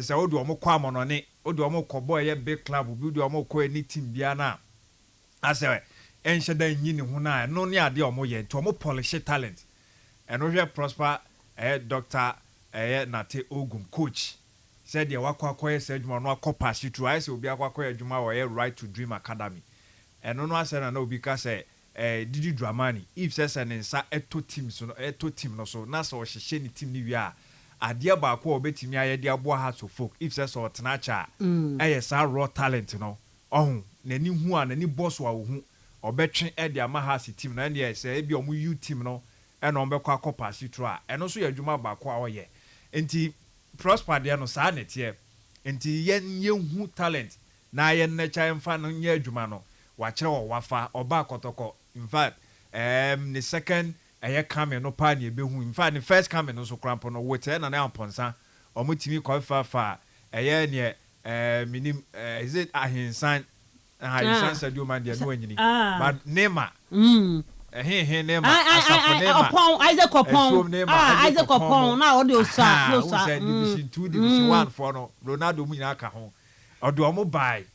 so odu omo kwa mono ne odu omo kobo ye big club bi odu omo ko any team bia na as a enhyeda nyi ne ho na no ne ade omo ye to omo polish talent and we prosper Dr. Nate Ogum coach said the wakwa said no pass you to I say obi akwa adwuma wo right to dream academy and no say na obi ka say Didi Dramani if says an nsa eto team no so na so hyehye ni team ni wi a ade ba akwa obetimi aye de abo ha so folk if says o tenacha sa raw talent no ohun nani hu a nani boss wa wo hu obetwe de amaha si team na ne say e bi omu you team no and on bekwa kopa sitra and also adwuma ba kwa oye enti prosper de no sa netie enti yen hu talent na yen na cha mfa no nya adwuma no wa kire wo wafa oba kotoko in fact the second coming no pa ne behu in fact the first coming no so cramp no wote na na amponsa omutimi fa ne minim is it ahinsan said you man there no anyini but nema nema Isaac Opon na o de osa division 2 division 1 for no Ronaldo mu nyaka ho odo omo bai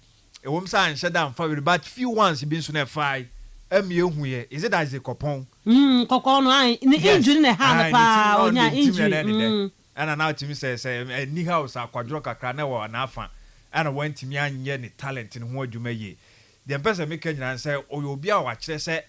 e wom sa anhye da mfa but few ones bi so na fai Huye, is it as a copon? Cocono, in the injury in a hand, on your injury. And now to me says, a new house, a quadroca canawa, and alpha, and I went to me and yenny talent in what you may ye. The person making and say, oh, you'll be our watch, say,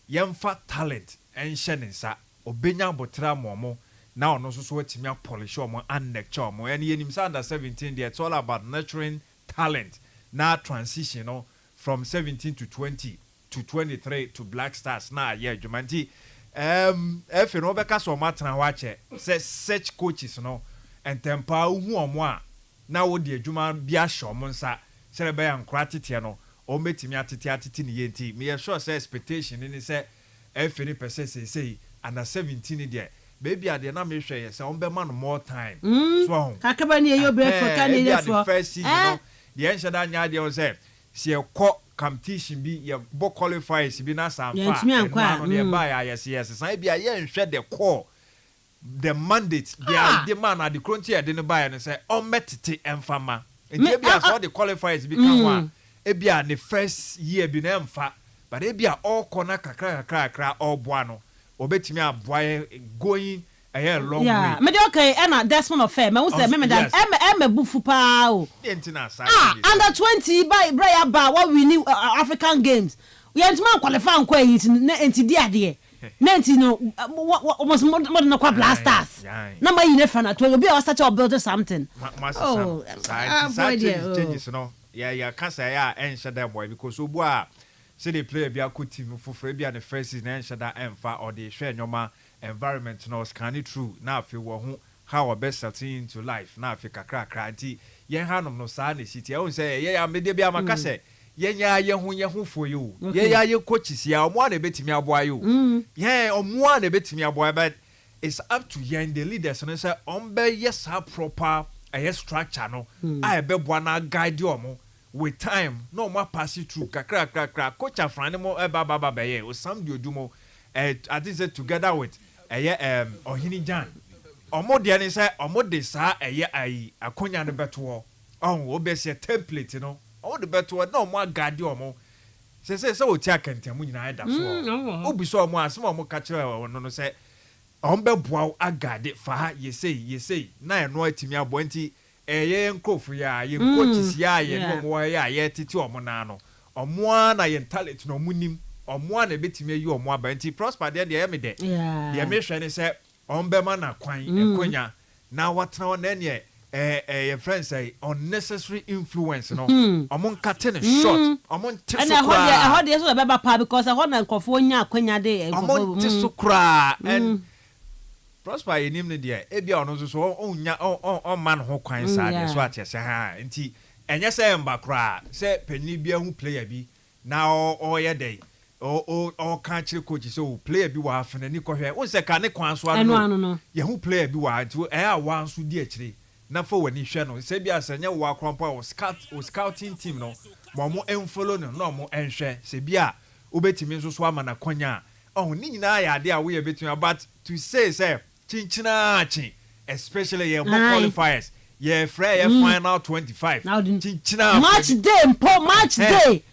young fat talent, and shannon, sir, or Benya Botra Momo. Now, no so to me polish or more and neck charm, or any him under 17, it's all about nurturing talent. Now transition from 17 to 20 to 23 to Black Stars. Now, yeah, Jumanti. If you know, because so much now watch it, say such coaches, and temper who or more. Now, would the Juman be a show, Mensah, celebrate and gratitude, or make me at the me a sure say expectation, and he said, if any person say, under 17 there. Baby, I did not make sure yes, I'm be man more time. So, Kakabani, your breath for candidate for first season. The answer that you idea was see a court competition be your book qualifies be not some far. Nearby, yes, I be a year and share the core. The mandate, the man at the frontier didn't buy and say, oh, metity and farmer. And maybe as all the qualifiers become one. Ebia the first year be them fat, but ebia all corner crack all buano. Obetimi aboy going a long way. Yeah, me okay, and that's one of fair. Me say me that em bufu pa o. Under 20 by Brian Bar what we need African games. We ain't man qualify kwa enti dia de. Nanti no almost more than kwa blasters. Number you never na to be such a build something. Oh, changes no. Yeah, can't say yeah, and shut that boy because Ubwa. Say they play a be a good team for Fabia the first season and shut that emfa or they share your environment no scanning true. Now if you were how our best setting into life. Now if you crack cranty, yen hanum no sani city. I won't say, yeah, I'm maybe a macase. Yen for you. Yeah, you coaches ya one a bit me a boy you. Yeah, one a bit me a boy, but it's up to yen the leaders and say, yes, how proper a structure no. I be one guide you with time no more pass you through kakra coach afrani mo baba beye o sam di odumo I think say together with ohini jan omo de ni say omo de sa ayi akonya no beto o be say template no o de beto no mo agade omo say o ti akantem nyina da so obi so omo asem omo ka kire no say ombe boa agade fa ye say na eno atimi abo nti eye nkofu ya ye coaches ya ye no mo ya ye titi omo na no omo na ye talent no munim omo na betimi yi omo abanti prosper de ye me de ye me hwe ne se ombe ma na kwan ekonya na watna na ne your friends say unnecessary influence no omo nkate ne short omo nte so kra and how dey so be pa because how na nkofo onya akwanya de omo nte so kra and prosper in him there ebia ono so onya on man ho kwan side so atese ha nti enye say mbakra say penni bia hu player bi na o ye dey o kan chire coach so player bi wa afena ni kohwe won say ka ne kwan so ano ye hu player bi wa nti wa nso di akire na fo wani hwe no say bia sanya wa krompa o scouting team no mo enfollow no mo enhwe say bia obetimi nso so ama na kwanya ni nyina ya de a we betimi but to say Chinchina, especially your qualifiers, your final 25. Chinchina match day.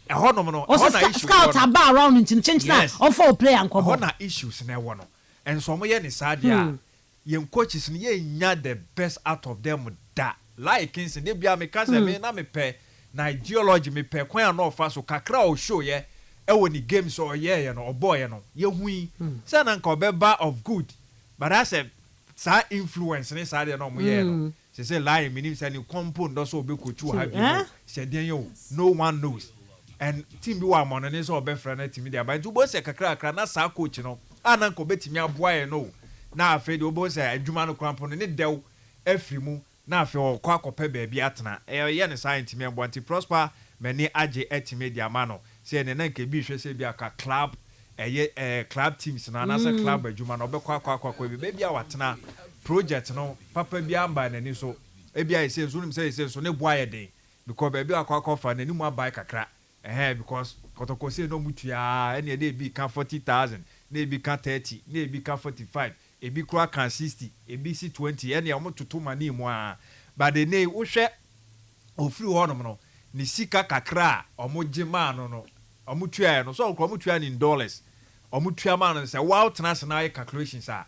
Scout about around in Chinchina or for play and come on issues in one. And some yen is sad, young coaches nya the best out of them that like in they be a me na me pay na ideology me pay kwan no fa so kakra o show ye e woni games or ye no boy no ye hui say na nka obeba of good. But I said, sa influence ni sa de no mo ye no. Say lie meaning say ni compound do so be coach have you. Say den yo no one knows. And team bi wa mo no ni so be friend na team dia but you bo say kakra na sa coach no. Ana nko betimi aboa ye no. Na afi de bo say adwuma no krampo no ni dew afri mu na afi o kwa kopa ba bi atena. Ye ne science me aboa anti prosper mani age etime dia ma no. Say ne na nke bi hwe say bi aka club club teams na na say club adwuma no obekwa bi baby awatena project no papa bi amba na ni so e bia ese so nim say so ne boa ye den because baby akwa fa na ni mu abai kakra because kotoko say no mutua ene dey bi kan 40,000 na bi kan 30 na bi kan 45 e bi kura kan 60 e bi si 20 ene ya mototo mani mu a but the nay wo hwe ofiri ho no ni sika kakra omogye ma no omutua no so omutua in dollars omutua man say wow international calculations are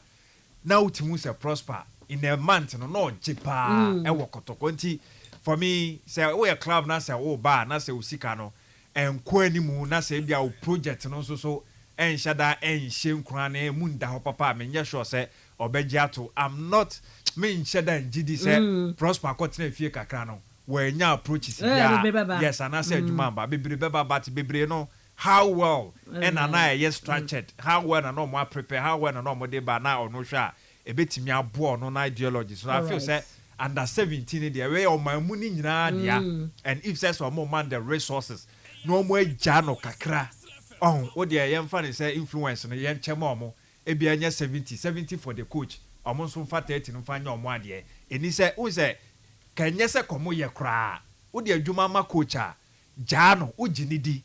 now utimu say prosper in a month no jipa e wo kotoko nti for me say we a club na say o ba na say usika no enko animu na say bia o project no so enhyada enhye nkura na mu nda ho papa me nye sure say obegiato I'm not me enhyada ngidi say prosper kotena fie kakra no wenya approaches yes and I say adwuma ba bebre beba but bebre no how well and na yes structured how well na no more prepare how well na no more dey ba na ono hwa ebetimi abo no na ideology so I feel say under 17 dey we o man mu ni nyina dia and if says o man the resources no more agya no kakra o dey yemfa ne say influence no yen chema omo ebi anya 70 for the coach omo so mfa 30 no mfa nya omo ade eni say o say kanye se komo ye kra wo dey adwuma ma coach a gya no o ginidi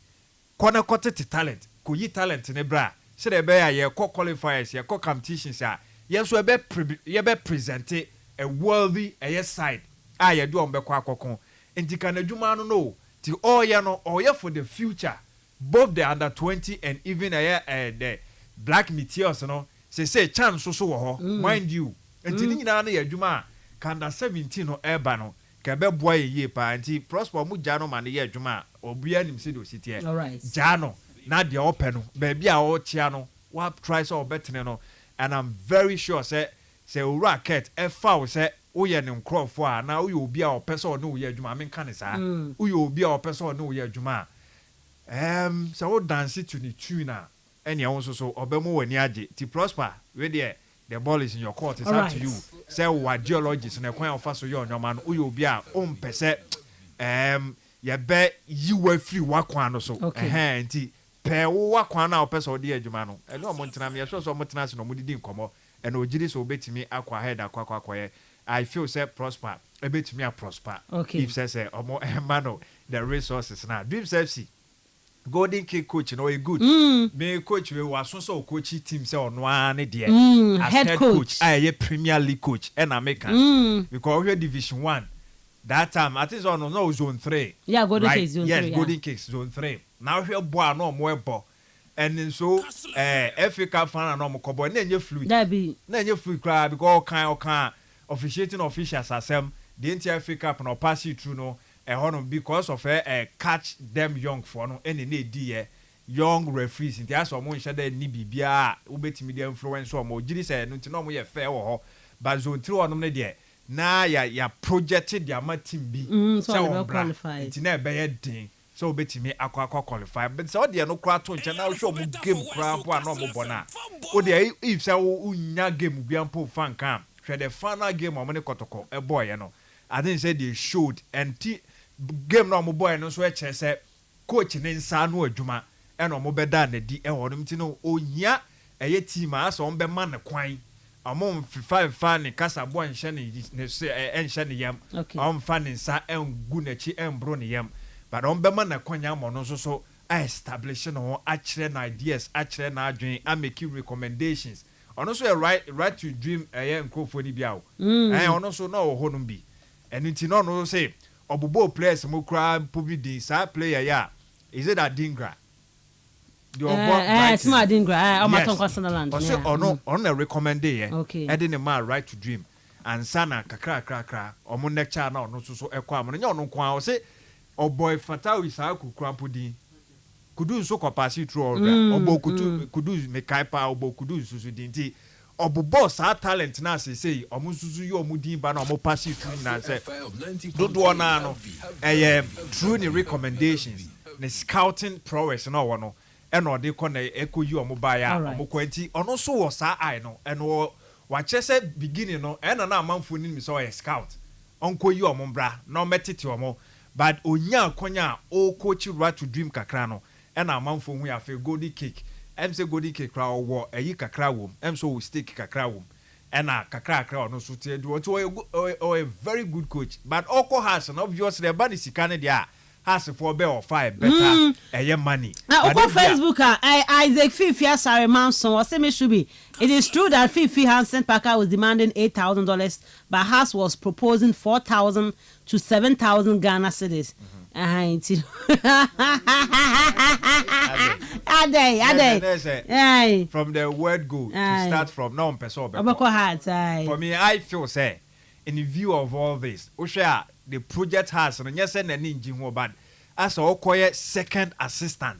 kona kote talent ko yi talent ne bra se dey be ya ye qualifiers ye competitions a yes we be present a worthy side ye do on be kwa akokon enti kan adwuma no ti all ye no all ye for the future both the under 20 and even the black meteors no say chance so wo ho mind you enti ni nyina na ye adwuma kan under 17 no eba no ka be boy ye pa enti prosper mu gya no ma ne ye adwuma obia nim se do sitie gya no na de open no ba bia o chia no wa try so obetene no and I'm very sure say racket e foul say uye ne nkrofo a na uye obi a opese no uye adwuma me kan sa uye obi a opese no uye adwuma so wo dance to the tune na ene won so obemu wani age ti prosper we there the ball is in your court it's up to you say what geologists na kwan ofa so ye onyoma no uye obi a ompese ye be yiwa free wakwan no so nti pe wo wakwan na opese odi adwuma no ene o montena me so so montena se no modidi nkomo ene ogiri so obetimi akwa head akwa I feel say prosper ebetimi a prosper if say omo mano the resources na dreams FC golden king coach no e good me coach we was so coach team say ono an de as head coach I premier league coach and American because we division 1 that time I think on no zone 3 golden king zone 3 yes golden king zone 3 now we boy no mo ebo and so FA Cup fan no mo kobo na enye fluid na enye fluid cry because kan officiating officials asem the entire FA Cup no pass you through no because of catch them young for no any need young referees in the aso mo nshade ni bibia ubetimi dey influence o mo giri say no no mo ye fair wo but zone 3 onom ne dey na ya projected their team bi so we qualify it na be din so ubetimi akwa qualify but so dey no kra to nche na show mo game kra po na mo bona o dey if say unya game bi ampo fan kan hwe the final game o mo ne kotoko e boy no I think say they showed and game no mo boy no so e che say coach ne nsa no adwuma e no mo beda na di e honom ti no ohia eye team a so on be man kwan amon 5 ne kasa boy nhye ne nhye ne yam on fa ne nsa engu na chi embro ne yam but on be man kwan ya mo no so establish no akire na ideas akire na adwen a make recommendations ono so right to dream nkofo ni bia o ono so no honom bi and nti no say obubo players mo kra pobidi sa player ya is it that Dingra the it's not Dingra o maton Kwasanaland so ono recommend here edin man right to dream and sana kakra omo lecture na ono so ekwa am nya ono kwa o say o boy Fatawi sa kukra podin kudu so kwapasi through obo kudu mekaipa obo kudu susu dinti obubo sa talent na say omususu yo omudin ba na omopasi through na say dodo na no through the recommendations the scouting prowess na wono e no de ko na ekoyi omoba ya omokwanti ono so wo sa eye no eno wa chese beginning no e na amanfo ni mi so scout onkoyi omombra na ometete omo but onya akonya o coach right to dream kakra no e na amanfo hu ya fe golden cake em say golden cake kra wo eyi kakra wom em so steak kakra wom e na kakra no so tie do a very good coach but oko has and obviously the body sika ne dia has for be or 5 better money now on Facebook Isaac Fifi Asare Manson was say me should be it is true that Fifi Hansen Parker was demanding $8,000 but Haas was proposing 4,000 to 7,000 Ghana cedis Ade. From the word go to start from now on person. For me, I feel say in the view of all this, the project has and yes and ninja bad as a quiet second assistant.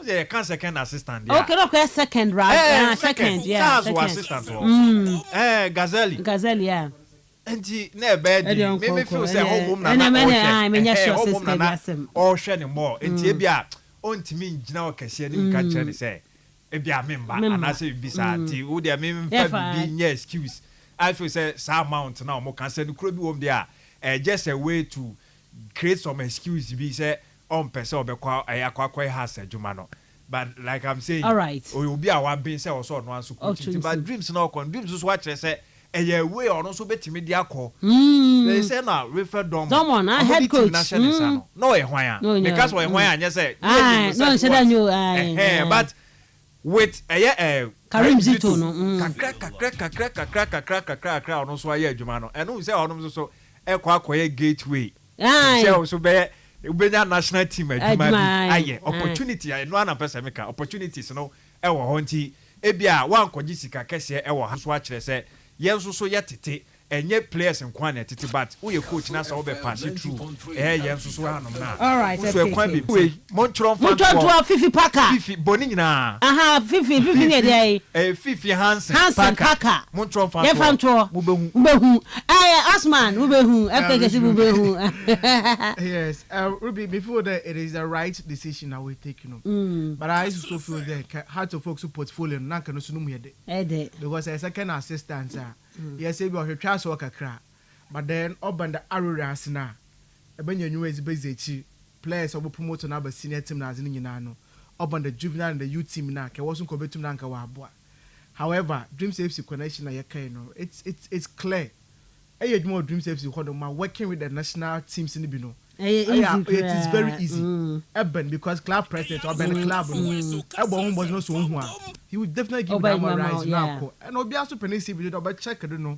Yeah, can second assistant. Okay, okay, second right. Second, yeah. Assistant. Gazelle, yeah. And he never bad. Maybe feel say home or sharing more. And Tibia on to me now can see any catcher say. Ebia member and I say beside would there mean excuse. I feel say some mount now more can send could be home there. Just a way to create some excuse be say on person be quite has a jumano. But like I'm saying, all right, or you'll be our being say also no answer. But dreams now con dreams is what I say. A way or also bet media call. They say now refer someone I head coach. No, because when you say no, said you but with Karim Zito no kakra no so aye adwuma no eno say onom so ekwa gateway say so be ubenya national team adwuma bi aye opportunity no ana person make opportunities no e wo ho nti e bia wan kwaji sika kese e wo ha so a kire say yenso so yetete enye players nkwan na tete but wo ye coach na so wo be pass through yenso so hanom na all right so ekwan bi montron Fifi Parker Fifi boni nyina Fifi ne dey Fifi Hansen Parker montron fan ye fan to mubehu Asman mubehu FKC mubehu yes Ruby before that it is the right decision that we take but I also feel that hard to focus portfolio na kan so no mu yede because a second assistant yes, we are trying to work but then open the arrogance na. Ebenya new is busy players obo promote na ba senior team na azini nyina no. Open the juvenile and the youth team na ke wasun ko betum na nka wa aboa. However, Dream Safety connection na yekan no. It's clear. Eye adwuma Dream Safety ho do ma working with the national teams in bi no. It is very easy. Eben because club president or ben club no so hu a he would definitely give them a rise now. And obi aso penisi bi do check no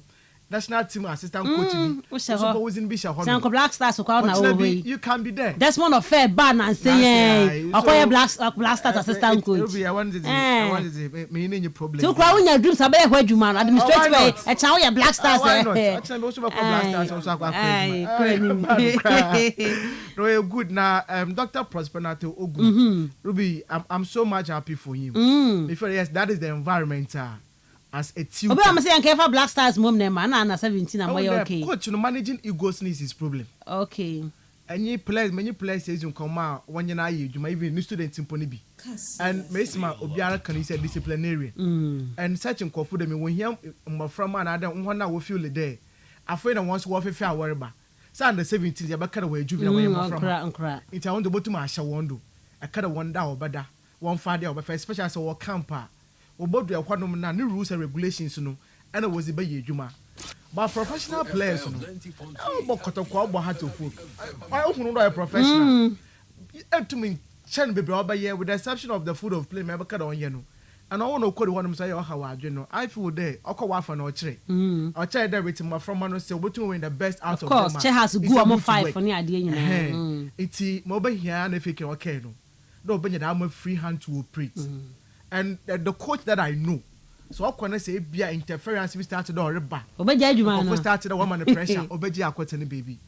national team assistant coach bi so always in Bisha Hono. Sanko Black Stars ko na we. You can be there. That's one of fair ban and say akoye Black Stars assistant coach. I want me any problem. So kwa unya dreams abe ho adwuma administrative e cha we Black Stars. Why not? Actually we also Black Stars also akwa. No good now Dr. Prospernato Ogun. Ruby I'm so much happy for him. Before yes that is the environment as a team. Obi am say ankefa Black Stars mom na ma na 17 am okay. Coach no managing egos is his problem. Okay. Many players says you come out when you na adwuma even new students in Ponibi. And Mesma Obiara can say disciplinarian. And such in Kofu them when him from another one na we feel there. Afraid and once we fair worry ba. Say under 17 you back away juvenile when from. It I want to go to my shawondo. I kind of wonder obada. One father or especially as a camper. About the economy na new rules and regulations no and it was the be adwuma but professional players no about kotokwa about how to folk I open no a professional and to me chen be over here with the exception of the food of play me baka don ye no and I want to call the one say how adweno I feel there okwa fa na ochire ochire there with my from no say obotu win the best out of them. Of course che has go am 5 for ni ade nyina iti mo be here na fake okay no be that am free hand to operate. And the coach that I know, so I can say be interference we started or riba. Obeja adwuma no. Started the woman the pressure. Obeja akwetene baby.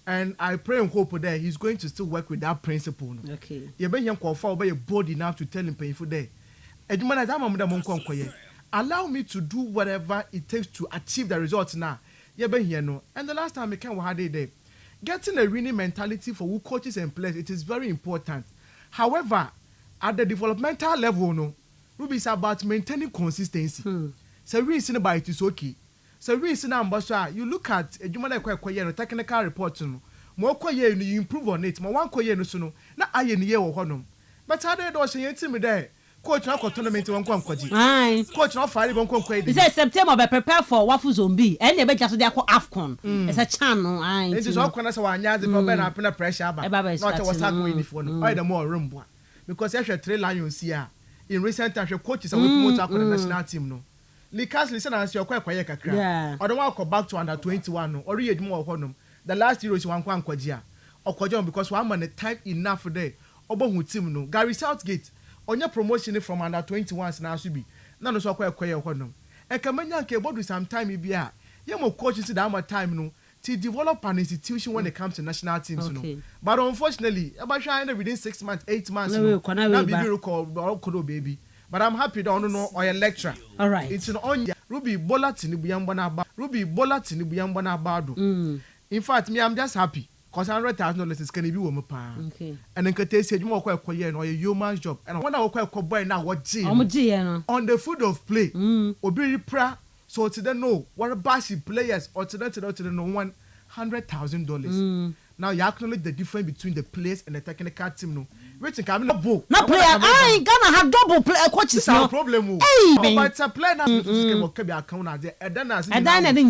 And I pray and hope that he's going to still work with that principle. No? Okay. You be him confirm obey bold enough to tell him painful there. Adwuma na that mama dem nkonkoye. Allow me to do whatever it takes to achieve the results now. You be here no. And the last time we came we had it there. Getting a winning mentality for who coaches and players, it is very important. However, at the developmental level no, Ruby is about maintaining consistency. So reason about it is okay. So reason ambassador, you look at a human no technical report no. More you improve on it. More one no so na aye ni ye wo honom. But how they do say team there. Coach na ko tournament won kwa kwaji. Coach na fire won kwa kwaji. Say September be prepare for Wafu Zombie. And e be just dey call AFCON. It's a channel. It is all kwana say wanya dey be na pena pressure ba. Not was that going for no. Why the more room boy. Because if you 3 lions here in recent times your coaches are promoted to the national team no. Kastle listen and say quite kakra. Or the one go back to under 21 no. Or you more honum. The last year is one kwaji. Okojon because one man time enough there. Obo hu team no. Gary Southgate onye promotion from under 21s na so bi. Na no so akwa honom. E kamanya nke bodu sometime bi a. Ye mo coach see that time no to develop an institution when it comes to national teams no. But unfortunately, about trying within 6 months, 8 months no. Na be record baby. But I'm happy that I know a lecturer. All right. It's an on Ruby Bola Tinubu Yambana Badu. In fact, me, I'm just happy because $100,000 can be woman. Okay. And then Kate said you more quite or a human job. And when I quite boy now what on the foot of play. Obi pra so to then know what a bassy players or to know $100,000. Now you acknowledge the difference between the players and the technical team no. Which can not player. I ain't gonna have double play coaches no problem. Hey, but a player now account there. And then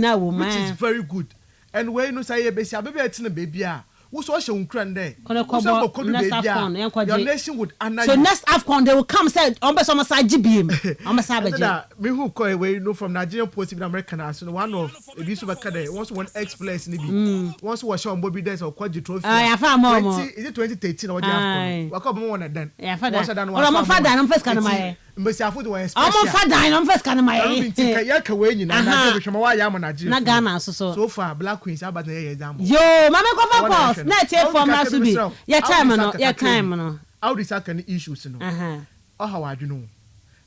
now which is very good. And when you say baby who's also there. Your nation would so next AFCON they will come say on some side GBM. On Sabaji. Me who call away from Nigerian post in American one of this over once one ex-players in once was shown Bobby Dance or Quadri trophy. I found more. Is it 2013 or the AFCON? What come on then? Yeah, father. I'm father. I'm first kind of my. Mbesi afudu wa special. I'm father. I'm first kind of my. I'm thinking yaka we nyina na je shoma wa ya mo Nigeria. Na Ghana so far Black Queens abata ye example. Yo, mama cover course. Na tie form na so bi. Your time no. How this can issues no. Oh how are you know?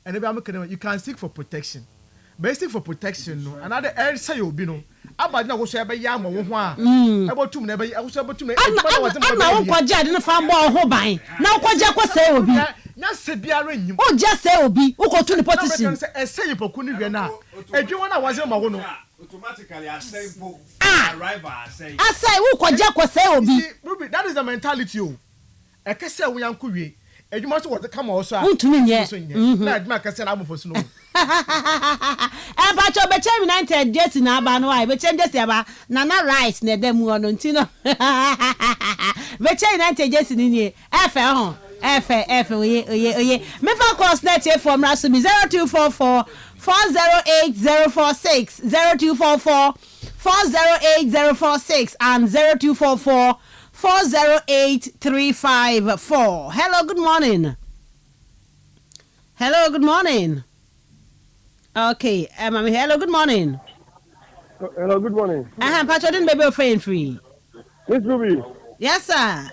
And you can seek for protection. Basic for protection no. Another air say you be no. Abadi na go so ebe ya mo ho a. Ebo tum na ebe ya so ebo tum na. Na wo kwaje de no fa mbo ho ban. Na wo kwaje ko say obi. Na se biara nyim. O just say obi, wo ko to the position. Say you poku ni hwe na. Edwe wona waze ma wo no. Automatically assemble arrival say. I say wo kwaje ko say obi. Ruby, that is the mentality o. E ka say wo yanko wie. Edwuma so wo come also a. Untumi nye. Na edwuma ka say na amofo so no. But you be United just na aba no ai be just aba Nana Rice na dem no ntino. Be United just ni nie. Efe ho. F oye. Me for course net here from Rasubi 0244 408 046 0244 408 046 and 0244 408 354. Hello, good morning. Hello, good morning. Okay, hello, good morning. Hello, good morning. Pacho didn't baby friend free. Miss Ruby. Yes, sir.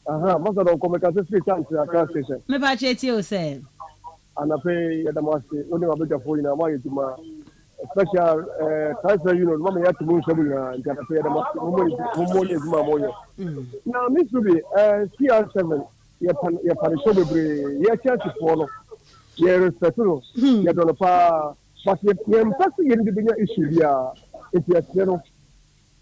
Masa don come can say chance at car station. Me pa che ti o say. Ana pay Yadamasi, only my bigger for na why to special transfer union, mama ya to move something and can pay Yadamasi, now, Miss Ruby, CR7, your panisho bebre, your chance to follow. Your respectful, you don't know, but you're passing in the issue here. If you're zero,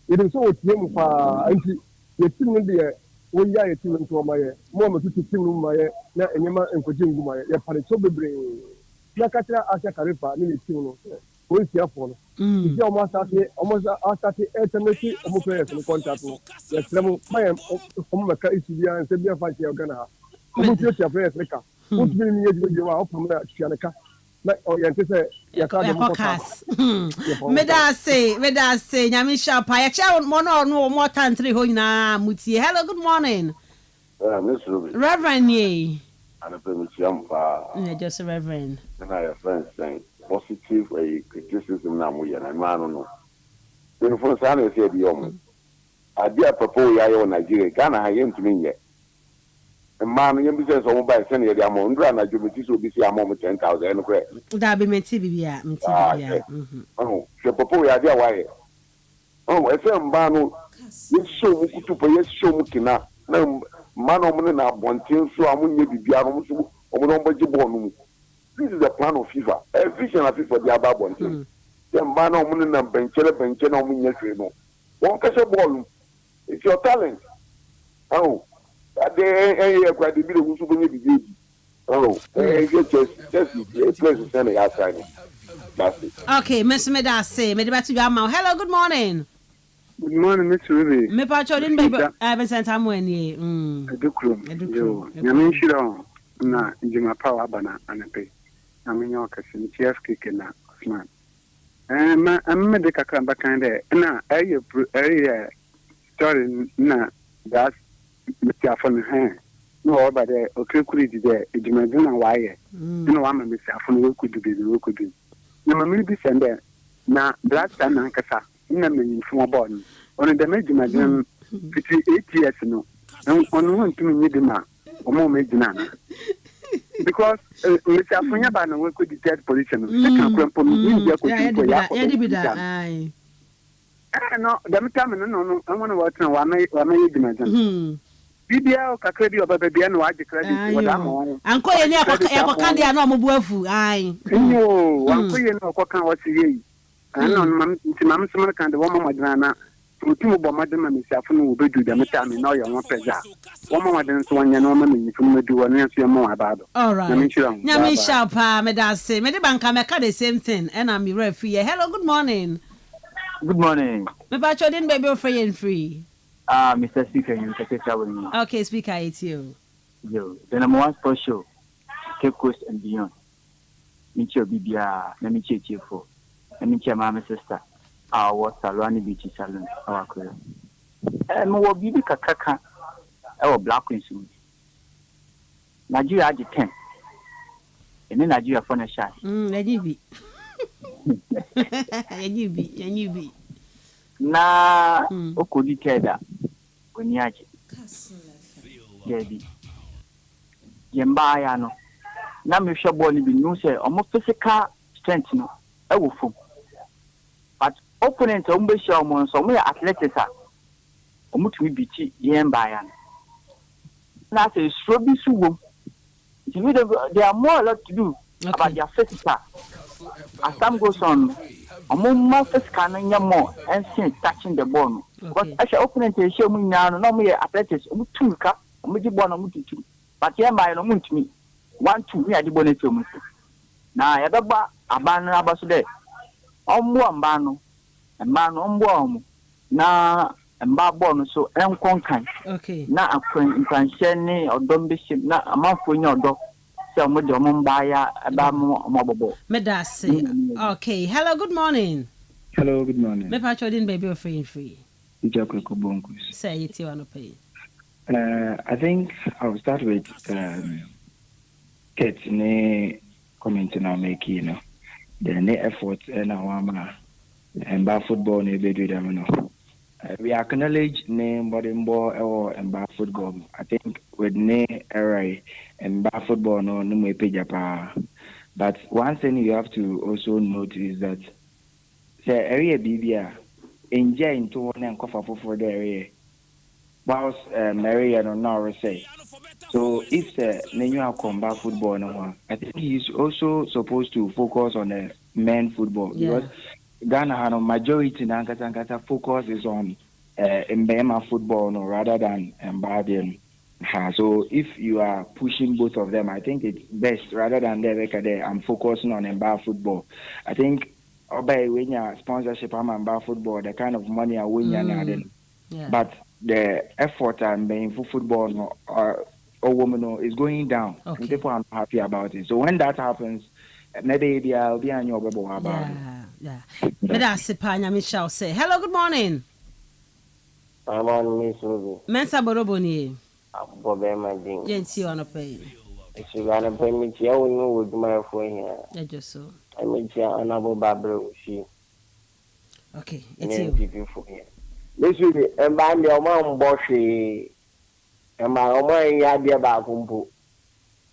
it is so him for anti, you're still in the when you are team to my mom to team my na enyama enkojin my ya pare so bebre ya katra asia karefa ni team no we see for if you almost start eternity almost no contract no ya frem my maka isibia and say bia fight ya Ghana mo ti ya frem Africa mo ti ni ye je wa opam na tianeka na o ya say ya ka do mo pass me da say nyame shapa ya cha mo no more than 3 ho nyina mutie. Hello, good morning. Miss Ruby. Reverend ye And a yeah, just Reverend. And I have friends saying positive criticism now we and I don't know. When for Sana said the I dare propose I Nigeria, Ghana I am to me yet. And man, you business on by sending the amount and I do be see a moment 10,000 that be me TV. Oh, she propose idea why. Oh, I say Mbano, you show me to pay show mukina. No man on na bontin so amunye bibia no so omudonbaji bonu. This is the plan of FIFA. Every single FIFA dey about bontin. Dem man on na benche na omunye hwe no. Won kase ball. It's your talent. Oh. They quite a bit of Usubu baby. Oh, just place sending outside. That's it. Okay, Miss Meda say, hello, good morning. Good morning, Miss Ruby. Me pacho din baby. I've sent someone ye. Yo, Yamin Shiro na Jima Power Bana Anape. Aminyo Kasim TFK na Osman. I'm medical back and there. Na, story na. That's Mr. Afon hand. No, but okay, could it there? It's my dinner wire. You know, I'm a Mr. Afon who could do the could do. No, my be send there. Now, black and Ankasa, in a million from a bottom. On the major, my 58 years, no. On one to me, the man, or more made nana. Because Mr. Afunya Bana work with the third position. No, the time no, I want to watch now. I may imagine. BBL Kakrebi or Baby and White credit. Uncle Candy and Nomubufu. Aye. No, Uncle Cocan was ye. I know Mamma Summercan, the woman Madonna. Two Madam and Mr. Afun will be do the time in all your one pressure. One more than one woman from the do and answer more about. All right. Yami Sharpa, Medase, Medibanka, Meka the same thing, and I'm your referee. Hello, good morning. Good morning. Me bacho din baby free and free. Mr. Speaker, you can take with me. Okay, Speaker, it's you. Yo, the number one sports show, Cape Coast and beyond. Meet your BBR, let me check you for. Let me check my sister. Our Saloni Beach Salon, our career. And more BB Kakaka, our black queen. Nigeria had the 10. And then Nigeria for a shot. Let you be. And you be. Na okodi keda onyaje Debi Yemba ya no na mehwe ball ni bi no say omo physical strength no e wo fom but opponent omo be show omo so omo ya athletics a omo tumi biti Yemba ya no na say strobi suwo there are more a lot to do about their physical. As time goes on, a more physical and more and since touching the ball. But as your opponent is showing me now, no more athletics, two cup, two. But here by no moon to me. 1-2, we are the bonnet to me. Now, I have a banner about today. On one bano, a man on one. Now, and Barbon, so I'm conquering. Okay. Now, a friend, Shenny or Don Bishop, not a month for your dog. So okay. Hello, good morning. Hello, good morning. Me pacho din baby free. Say it you wanna pay. I think I'll start with Kate ne comment na make the effort and our and bar football ne be do them no. We acknowledge name body or and bar football. I think with ne era and bar football no me pay Japan. But one thing you have to also note is that the area BBA enjoy into one and cover for the area. Whilst area no now say. So if the new combat football no, I think he's also supposed to focus on the men football because Ghana had a majority Nankata focus is on Mbema football no, rather than Mbadian. So if you are pushing both of them, I think it's best rather than I'm focusing on Mba football. I think when you sponsorship Mba football, the kind of money I win but the effort and being for football or woman is going down. Okay. And people are not happy about it. So when that happens, maybe I'll be on your web about it. Yeah. Michelle say, hello, good morning. I'm on Miss Ruby. Mensah Boroboni. Bobby, my dear. Yes, you want to pay. If you got a payment, you know with my phone here. I just so. I meet you another Barbara. Okay, it's you. Miss Ruby, and by your mom, Boshy, and my own idea about Kumpu.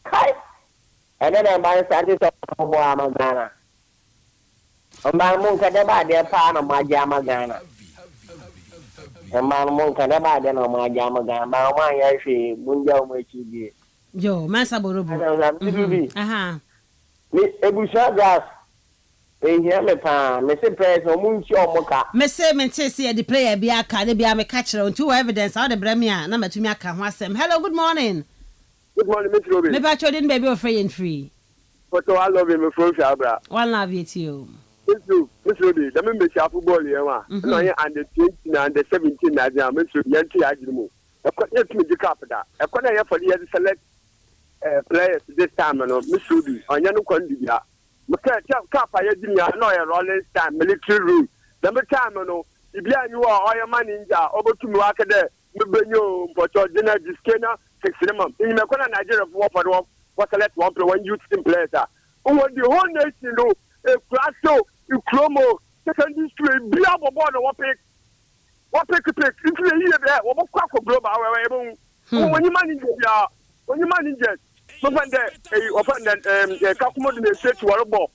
Kai! And then I buy Santis of Amagana. And my moon can never be a part of my Jamagana. And my moon can never be on my Jamagana. My actually, Mungo, which you did. Yo, Mensah Borobo. Aha. Miss Ebusha Gas. Me hear me pa. Me say press no munchi omoka. Me say me say the player be aka, they be am catch on two evidence how the bremia na matumi aka ho asem. Hello, good morning. Good morning, Miss Robin. Me ba chodin baby free and free. But I love him from Shabra. One love it you. Miss Robin, the me share football here wa. No here under 20 na under 17 na dia Miss Robin yanti ajimu. E kwa net me dikap da. E kwa na here for the select players this time no Miss Robin. Onya no kon dia. Because Kappa Yadinia, no, a rolling stand, military rule. Number time, no, if you are your man ninja, over to Muaka there, Benyo, but your dinner disclaimer, 6 minimum. In the Nigeria for select one play, one youth team player. Oh, the whole nation, a Kastle, a Chromo, secondary school, Biabo board, what pick into the year there, what crack for global, however, when you manage it, so when they open the Kakumo in the state to a ball.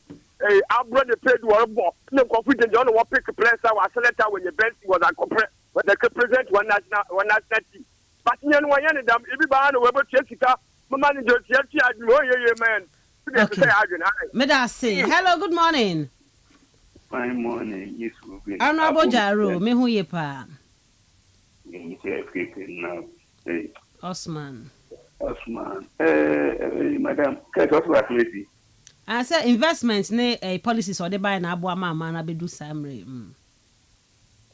I brought the paid war ball. No confidence on what pick a place I was selected when the best was a compare, but they could present one national team. But you know, everybody over Jessica, my manager, Jessica, man. Okay. Say hello, good morning. Fine morning, yes, we Honorable Jaro, me who ye pa. Osman. Madam, can I talk to I said investments ne policies or they buy na abo ama na be do samre.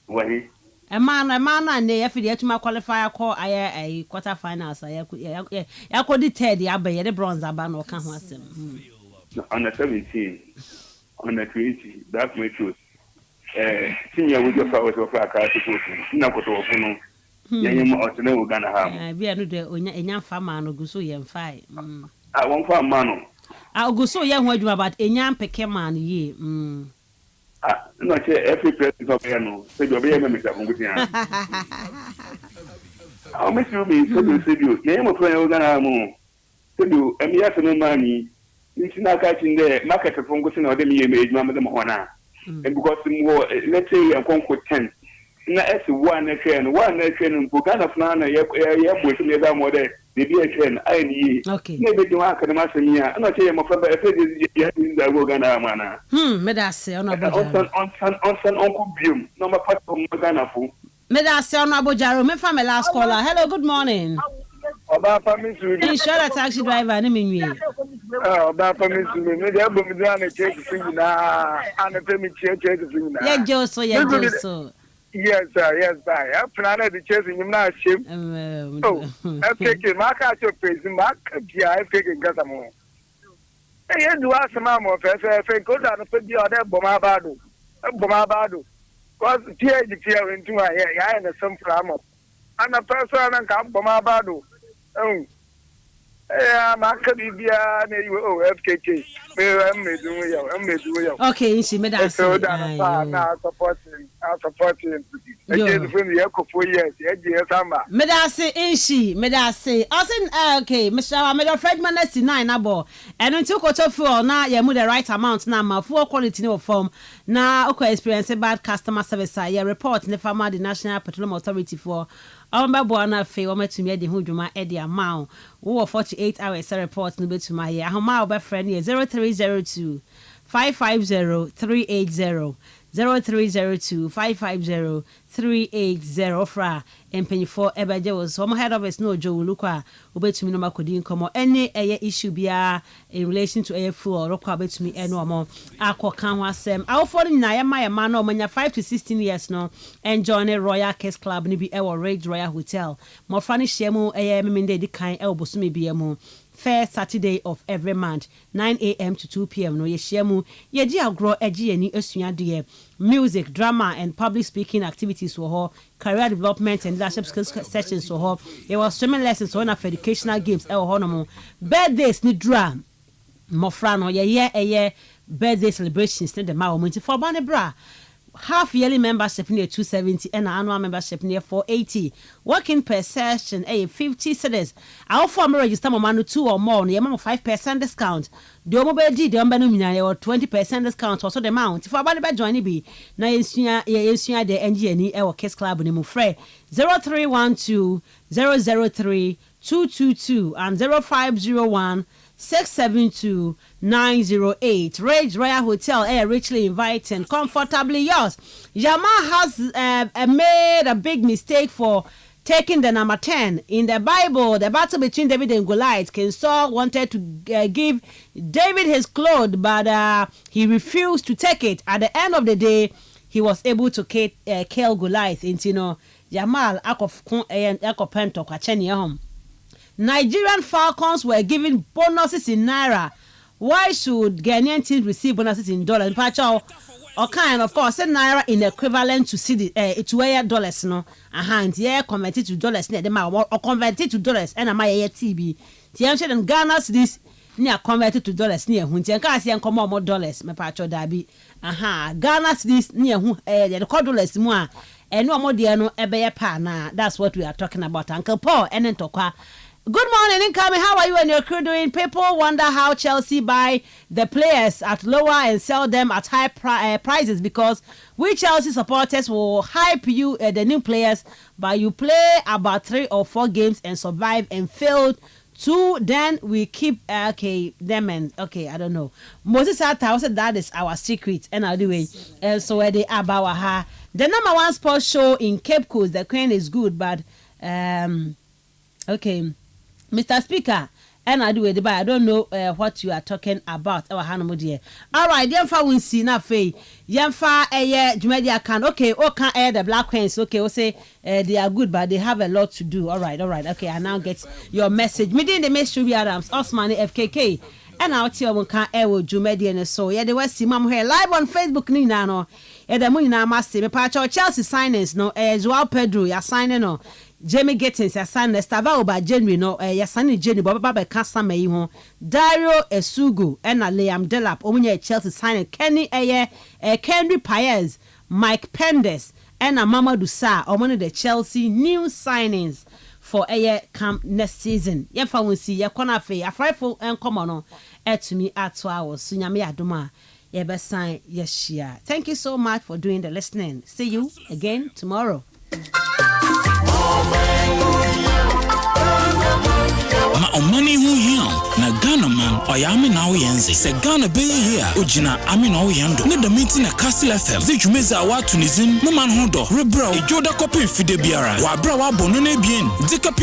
Why? A man and they if they to qualify call a quarter finals I could tell the abe the bronze aba no kan ho asem. On the 17, on the 20, that's my truth. Senior with your flowers of our car to go to Nakoto Funo. Yam or to know Ghana have. Be another Onya farmer no go so yam fi. I won't find Mano. I'll go so young what you about a young pekeman ye. Not every president of Piano, so you'll be a member with you. I'll miss you, so you say you. Name of Ghana Moon. So you, and yes, no money. It's not catching the market of focusing on the image, Mamma de Mohana. And because more, let's say, a conquer 10. Now, as one train, and Bugana of Nana, with me, that more there. Maybe a train, I need. Okay. Maybe you are going to master me. I'm not saying my father, I said, I will Ghana mana. Medase, on Uncle Bium, no more part of Ghana. Medase, Honorable Jaro, me from my last caller. Hello, good morning. About family, insurance taxi driver, I mean, you. About family, maybe I'm going to take a thing now, and a payment check. Yeah, Joe. Yes, sir. I'm planning to chase him now. Oh, I'm taking my car to face him. I'm taking Gasamo. Hey, you ask a mamma of FFA, go down and put the other Bomabado. Because tear into my hair, and some flammer. And a person and come Bomabado. Oh, I could be FKK. Okay, she made us so now supporting. Again, from the Echo 4 years, Medase. Okay, Mr. Medal Fredman, that's 9 abo. And until quarter for now, you move the right amount now, for quality no form. Now, okay, experience about customer service. I report in the farmer, the National Petroleum Authority for. Buana fe o metumi ade huduma e de amount wo 48 hours report no betuma ye ahoma oba friend ye 0302 550 380 0302 550 380 fra empenifo ebeje was some head office no Joe Luka obetumi no makodi nkomo any issue bia in relation to air fuel or kwa betumi eno mo akoka ho asem awfo na ya ma no manya 5 to 16 years no enjoy Royal Case Club ni bi ewo Rage Royal Hotel mo fa ni hyemu memende di kan bosumi bia mu first Saturday of every month 9 a.m. to 2 p.m. no yeshemu yeji agro eji ani asuade music drama and public speaking activities for career development and leadership skills sessions for there was swimming lessons on educational games no birthdays ni dra mofra no ye birthday celebrations in the ma moment for bane bra half yearly membership near 270 and annual membership near 480 working per session 50 cedis our form register manu 2 or more near 5% discount the mobile d the or 20% discount also the amount if about the join be na yesua the NGNE our case club ni mu frɛ 0312 003 222 and 0501 672-908. Rage Royal Hotel, richly inviting, comfortably yours. Yama has made a big mistake for taking the number 10. In the Bible, the battle between David and Goliath, King Saul wanted to give David his clothes, but he refused to take it. At the end of the day, he was able to kill Goliath. Jamal Akopento Kwacheni home. Nigerian Falcons were given bonuses in Naira. Why should Ghanaian teams receive bonuses in dollars? Pacho, kind of course naira in equivalent to cedi to where dollars no and yeah converted to dollars na dem or converted to dollars and am yeah TB tiam say dem Ghana cedis near converted to dollars near hu tiam ka say enkomo more dollars me pa cho dabi Ghana cedis near hu the dollars mu a eno mo de no ebe pa na that's what we are talking about Uncle Paul enen tokwa. Good morning, incoming. How are you and your crew doing? People wonder how Chelsea buy the players at lower and sell them at high prices because we Chelsea supporters will hype you the new players, but you play about 3 or 4 games and survive and fail 2. Then we keep them and I don't know. Moses Atta said that is our secret and anyway, so where they are about her. The number 1 sports show in Cape Coast, the Queen is good, but okay. Mr. Speaker, and I do it, but I don't know what you are talking about. Our Hanamudi. All right, Yamfa will see na fe. Yamfa Jumedia can can air the Black Queens. Okay, we'll say they are good, but they have a lot to do. All right. Okay, I now get your message. Me the message Adams, Osmani FKK. And I'll tell you can air with Jumedia and so yeah, they were see mom here live on Facebook Nina no. Yeah, the money na master. Me patch Chelsea signings no. Joao Pedro, ya signing no. Jamie Gittins ya sign Estava oba January no ya sign January baba be kasa mai ho Dario Esugu and Liam Delap omunye Chelsea sign Kenny Henry Paez Mike Pendes and Mamadou Sarr omone the Chelsea new signings for camp next season. Ye fa won si ye kona fe afraifo enkomo no etumi ato hours sunyame adoma ye be sign ye share. Thank you so much for doing the listening. See you again tomorrow. Ma omani hu hiam na Ghana man oyame na wo yenze se Ghana be here ojina ami na wo yendo ne da meeting na Kastle FM ze dwumeza wa tunizin mo man ho do rebra ejoda copy fide biara wa bra wa bono na bien